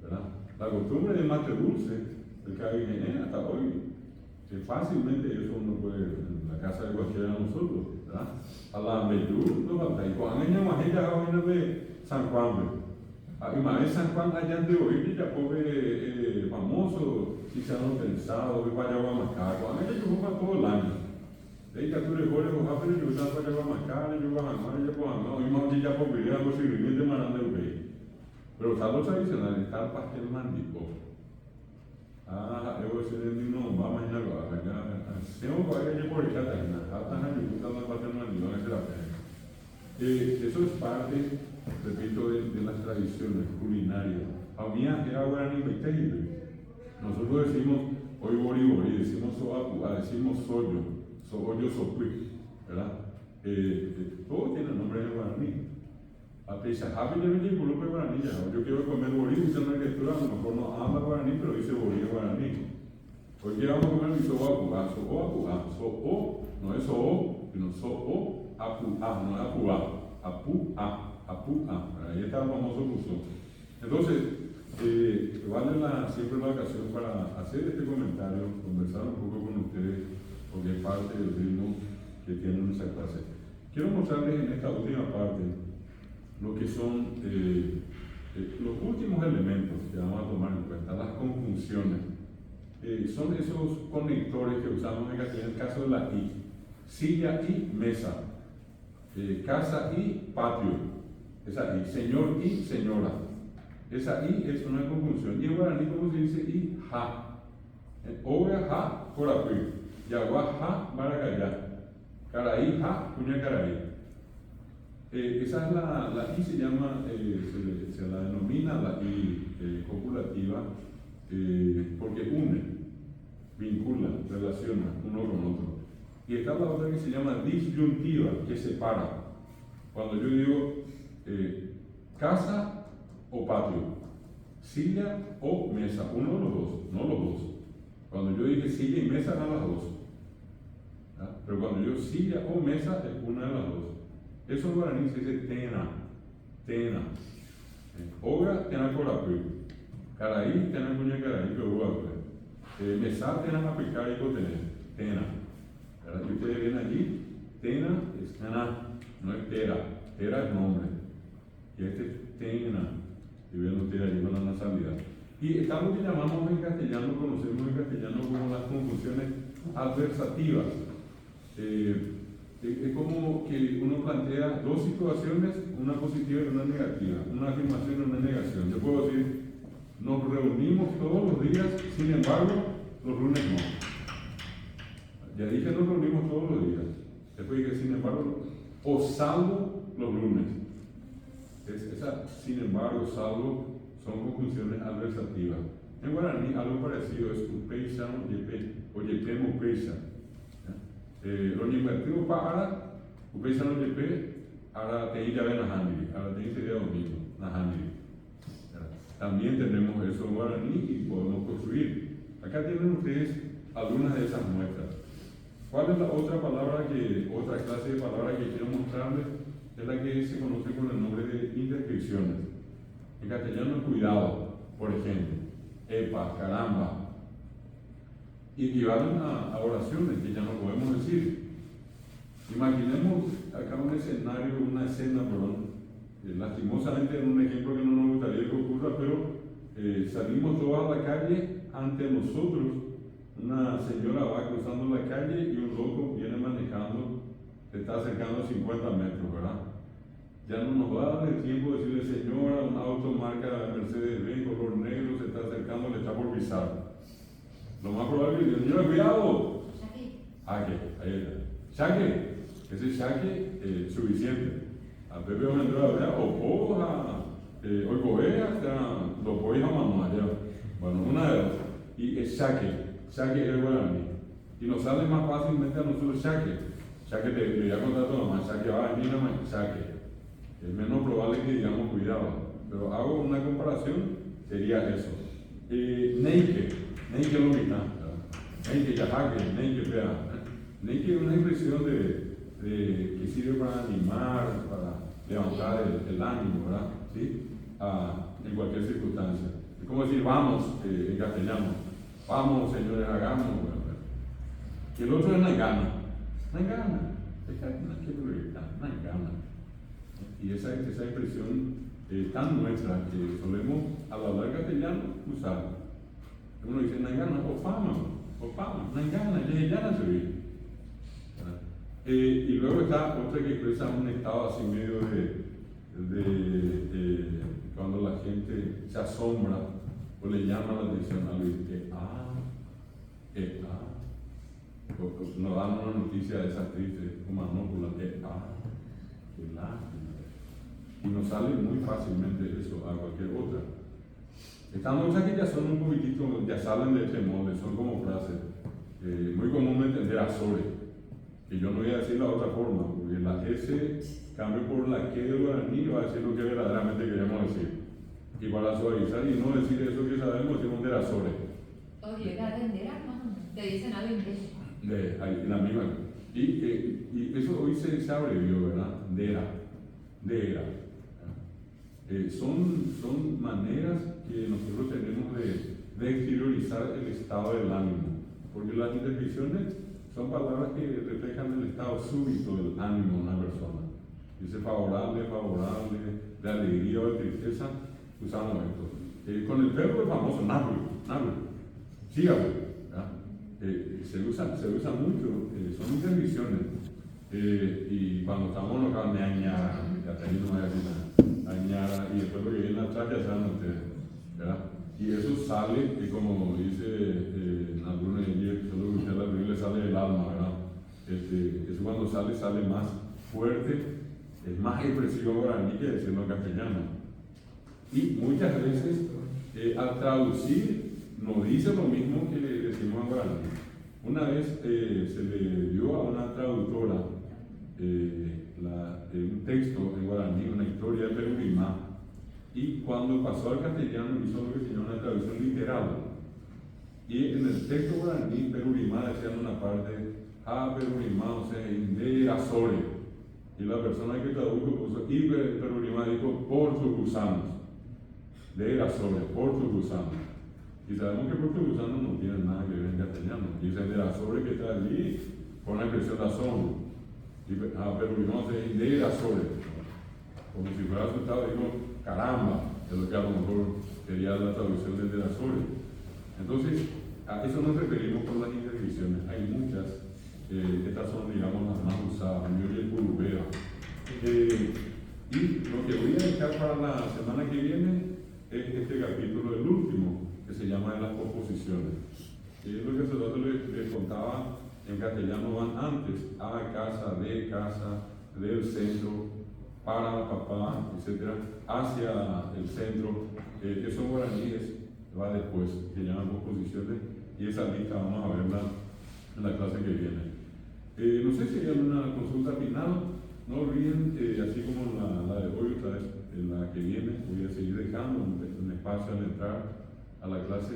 ¿verdad? La costumbre del mate dulce, el que hay hasta hoy, que fácilmente eso uno puede, en la casa de cualquiera de nosotros, ¿verdad? A la meyú, no va a estar. Cuando hay una majilla, ahora de San Juan, y más San Juan allá de hoy, ya pobre famoso, si se han pensado, que vaya a Guamacar, cuando ella llegó para todo el año. De ahí que tú le pones los jápenes, yo estaba para Guamacar, yo voy a Guamacar, yo voy a Guamacar, y más ya por venir a posibilidad de Marán del Rey. Pero está los adicionales, está el pastel mandico. Eu voy a ser el mismo, vamos a imaginar, tengo que ir por el Catalina, hasta la diputada del pastel mandico, no es la pena. Eso es parte, repito, de las tradiciones culinarias. A mí era guaraní meiteire. Nosotros decimos hoy bori, decimos soapua, decimos soyo sopui, ¿verdad? Todo tiene nombre en guaraní. A pesar de que yo me guaraní, yo quiero comer bori, dice una escritura, a lo mejor no habla guaraní, pero dice bori guaraní. Hoy queremos comer mi soapua, no es so, sino so. Apuá, no es apuá, ahí está el famoso buzón. Entonces, vale siempre la ocasión para hacer este comentario, conversar un poco con ustedes, porque es parte del ritmo que tiene nuestra clase. Quiero mostrarles en esta última parte lo que son los últimos elementos que vamos a tomar en cuenta, las conjunciones. Son esos conectores que usamos en el caso de la I, silla y mesa. Casa y patio, esa I, señor y señora, esa I es una conjunción. Y en guaraní, ¿cómo se dice? I, ja. Oga, ja, corapi. Yagua, ja, maracayá. Caraí, ja, cuña caraí. Esa es la I, se llama, se la denomina la I copulativa porque une, vincula, relaciona uno con otro. Y está la otra que se llama disyuntiva, que separa. Cuando yo digo casa o patio, silla o mesa, uno de los dos, no los dos. Cuando yo dije silla y mesa eran las dos. ¿Ya? Pero cuando yo silla o mesa es una de las dos. Eso en guaraní se dice tena. Oga tena corapi, caraí tena cuña caraí, que uva. Mesa tena aplicar y cotener, tena. Y ustedes ven allí, tena es tena, no es tera es nombre. Y este es tena, y ven ustedes allí con la nasalidad. Y está lo que llamamos en castellano, conocemos en castellano como las conjunciones adversativas. Es como que uno plantea dos situaciones, una positiva y una negativa, una afirmación y una negación. Yo puedo decir, nos reunimos todos los días, sin embargo, los lunes no. Ya dije, nos reunimos todos los días. Después dije, sin embargo, o salvo los lunes. Sin embargo, salvo, son conjunciones adversativas. En guaraní, algo parecido es upeixa no yepe, o yepemo upeixa. Lo invertido para upeixa no yepe, ahora te ya ven nahandiri, ahora te dice día domingo, nahandiri. También tenemos eso en guaraní y podemos construir. Acá tienen ustedes algunas de esas muestras. ¿Cuál es la otra clase de palabra que quiero mostrarles? Es la que se conoce con el nombre de interscripciones. En castellano, cuidado, por ejemplo, epa, caramba. Y equivalen a oraciones que ya no podemos decir. Imaginemos acá un escenario, una escena, perdón, lastimosamente en un ejemplo que no nos gustaría que ocurra, pero salimos todos a la calle, ante nosotros una señora va cruzando la calle y un loco viene manejando, se está acercando a 50 metros, ¿verdad? Ya no nos va a dar el tiempo de decirle, señora, un auto marca Mercedes-Benz, color negro, se está acercando, le está por pisar. Lo más probable es que diga, señora, cuidado. Ahí está. Chaque, ese chaque suficiente. A Pepe va a entrar allá, o poja, o covea, lo podéis a mamá ya. Bueno, una de dos. Y es chaque es el guaraní. Y nos sale más fácilmente a nosotros chaque. Chaque le voy a contar a tu mamá, chaque va a venir a mamá, chaque. Es menos probable que digamos cuidado, pero hago una comparación, sería eso. Neike lo mitad, neike yajaque, neike pea. Neike es una expresión que sirve para animar, para levantar el ánimo, ¿verdad? ¿Sí? En cualquier circunstancia. Es como decir vamos en castellano, vamos señores, hagamos. Y el otro es naigana. Y esa expresión tan nuestra que solemos al hablar castellano usar. Uno dice naigana, o fama, naigana, ya se ve. Y luego está otra que expresa un estado así medio de cuando la gente se asombra o le llama la atención a algo y nos dan una noticia de esa triste, como manócula, qué lástima. Y nos sale muy fácilmente eso a cualquier otra. Están otras que ya son un poquitito, ya salen de ese molde, son como frases. Muy común entender Azores, que yo no voy a decir la otra forma, porque la S cambio por la que de guaraní va a decir lo que verdaderamente queremos decir. Y para suavizar y no decir eso que sabemos, decimos de Azores. Oye, la rendera, te dicen algo inglés. La misma. Y eso hoy se abrevió, ¿verdad? Dera. Son maneras que nosotros tenemos de exteriorizar el estado del ánimo, porque las interjecciones son palabras que reflejan el estado súbito del ánimo de una persona. Dice favorable, de alegría o de tristeza, usamos esto. Con el verbo es famoso, nablu, sígame. Se usa mucho, son interjecciones. Y cuando estamos enojados, me añara, ahí no me voy a decir nada, añara, y después lo que viene atrás ya saben ustedes, ¿verdad? Y eso sale, como dice en algunos de ellos, solo que usted la Biblia sale del alma, ¿verdad? Eso cuando sale más fuerte, es más expresivo guaraní que decirlo en castellano. Y muchas veces, al traducir, no dice lo mismo que decimos en guaraní. Una vez se le dio a una traductora un texto en guaraní, una historia de Perurimá, y cuando pasó al castellano hizo lo que se llama una traducción literal. Y en el texto guaraní, Perurimá decía en una parte, Perurimá, o sea, de Azores. Y la persona que tradujo puso, y Perurimá dijo, por sus gusanos. De Azores, por sus gusanos. Y sabemos que portuguesano no tiene nada que ver en castellano. Dice de Azores que está allí con una expresión de asombro. Pero no sé, de Azores. Como si fuera asustado, digo, caramba, es lo que a lo mejor sería la traducción de Azores. Entonces, a eso nos referimos con las interjecciones. Hay muchas, estas son, digamos, las más usadas, y el curubeo. Y lo que voy a dejar para la semana que viene es este capítulo, el último, que se llama de las composiciones. Y es lo que nosotros les contaba en castellano van antes, a casa, del centro, para papá, etc., hacia el centro, que son guaraníes, va después, que llaman composiciones, y esa lista vamos a verla en la clase que viene. No sé si hay alguna consulta final, no olviden, así como la de hoy, otra vez, la que viene, voy a seguir dejando un espacio al entrar a la clase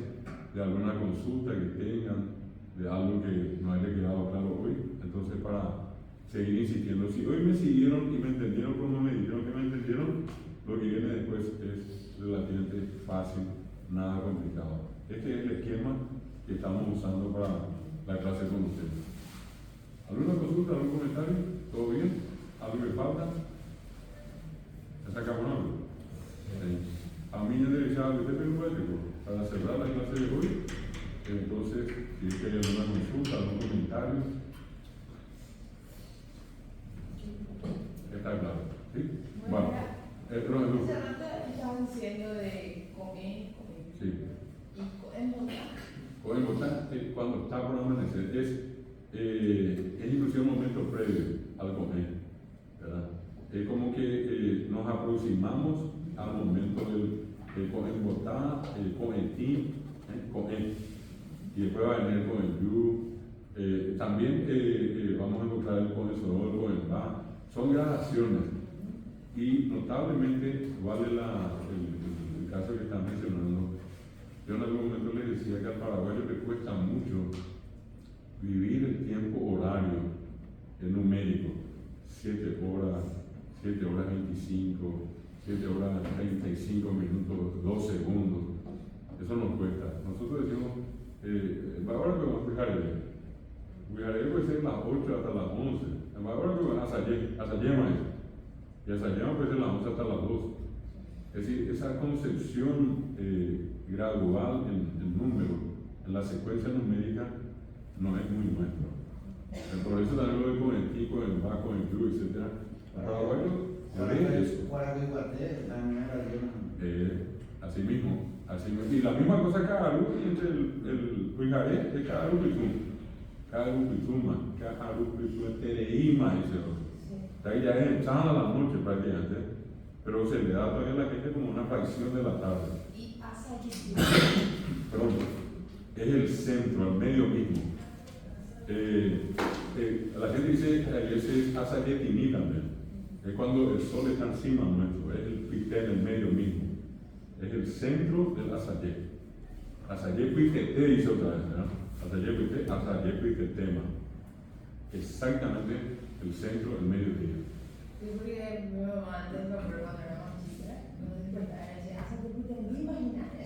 de alguna consulta que tengan, de algo que no haya quedado claro hoy. Entonces, para seguir insistiendo, si hoy me siguieron y me entendieron como me dijeron que me entendieron, lo que viene después es relativamente fácil, nada complicado. Este es el esquema que estamos usando para la clase con ustedes. ¿Alguna consulta, algún comentario? ¿Todo bien? ¿Algo le falta? ¿Ya sacamos algo? Sí. A mí yo le decía algo de periódico para cerrar la clase de hoy. Entonces, si es que hay alguna consulta, algún comentario, está claro. ¿Sí? Bueno, Hace rato estabas diciendo de comer. sí. Y embotar. Podemos estar cuando está por amanecer, es inclusive un momento previo al comer, ¿verdad? Es como que nos aproximamos al momento del embotar, cometín, comer, y después va a venir con el yu. También vamos a encontrar el congelador, con el ba. Son gradaciones, y notablemente vale el caso que están mencionando. Yo en algún momento les decía que al paraguayo le cuesta mucho vivir el tiempo horario numérico, 7 horas, 7 horas 25, 7 horas 35 minutos, 2 segundos. Eso nos cuesta. Nosotros decimos, ahora que vamos a fijar, puede ser las 8 hasta las 11. Ahora que vamos a Sayema eso. Y a Sayema puede ser las 11 hasta las 2. Es decir, esa concepción gradual en número, en la secuencia numérica, no es muy nuestra. Por eso también lo de con el tico, el va, con el yu, etc. Para eso. Así mismo. Y la misma cosa cada uno entre el Huijaré de cada uno y Tereima, dice otro. Ahí ya es echada la noche prácticamente, pero se le da todavía a la gente como una fracción de la tarde. Y pasa allí. Pronto, es el centro, el medio mismo. La gente dice que ese es Asayetini también. Es cuando el sol está encima nuestro, es el pitel, el medio mismo. Es el centro del Asayet. Asayet Pitete dice otra vez, ¿verdad? Asayet Pitetema. Exactamente el centro, el medio día. Yo porque mi mamá antes me acuerdo cuando era más chica, no despertaba y decía, hasta que no imagínate.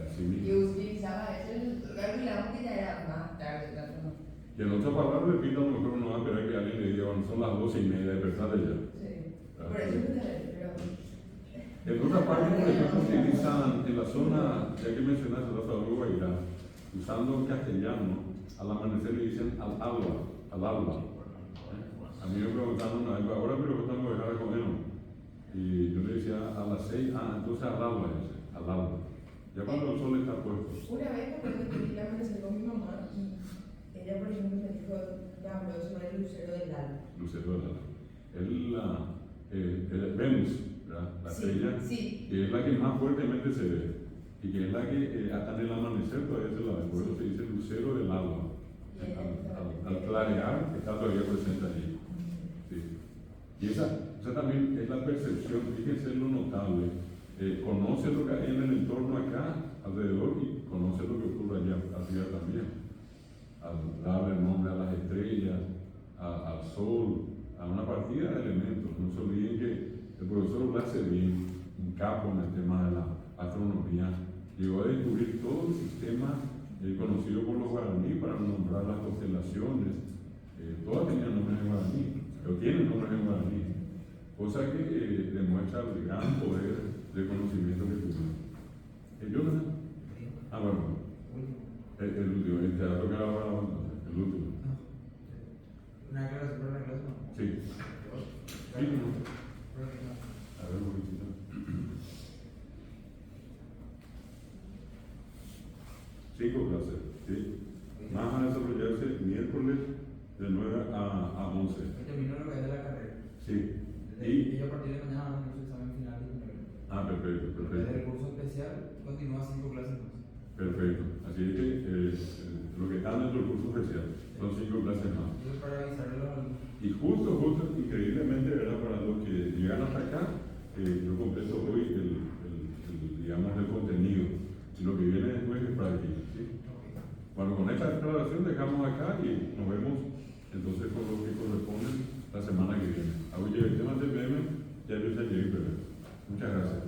Así Y mismo. utilizaba eso, calculamos que ya era más tarde, ¿no? Y en otras palabras, repito, a lo mejor uno va a esperar que alguien le diga, bueno, son las 12:30, despertate ya. Sí. Por eso pero. En otras partes, por ejemplo, utilizan en la zona, ya que mencionaste la zona de Guairá, usando castellano, al amanecer le dicen al alba. A mí me preguntaron una vez, ahora pero que estamos de con él. Y yo le decía a las 6, entonces al alba, ya cuando el sol está puesto. Una vez me acuerdo que iba a amanecer con mi mamá y ella, por ejemplo, me dijo, me habló sobre el lucero del alba. Lucero del alba. Es Venus, ¿verdad? La estrella, sí. que es la que más fuertemente se ve. Y que es la que hasta en el amanecer todavía se la ve. Por eso se dice lucero del alba. Al clarear está todavía presente allí. Sí. Y esa también es la percepción, fíjense lo notable. Conoce lo que hay en el entorno acá, alrededor, y conoce lo que ocurre allá arriba también. Al darle el nombre a las estrellas, al sol, a una partida de elementos. No se olviden que el profesor Blas Servín, un capo en el tema de la astronomía, llegó a descubrir todo el sistema conocido por los guaraní para nombrar las constelaciones. Todas tenían nombres en guaraní, pero tienen nombres en guaraní, cosa que demuestra el gran poder de conocimiento que tuvieron. Jonathan. Bueno, el último, el teatro que era ahora, el último. Una aclaración para la clase, ¿no? Sí. Sí, no. A ver, un poquitito. Cinco clases, ¿sí? Van a desarrollarse miércoles de 9 a 11. Terminó lo que es de la carrera. Sí. Y a partir de mañana van a hacer su examen final de Perfecto. Desde el curso especial continúa 5 clases más. Perfecto. Así es que lo que está dentro del curso especial son 5 clases más. Entonces, para avisarle a los alumnos. Y justo, increíblemente, ¿verdad? Para los que llegan hasta acá, yo completo hoy digamos, el contenido. Y lo que viene después es práctica, ¿sí? Bueno, con esta declaración dejamos acá y nos vemos entonces con lo que corresponde la semana que viene. Hoy el tema del PM ya yo ya llegué, pero muchas gracias.